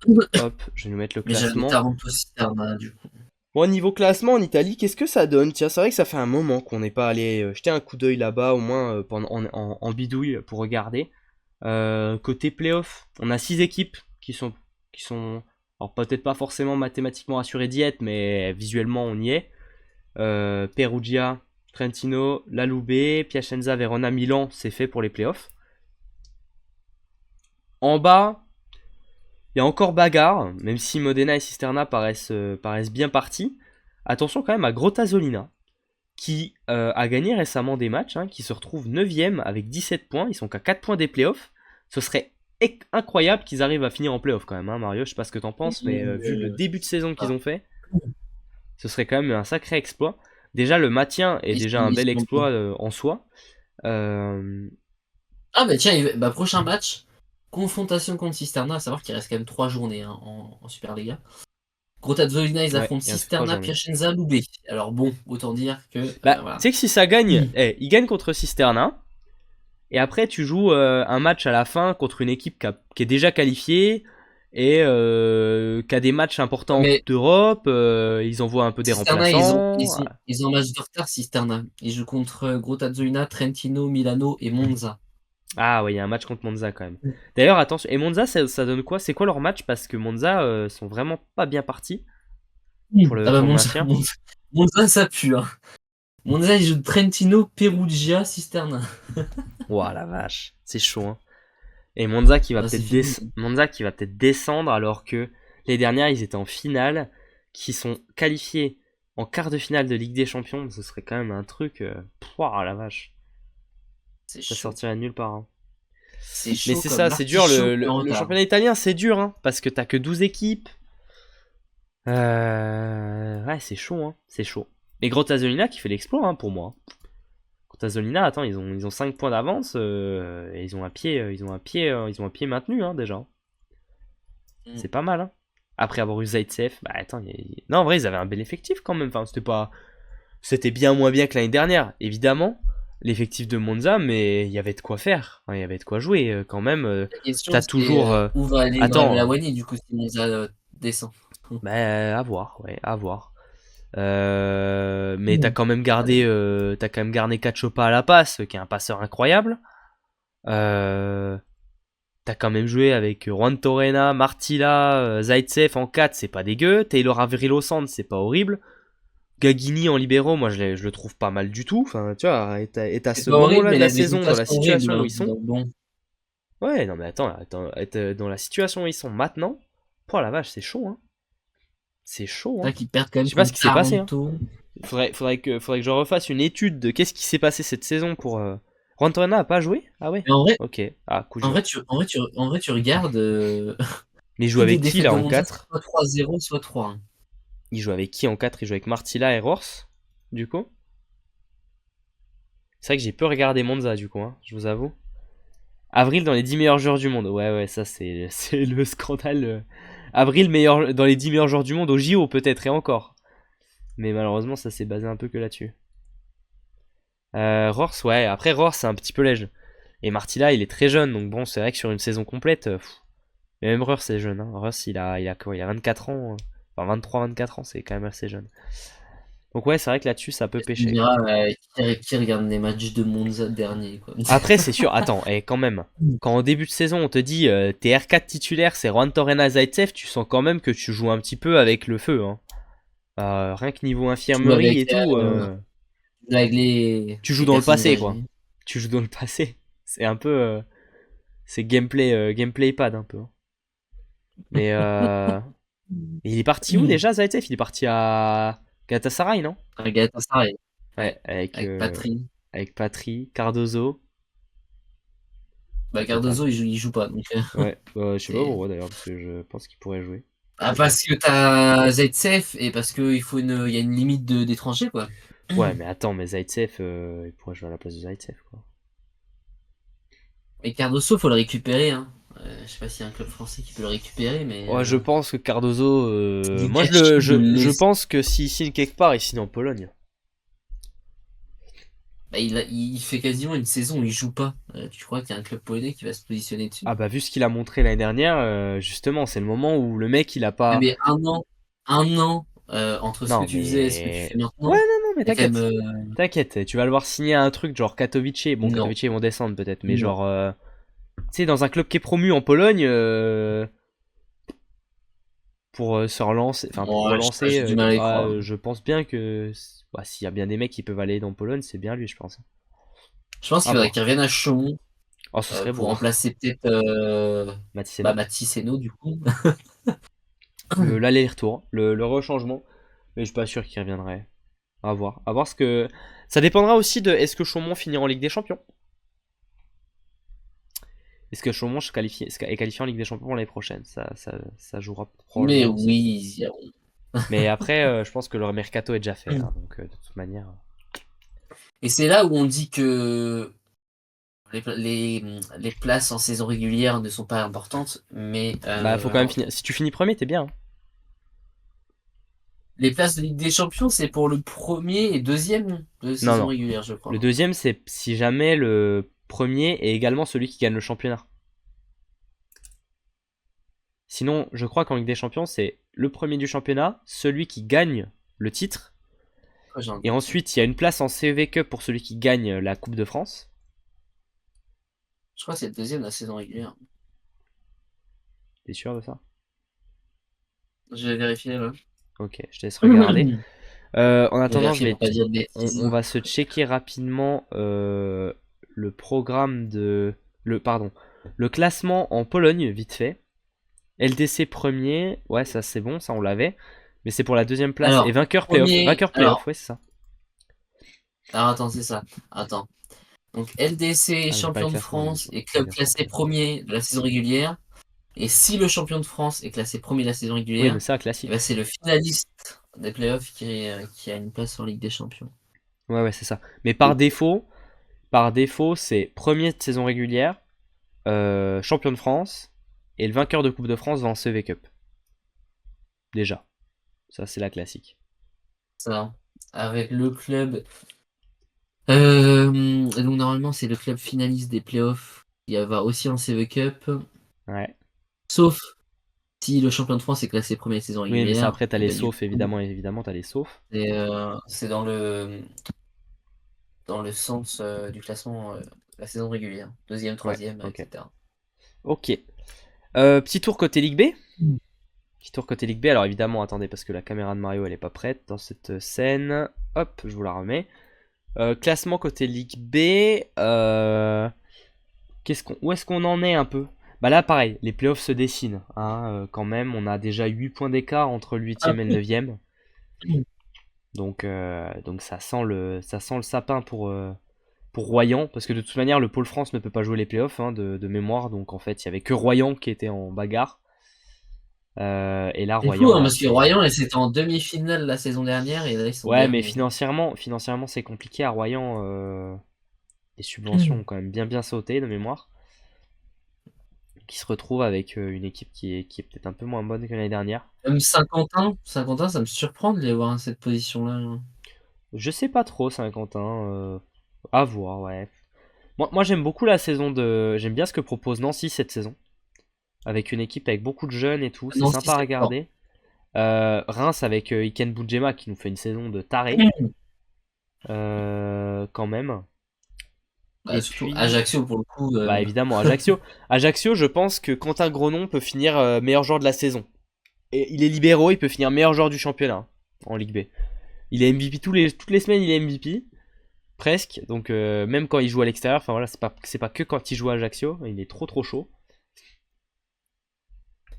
Hop, je vais nous mettre le mais j'avais classement. Taranto Cisterna, du coup. Bon, niveau classement en Italie, qu'est-ce que ça donne? Tiens, c'est vrai que ça fait un moment qu'on n'est pas allé jeter un coup d'œil là-bas, au moins pendant, en bidouille pour regarder. Côté playoff, on a 6 équipes qui sont, alors peut-être pas forcément mathématiquement assurées d'y être, mais visuellement on y est. Perugia, Trentino, Laloubé, Piacenza, Verona, Milan, c'est fait pour les playoffs. En bas, il y a encore bagarre, même si Modena et Cisterna paraissent bien partis. Attention quand même à Grottazzolina, qui a gagné récemment des matchs, hein, qui se retrouve 9ème avec 17 points. Ils sont qu'à 4 points des playoffs. Ce serait incroyable qu'ils arrivent à finir en playoffs quand même, hein, Mario. Je sais pas ce que t'en penses, mais vu le début de saison qu'ils Ah. ont fait, ce serait quand même un sacré exploit. Déjà, le maintien est déjà un Ils bel sont bien. exploit en soi. Euh, Ah, bah tiens, bah, prochain match, confrontation contre Cisterna, à savoir qu'il reste quand même 3 journées hein, en Superliga. Grottazzolina, ils ouais, affrontent il reste 3 Cisterna, journées. Piacenza, Loubet. Alors bon, autant dire que Bah, voilà. tu sais que si ça gagne, ils gagnent contre Cisterna. Et après, tu joues un match à la fin contre une équipe qui est déjà qualifiée et qui a des matchs importants en Mais Coupe d'Europe. Ils envoient un peu des Cisterna, remplaçants. ils ont un match de retard, Cisterna. Ils jouent contre Grottazzolina, Trentino, Milano et Monza. Ah ouais, il y a un match contre Monza quand même. D'ailleurs, attention. Et Monza, ça donne quoi? C'est quoi leur match? Parce que Monza sont vraiment pas bien partis pour Ah le, bah pour le Monza, maintien. Monza, ça pue. Hein. Monza, ils jouent Trentino, Perugia, Cisterna. Ouah la vache, c'est chaud. Hein. Et Monza qui va Ah, c'est peut-être fini. descendre alors que les dernières ils étaient en finale, qui sont qualifiés en quart de finale de Ligue des Champions. Ce serait quand même un truc. Pouah, la vache, C'est ça chaud. sortirait de nulle part. Hein. C'est Mais chaud c'est comme ça, c'est dur. l'artichaut Le, en le retard. championnat italien c'est dur hein, parce que t'as que 12 équipes. Ouais, c'est chaud, hein, c'est chaud. Et Grottazzolina qui fait l'exploit hein, pour moi. Grottazzolina, attends, ils ont 5 points d'avance et ils ont un pied maintenu hein, déjà. Mm. C'est pas mal. Hein. Après avoir eu Zaitsev, bah attends, non, en vrai, ils avaient un bel effectif quand même. Enfin, c'était bien moins bien que l'année dernière, évidemment, l'effectif de Monza, mais il y avait de quoi faire. Hein, il y avait de quoi jouer quand même. La question, T'as c'est toujours. où va aller Attends, Lawani du coup si Monza descend. bah, à voir, ouais, à voir. Mais Mm. t'as quand même gardé Cachopa à la passe, qui est un passeur incroyable. Euh, T'as quand même joué avec Juan Torrena, Martila, Zaitsev en 4, c'est pas dégueu. Taylor Avril au centre, c'est pas horrible. Gagini en libéraux, moi je le trouve pas mal du tout. Enfin, tu vois, et à C'est ce pas horrible, moment-là mais de la les saison, résultats dans la sont horribles. situation où Hein. ils sont. Donc bon. Ouais, non mais attends, être dans la situation où ils sont maintenant. Oh la vache, c'est chaud, hein. C'est chaud, C'est hein. vrai qu'ils perdent quand Je même sais pas ce contre qui s'est passé, hein. Taranto. Faudrait que je refasse une étude de qu'est-ce qui s'est passé cette saison pour. Juan Torrena a pas joué? Ah ouais? Mais en vrai, Ok. Ah, coup en dur. vrai, en vrai, tu regardes Mais il joue toutes les avec qui défaites là de en Monza, c'est 4? soit 3-0, soit 3-1. Il joue avec qui en 4? Il joue avec Martila et Rors, du coup. C'est vrai que j'ai peu regardé Monza, du coup, hein, je vous avoue. Avril dans les 10 meilleurs joueurs du monde. Ouais, ouais, ça c'est c'est le scandale. Avril meilleur, dans les 10 meilleurs joueurs du monde au JO, peut-être, et encore. Mais malheureusement, ça s'est basé un peu que là-dessus. Rors, ouais, après Rors, c'est un petit peu léger. Et Martila, il est très jeune, donc bon, c'est vrai que sur une saison complète. Mais même Rors, c'est jeune. Hein. Rors, il a quoi? Il a 24 ans. Enfin, 23-24 ans, c'est quand même assez jeune. Donc ouais, c'est vrai que là-dessus, ça peut Tu me pêcher, quoi. diras, qui regarde les matchs de Monza dernier, quoi. Après, c'est sûr. Attends, et quand même, quand au début de saison, on te dit tes R4 titulaires, c'est Juan Torrena Zaitsev, tu sens quand même que tu joues un petit peu avec le feu. Hein. Rien que niveau Tu joues infirmerie avec, et tout. Avec les, Tu joues les dans le personnes passé, quoi. âgées. Tu joues dans le passé. C'est un peu. C'est gameplay pad un peu, hein. Mais il est parti où déjà, Zaitsev? Il est parti à Galatasaray, non? Avec Galatasaray. Ouais. Ouais, Avec Patry. avec Patry, Cardozo. Bah, La totale. Cardozo, il joue pas. Donc, Ouais, je sais pas c'est- pourquoi d'ailleurs, parce que je pense qu'il pourrait jouer. parce que t'as Zaitsev et parce qu'il faut il y a une limite d'étrangers, quoi. Ouais, mais attends, mais Zaitsev, il pourrait jouer à la place de Zaitsev, quoi. Et Cardoso, faut le récupérer, hein. Je sais pas s'il y a un club français qui peut le récupérer, mais Ouais, je pense que Cardozo. du Moi, gâchis de le je laisser. pense que s'il signe quelque part, il signe en Pologne. Bah, il fait quasiment une saison où il joue pas. Tu crois qu'il y a un club polonais qui va se positionner dessus? Ah bah, vu ce qu'il a montré l'année dernière, justement, c'est le moment où le mec, il a Ah, pas. mais un an entre ce que Non, tu faisais et ce que tu mais. fais Ouais, maintenant, non, non, mais c'est quand même. t'inquiète. T'inquiète, tu vas le voir signer un truc genre Katowice. Bon, Non, Katowice, ils vont descendre peut-être, mais non. genre. Tu sais, dans un club qui est promu en Pologne, pour se relancer, enfin pour Moi, je sais pas, relancer, j'ai du mal à y croire. je pense bien que bah, s'il y a bien des mecs qui peuvent aller dans Pologne, c'est bien lui, je pense. Je pense À qu'il faudrait qu'il voir. revienne à Chaumont Oh, ce serait pour beau. remplacer peut-être Mathyseno. Mathis Hainaut, du coup. L'aller-retour, le rechangement. Mais je suis pas sûr qu'il reviendrait. À voir. À voir ce que. Ça dépendra aussi de est-ce que Chaumont finira en Ligue des Champions. Est-ce que Chaumont est qualifié en Ligue des Champions pour l'année prochaine? Ça jouera Mais probablement aussi. oui, ils y iront. Mais après, je pense que le mercato est déjà fait, hein, donc de toute manière. Et c'est là où on dit que les places en saison régulière ne sont pas importantes, mais Bah, faut quand même finir. Si tu finis premier, t'es bien, hein. les places de Ligue des Champions, c'est pour le premier et deuxième de Non, saison non. régulière, je Le crois. deuxième, c'est si jamais le premier est également celui qui gagne le championnat. Sinon, je crois qu'en Ligue des Champions, c'est le premier du championnat, celui qui gagne le titre, Ouais, j'ai un et doute. ensuite il y a une place en CEV Cup pour celui qui gagne la Coupe de France. Je crois que c'est le deuxième de la saison régulière. T'es sûr de ça? Je vais vérifier là. Ok, je te laisse regarder. En Je vais attendant, vérifier pour pas dire de on bêtises. va se checker rapidement le programme de... pardon, le classement en Pologne, vite fait. LDC premier, ouais, ça c'est bon, ça on l'avait. Mais c'est pour la deuxième place. Et Alors, vainqueur playoff. premier. Vainqueur playoff, ouais, c'est ça. Alors attends, c'est ça. Attends. Donc LDC, Ah, mais j'ai pas le champion de classement, France lui. et C'est club bien ce qu'on classé fait. premier de la saison régulière. Et si le champion de France est classé premier de la saison Oui, mais régulière, ça, eh ben, classique. c'est le finaliste des playoffs qui a une place en Ligue des Champions. Ouais, ouais, c'est ça. Mais Et par défaut, c'est premier de saison régulière, champion de France, et le vainqueur de Coupe de France va en CV Cup. Déjà. Ça, c'est la classique. ça, avec le club. Donc normalement, c'est le club finaliste des playoffs qui va aussi en CV Cup. Ouais. Sauf si le champion de France est classé premier de saison Oui, mais ça, régulière. après, t'as Et les ben, du saufs, coup, évidemment, t'as les saufs. c'est dans le sens du classement la saison régulière. Deuxième, Ouais, troisième, ok. etc. Ok. Petit tour côté Ligue B. Petit tour côté Ligue B. Alors, évidemment, attendez, parce que la caméra de Mario, elle est pas prête dans cette scène. Hop, je vous la remets. Classement côté Ligue B. Où est-ce qu'on en est un peu? Bah là, pareil, les playoffs se dessinent, hein, quand même. On a déjà 8 points d'écart entre le 8 Ah, e et le 9 e. Donc ça sent le sapin pour Royan. Parce que de toute manière, le Pôle France ne peut pas jouer les playoffs, hein, de mémoire. Donc en fait, il y avait que Royan qui était en bagarre. Et là, c'est fou, Royan, hein, bah parce que c'est. Royan, c'était en demi-finale la saison dernière et là, ils sont Ouais, mais derniers. financièrement c'est compliqué à Royan. Les subventions ont quand même bien sauté de mémoire. Qui se retrouve avec une équipe qui est peut-être un peu moins bonne que l'année dernière. Même Saint-Quentin, ça me surprend de les voir dans cette position-là. Je sais pas trop, Saint-Quentin. À voir, ouais. Moi j'aime beaucoup la saison de. J'aime bien ce que propose Nancy cette saison. Avec une équipe avec beaucoup de jeunes et tout. C'est Nancy, sympa à c'est fort. regarder. Reims avec Iken Boudjema qui nous fait une saison de taré. Quand même. Bah, Et surtout puis. Ajaccio, pour le coup. Bah évidemment, Ajaccio. Ajaccio, je pense que Quentin Grenon peut finir meilleur joueur de la saison. Et il est libéraux, il peut finir meilleur joueur du championnat, hein, en Ligue B. Il est MVP toutes les semaines, il est MVP. presque. Donc même quand il joue à l'extérieur, enfin voilà, c'est pas que quand il joue à Ajaccio, il est trop chaud.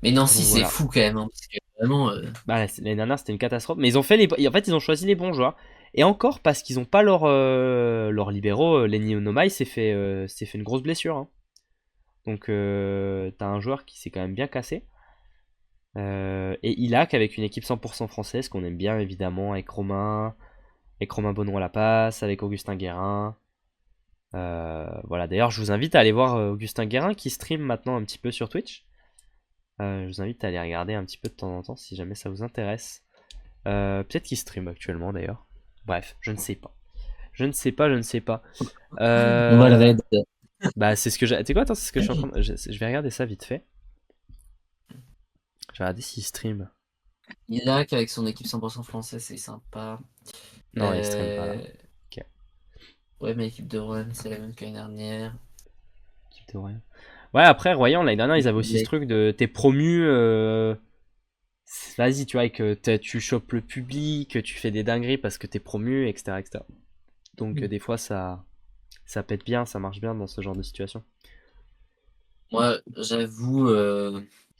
Mais Nancy, Donc c'est voilà. fou quand même, hein, parce que vraiment. Bah, l'année dernière, c'était une catastrophe. Mais ils ont fait en fait, ils ont choisi les bons joueurs. Et encore parce qu'ils ont pas leur libéraux. Lenny Onomai s'est fait une grosse blessure, hein. Donc t'as un joueur qui s'est quand même bien cassé. Et Ilac avec une équipe 100% française qu'on aime bien évidemment, avec Romain Bonneau à la passe, avec Augustin Guérin. Voilà, d'ailleurs je vous invite à aller voir Augustin Guérin qui stream maintenant un petit peu sur Twitch. Je vous invite à aller regarder un petit peu de temps en temps si jamais ça vous intéresse. Peut-être qu'il stream actuellement d'ailleurs. Bref, je ne sais pas. Je ne sais pas. On va le raid. Bah c'est ce que j'ai. Tu sais quoi, attends, c'est ce que je suis en train de. Je vais regarder ça vite fait. Je vais regarder s'il stream. Ilac avec son équipe 100% française, c'est sympa. Non, il stream pas là. Ok. Ouais, mais l'équipe de Rouen, c'est la même que l'année dernière. Équipe de Royan. Ouais, après Royan, l'année dernière, ils avaient aussi ce truc de t'es promu. Vas-y, tu vois, et que tu chopes le public, que tu fais des dingueries parce que t'es promu, etc. etc. Donc des fois ça pète bien, ça marche bien dans ce genre de situation. Moi, j'avoue,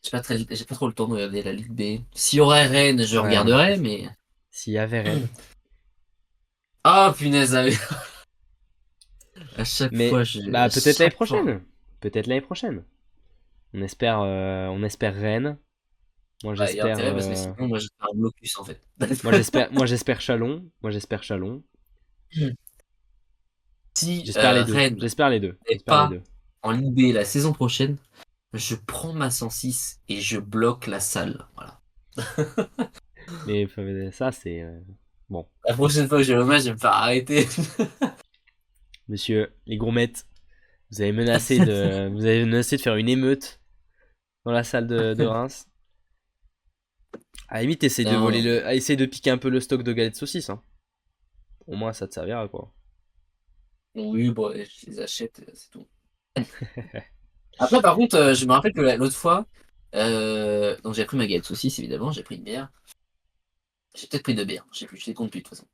j'ai pas trop le temps de regarder la Ligue B. S'il y aurait Rennes, je Ouais, moi non regarderais, plus. mais. S'il y avait Rennes. Ah, punaise, à chaque Mais fois, bah à peut-être l'année chaque fois. prochaine. Peut-être l'année prochaine. On espère Rennes. Moi Ouais, il y a j'espère intérêt parce que sinon, moi, je fais un blocus en fait. moi j'espère Chalon. Moi j'espère Chalon. Si J'espère les deux. Rennes J'espère les deux. n'est J'espère les pas deux. en Ligue B la saison prochaine, je prends ma 106 et je bloque la salle. Voilà. Mais ça c'est bon. La prochaine fois que j'ai le match, je vais me faire arrêter. Monsieur les gourmettes, vous avez menacé de faire une émeute dans la salle de Reims. À la limite, Non, essaye de piquer un peu le stock de galettes saucisses, hein. Au moins, ça te servira, quoi. oui, bon, je les achète, c'est tout. Après, par contre, je me rappelle que l'autre fois, donc j'ai pris ma galette saucisse, évidemment, j'ai pris une bière. J'ai peut-être pris deux bières, je sais plus, je les compte plus de toute façon.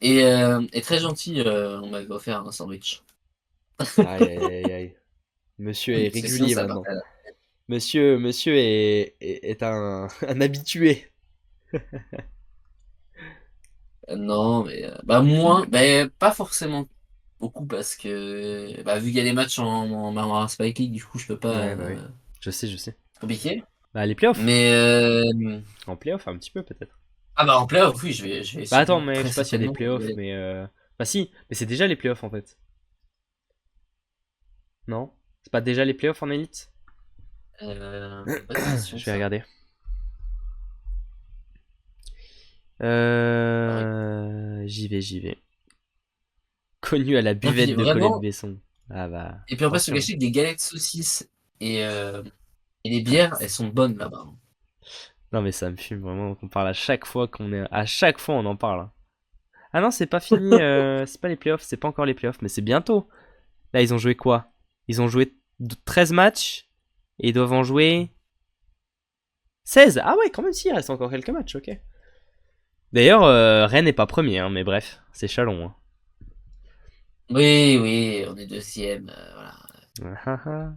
Et très gentil, on m'avait offert un sandwich. Aïe, aïe, aïe, aïe. Monsieur est Parce que sinon, régulier ça maintenant. partait. Monsieur est un habitué. Non, mais bah moins, mais pas forcément beaucoup parce que bah, vu qu'il y a des matchs en Spike League, du coup, je peux pas Ouais, bah oui. Je sais. compliquer. Bah, les playoffs. Mais En playoffs, un petit peu, peut-être. ah bah en playoff, oui, je vais Bah, attends, mais je très sais pas s'il y a des certainement. playoffs, mais. Bah, si, mais c'est déjà les playoffs, en fait. Non? C'est pas déjà les playoffs en élite? Bonne question Je vais ça. regarder. Ouais. J'y vais. Connu à la Et puis buvette de Colette vraiment, Besson. Ah bah, et puis on va se attention. cacher que des galettes saucisses et les bières, elles sont bonnes là-bas. Non mais ça me fume vraiment qu'on parle à chaque fois qu'on est... À chaque fois on en parle, hein. Ah non, c'est pas fini, c'est pas les playoffs, c'est pas encore les playoffs, mais c'est bientôt. Là, ils ont joué quoi? Ils ont joué 13 matchs et ils doivent en jouer 16. Ah ouais, quand même, si, il reste encore quelques matchs, ok. D'ailleurs, Rennes n'est pas premier, hein, mais bref, c'est Chalon, hein. Oui, oui, on est deuxième, voilà. Ah, ah, ah.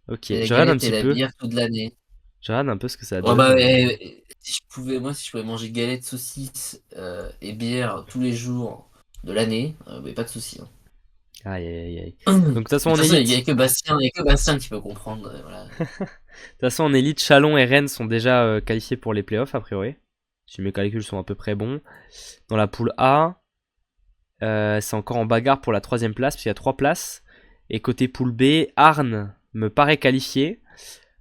Ok, Et la je regarde un galette et petit la peu. bière toute l'année. Je regarde un peu ce que ça Oh bah, donne. si je pouvais manger galettes, saucisses et bière tous les jours de l'année, mais pas de souci. Hein. Aïe, aïe, aïe. Mais Donc, de toute de façon, toute en façon, élite. il y a que Bastien qui peut comprendre. Voilà. De toute façon, en élite, Chalon et Rennes sont déjà qualifiés pour les playoffs, a priori. Si mes calculs sont à peu près bons. Dans la poule A, c'est encore en bagarre pour la troisième place, puisqu'il y a 3 places. Et côté poule B, Arnes me paraît qualifié.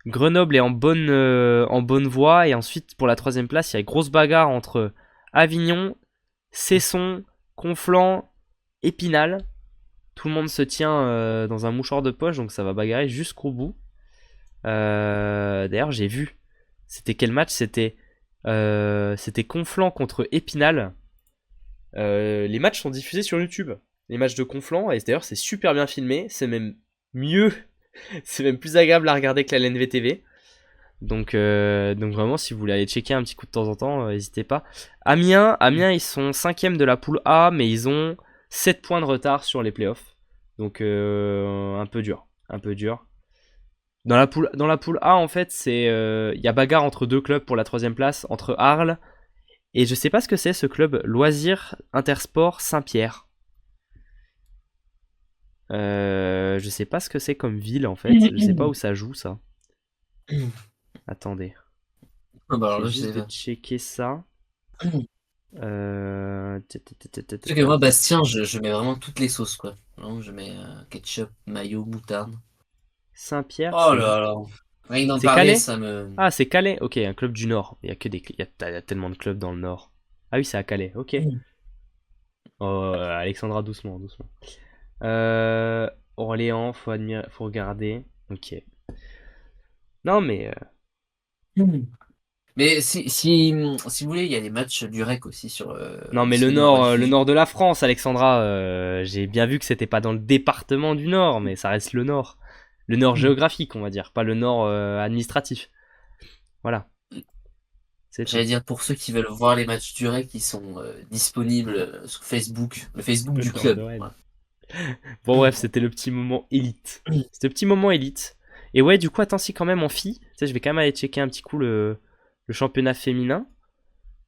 Grenoble est en bonne voie. Et ensuite, pour la troisième place, il y a une grosse bagarre entre Avignon, Cesson, Conflans, Épinal. Tout le monde se tient dans un mouchoir de poche, donc ça va bagarrer jusqu'au bout. D'ailleurs, j'ai vu. C'était quel match? C'était Conflans contre Épinal. Les matchs sont diffusés sur YouTube. Les matchs de Conflans. Et d'ailleurs, c'est super bien filmé. C'est même mieux. C'est même plus agréable à regarder que la LNV TV. Donc vraiment, si vous voulez aller checker un petit coup de temps en temps, n'hésitez pas. Amiens, ils sont 5ème de la poule A, mais ils ont 7 points de retard sur les playoffs. Donc un peu dur. Un peu dur. Dans la poule A, en fait, il y a bagarre entre deux clubs pour la 3ème place, entre Arles et je sais pas ce que c'est ce club, Loisirs Intersport Saint-Pierre. Je sais pas ce que c'est comme ville en fait. Je sais pas où ça joue ça. Attendez. Ah bah alors là, J'essaie je juste sais de pas. checker ça. Tu sais que moi, Bastien, je mets vraiment toutes les sauces, quoi. Vraiment, je mets ketchup, mayo, moutarde. Saint-Pierre, Oh c'est où? là là. Rien que d'en C'est parler, Calais? ça me. Ah, c'est Calais. Ok, un club du Nord. Il y a tellement de clubs dans le Nord. Ah oui, c'est à Calais. Ok. Oh, Alexandra, doucement, doucement. Orléans, faut regarder. Ok. Non, mais Mais si vous voulez, il y a les matchs du REC aussi sur non, mais Disney en le rediffusion. nord de la France, Alexandra. J'ai bien vu que c'était pas dans le département du Nord, mais ça reste le Nord. Le Nord géographique, on va dire, pas le Nord administratif. Voilà, c'est tout. J'allais dire pour ceux qui veulent voir les matchs du REC, qui sont disponibles sur Facebook, le Facebook Le du Nord de club. Rennes. Voilà. Bon, bref, c'était le petit moment élite. C'était le petit moment élite. Et ouais, du coup, attends, si quand même en filles, tu sais, je vais quand même aller checker un petit coup le championnat féminin.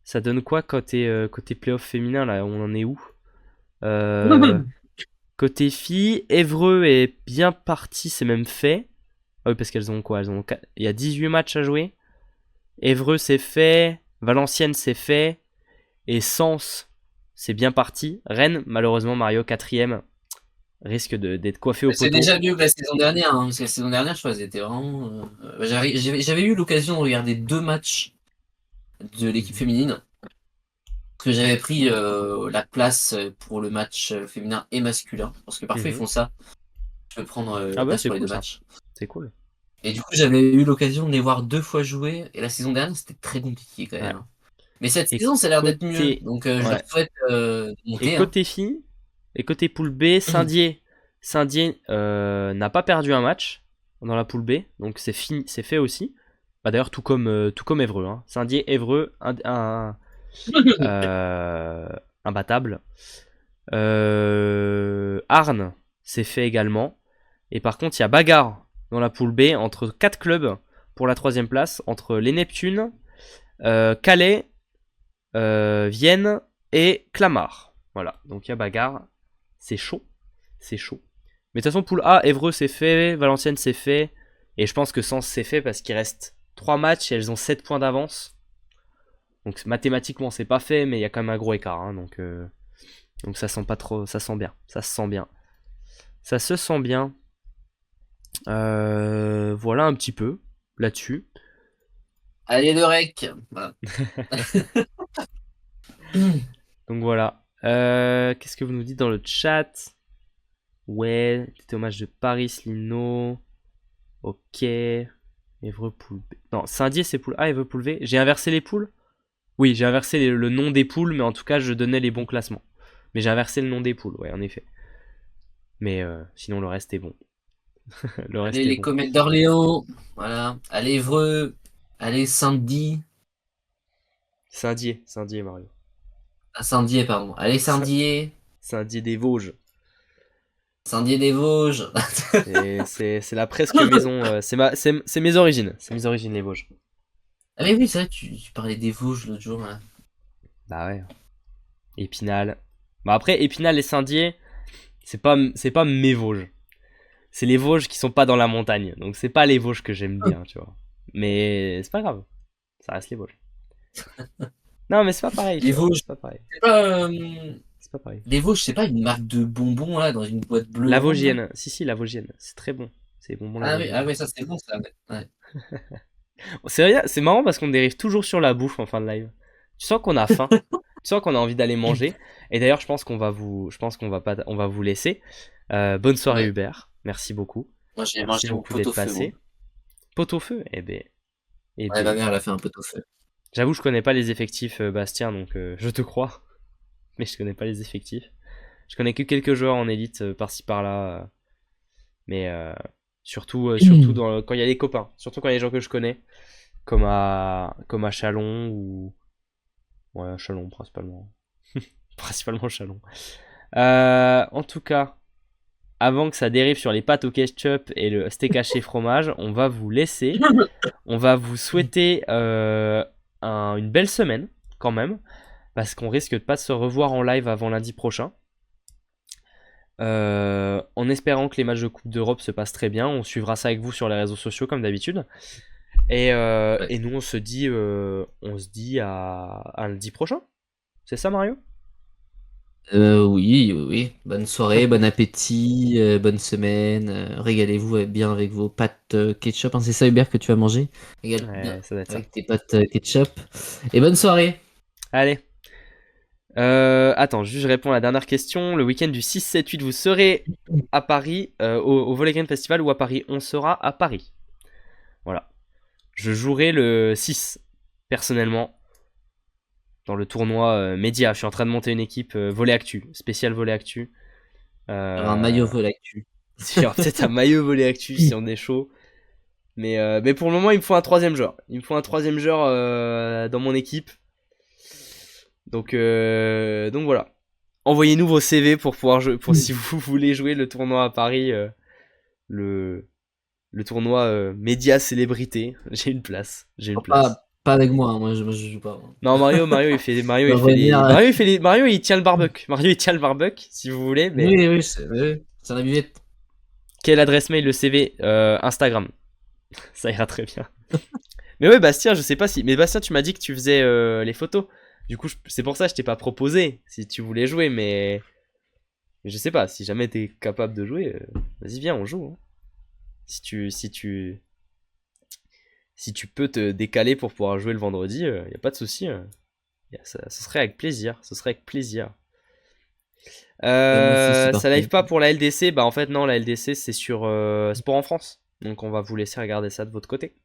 Ça donne quoi côté playoff féminin, là, on en est où? Euh, Côté filles, Évreux est bien parti, c'est même fait. Ah oui, parce qu'elles ont quoi? Il y a 18 matchs à jouer. Évreux, c'est fait. Valenciennes, c'est fait. Et Sens, c'est bien parti. Rennes, malheureusement, Mario, 4ème, risque d'être coiffé au C'est poteau. déjà mieux que la saison dernière, hein, parce que la saison dernière, je crois qu'elles étaient vraiment. J'avais eu l'occasion de regarder 2 matchs de l'équipe féminine, parce que j'avais pris la place pour le match féminin et masculin, parce que parfois ils Mhm. font ça. Je peux prendre Ah la bah, place c'est pour les cool deux ça. matchs. C'est cool. Et du coup, j'avais eu l'occasion de les voir 2 fois jouer, et la saison dernière, c'était très compliqué quand Ouais. même, hein. Mais cette Et saison, ça a l'air d'être mieux, côté. donc je leur Ouais. souhaite de Et monter, hein. côté filles, et côté poule B, Saint-Dié. Saint-Dié n'a pas perdu un match dans la poule B, donc c'est fini, c'est fait aussi. Bah, d'ailleurs, tout comme Évreux. Hein. Saint-Dié, Évreux, euh, imbattable. Arnes, c'est fait également. Et par contre, il y a bagarre dans la poule B entre 4 clubs pour la 3ème place, entre les Neptunes, Calais, Vienne et Clamart. Voilà, donc il y a bagarre. C'est chaud. C'est chaud. Mais de toute façon, poule A, Évreux c'est fait, Valenciennes c'est fait. Et je pense que Sens c'est fait parce qu'il reste 3 matchs et elles ont 7 points d'avance. Donc mathématiquement c'est pas fait, mais il y a quand même un gros écart. Hein, donc ça sent pas trop. Ça sent bien. Ça se sent bien. Ça se sent bien. Voilà un petit peu là-dessus. Allez, le REC! Voilà. Donc voilà. Qu'est-ce que vous nous dites dans le chat? Ouais, t'étais au match de Paris, Lino. Ok. Évreux poule B. Non, Saint-Dié c'est poule A, Évreux poule V. J'ai inversé les poules? Oui, j'ai inversé le nom des poules, mais en tout cas, je donnais les bons classements. Mais j'ai inversé le nom des poules, ouais, en effet. Mais sinon, le reste est bon. Le Allez, reste est les bon. Comètes d'Orléans! Voilà. Allez, Évreux! Allez, Saint-Dié! Saint-Dié, Mario. Ah, Saint-Dié, pardon. Allez, Saint-Dié! Saint-Dié des Vosges. Saint-Dié des Vosges! C'est la presque maison. C'est mes origines. C'est mes origines, les Vosges. Ah mais oui, c'est vrai, tu parlais des Vosges l'autre jour, là. Bah ouais. Épinal. Bah après, Épinal et Saint-Dié, c'est pas mes Vosges. C'est les Vosges qui sont pas dans la montagne. Donc c'est pas les Vosges que j'aime bien, tu vois. Mais c'est pas grave. Ça reste les Vosges. Non, mais c'est pas pareil, Les tu vois. Vosges, C'est pas pareil. c'est pas... C'est pas pareil. Les Vosges, c'est pas une marque de bonbons, là, dans une boîte bleue La ronde, là? Vosgienne. Si, la Vosgienne. C'est très bon. C'est bon, la Ah Vosgienne. ouais, ça c'est bon, ça. Ouais. C'est marrant parce qu'on dérive toujours sur la bouffe en fin de live. Tu sens qu'on a faim. Tu sens qu'on a envie d'aller manger. Et d'ailleurs, je pense qu'on va pas, on va vous laisser. Bonne soirée Ouais. Hubert. Merci beaucoup. Moi, j'ai Merci mangé mon beaucoup d'être pot-au-feu, moi. passé. Pot au feu. Eh Ouais, ma ben. mère, elle a fait un pot-au-feu. J'avoue, je connais pas les effectifs, Bastien, donc je te crois. Mais je connais pas les effectifs. Je connais que quelques joueurs en élite par-ci par-là. Mais surtout quand il y a les copains. Surtout quand il y a les gens que je connais. Comme à Chalon ou. Ouais, Chalon principalement. Principalement Chalon. En tout cas, avant que ça dérive sur les pâtes au ketchup et le steak haché fromage, on va vous laisser. On va vous souhaiter une belle semaine quand même, parce qu'on risque de pas se revoir en live avant lundi prochain. En espérant que les matchs de Coupe d'Europe se passent très bien, on suivra ça avec vous sur les réseaux sociaux comme d'habitude. Ouais. Et nous on se dit à lundi prochain. C'est ça Mario? Oui, oui, oui. Bonne soirée, bon appétit, bonne semaine. Régalez-vous bien avec vos pâtes ketchup, hein. C'est ça, Hubert, que tu vas manger? Régale bien Ouais, ça doit être ça. avec tes pâtes ketchup. Et bonne soirée. Allez. Attends, juste je réponds à la dernière question. Le week-end du 6, 7, 8, vous serez à Paris, au Volley Game Festival ou à Paris? On sera à Paris. Voilà. Je jouerai le 6, personnellement, dans le tournoi Média. Je suis en train de monter une équipe Volley Actu, spécial Volley Actu. Sur un maillot Euh, vol actu. il y aura peut-être un maillot Volley Actu si on est chaud. Mais pour le moment, il me faut un troisième joueur. Il me faut un troisième joueur dans mon équipe. Donc voilà. Envoyez-nous vos CV pour pouvoir jouer, pour si vous voulez jouer le tournoi à Paris, le, le tournoi média célébrité. J'ai une place. J'ai une Oh, place. pas avec moi, hein. Moi, je joue pas. Non, Je vais revenir. Mario il tient le barbecue. Mario il tient le barbecue si vous voulez, mais Oui, oui, c'est la buvette. quelle adresse mail le CV Instagram, ça ira très bien. Mais ouais, Bastien, je sais pas si. Mais Bastien, tu m'as dit que tu faisais les photos. Du coup, c'est pour ça que je t'ai pas proposé si tu voulais jouer, mais je sais pas. Si jamais t'es capable de jouer, vas-y, viens, on joue, hein. Si tu peux te décaler pour pouvoir jouer le vendredi, y a pas de souci, hein. Ce serait avec plaisir. Ce serait avec plaisir. Et moi aussi, c'est Ça live parfait. pas pour la LDC. Bah en fait non, la LDC c'est sur Sport en France. Donc on va vous laisser regarder ça de votre côté.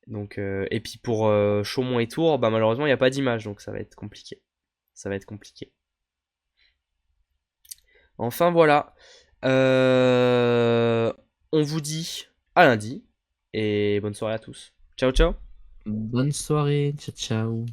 Donc et puis pour Chaumont et Tours, bah malheureusement il n'y a pas d'image, donc ça va être compliqué. Ça va être compliqué. Enfin voilà. Euh, on vous dit à lundi et bonne soirée à tous. Ciao ciao. Bonne soirée. Ciao, ciao.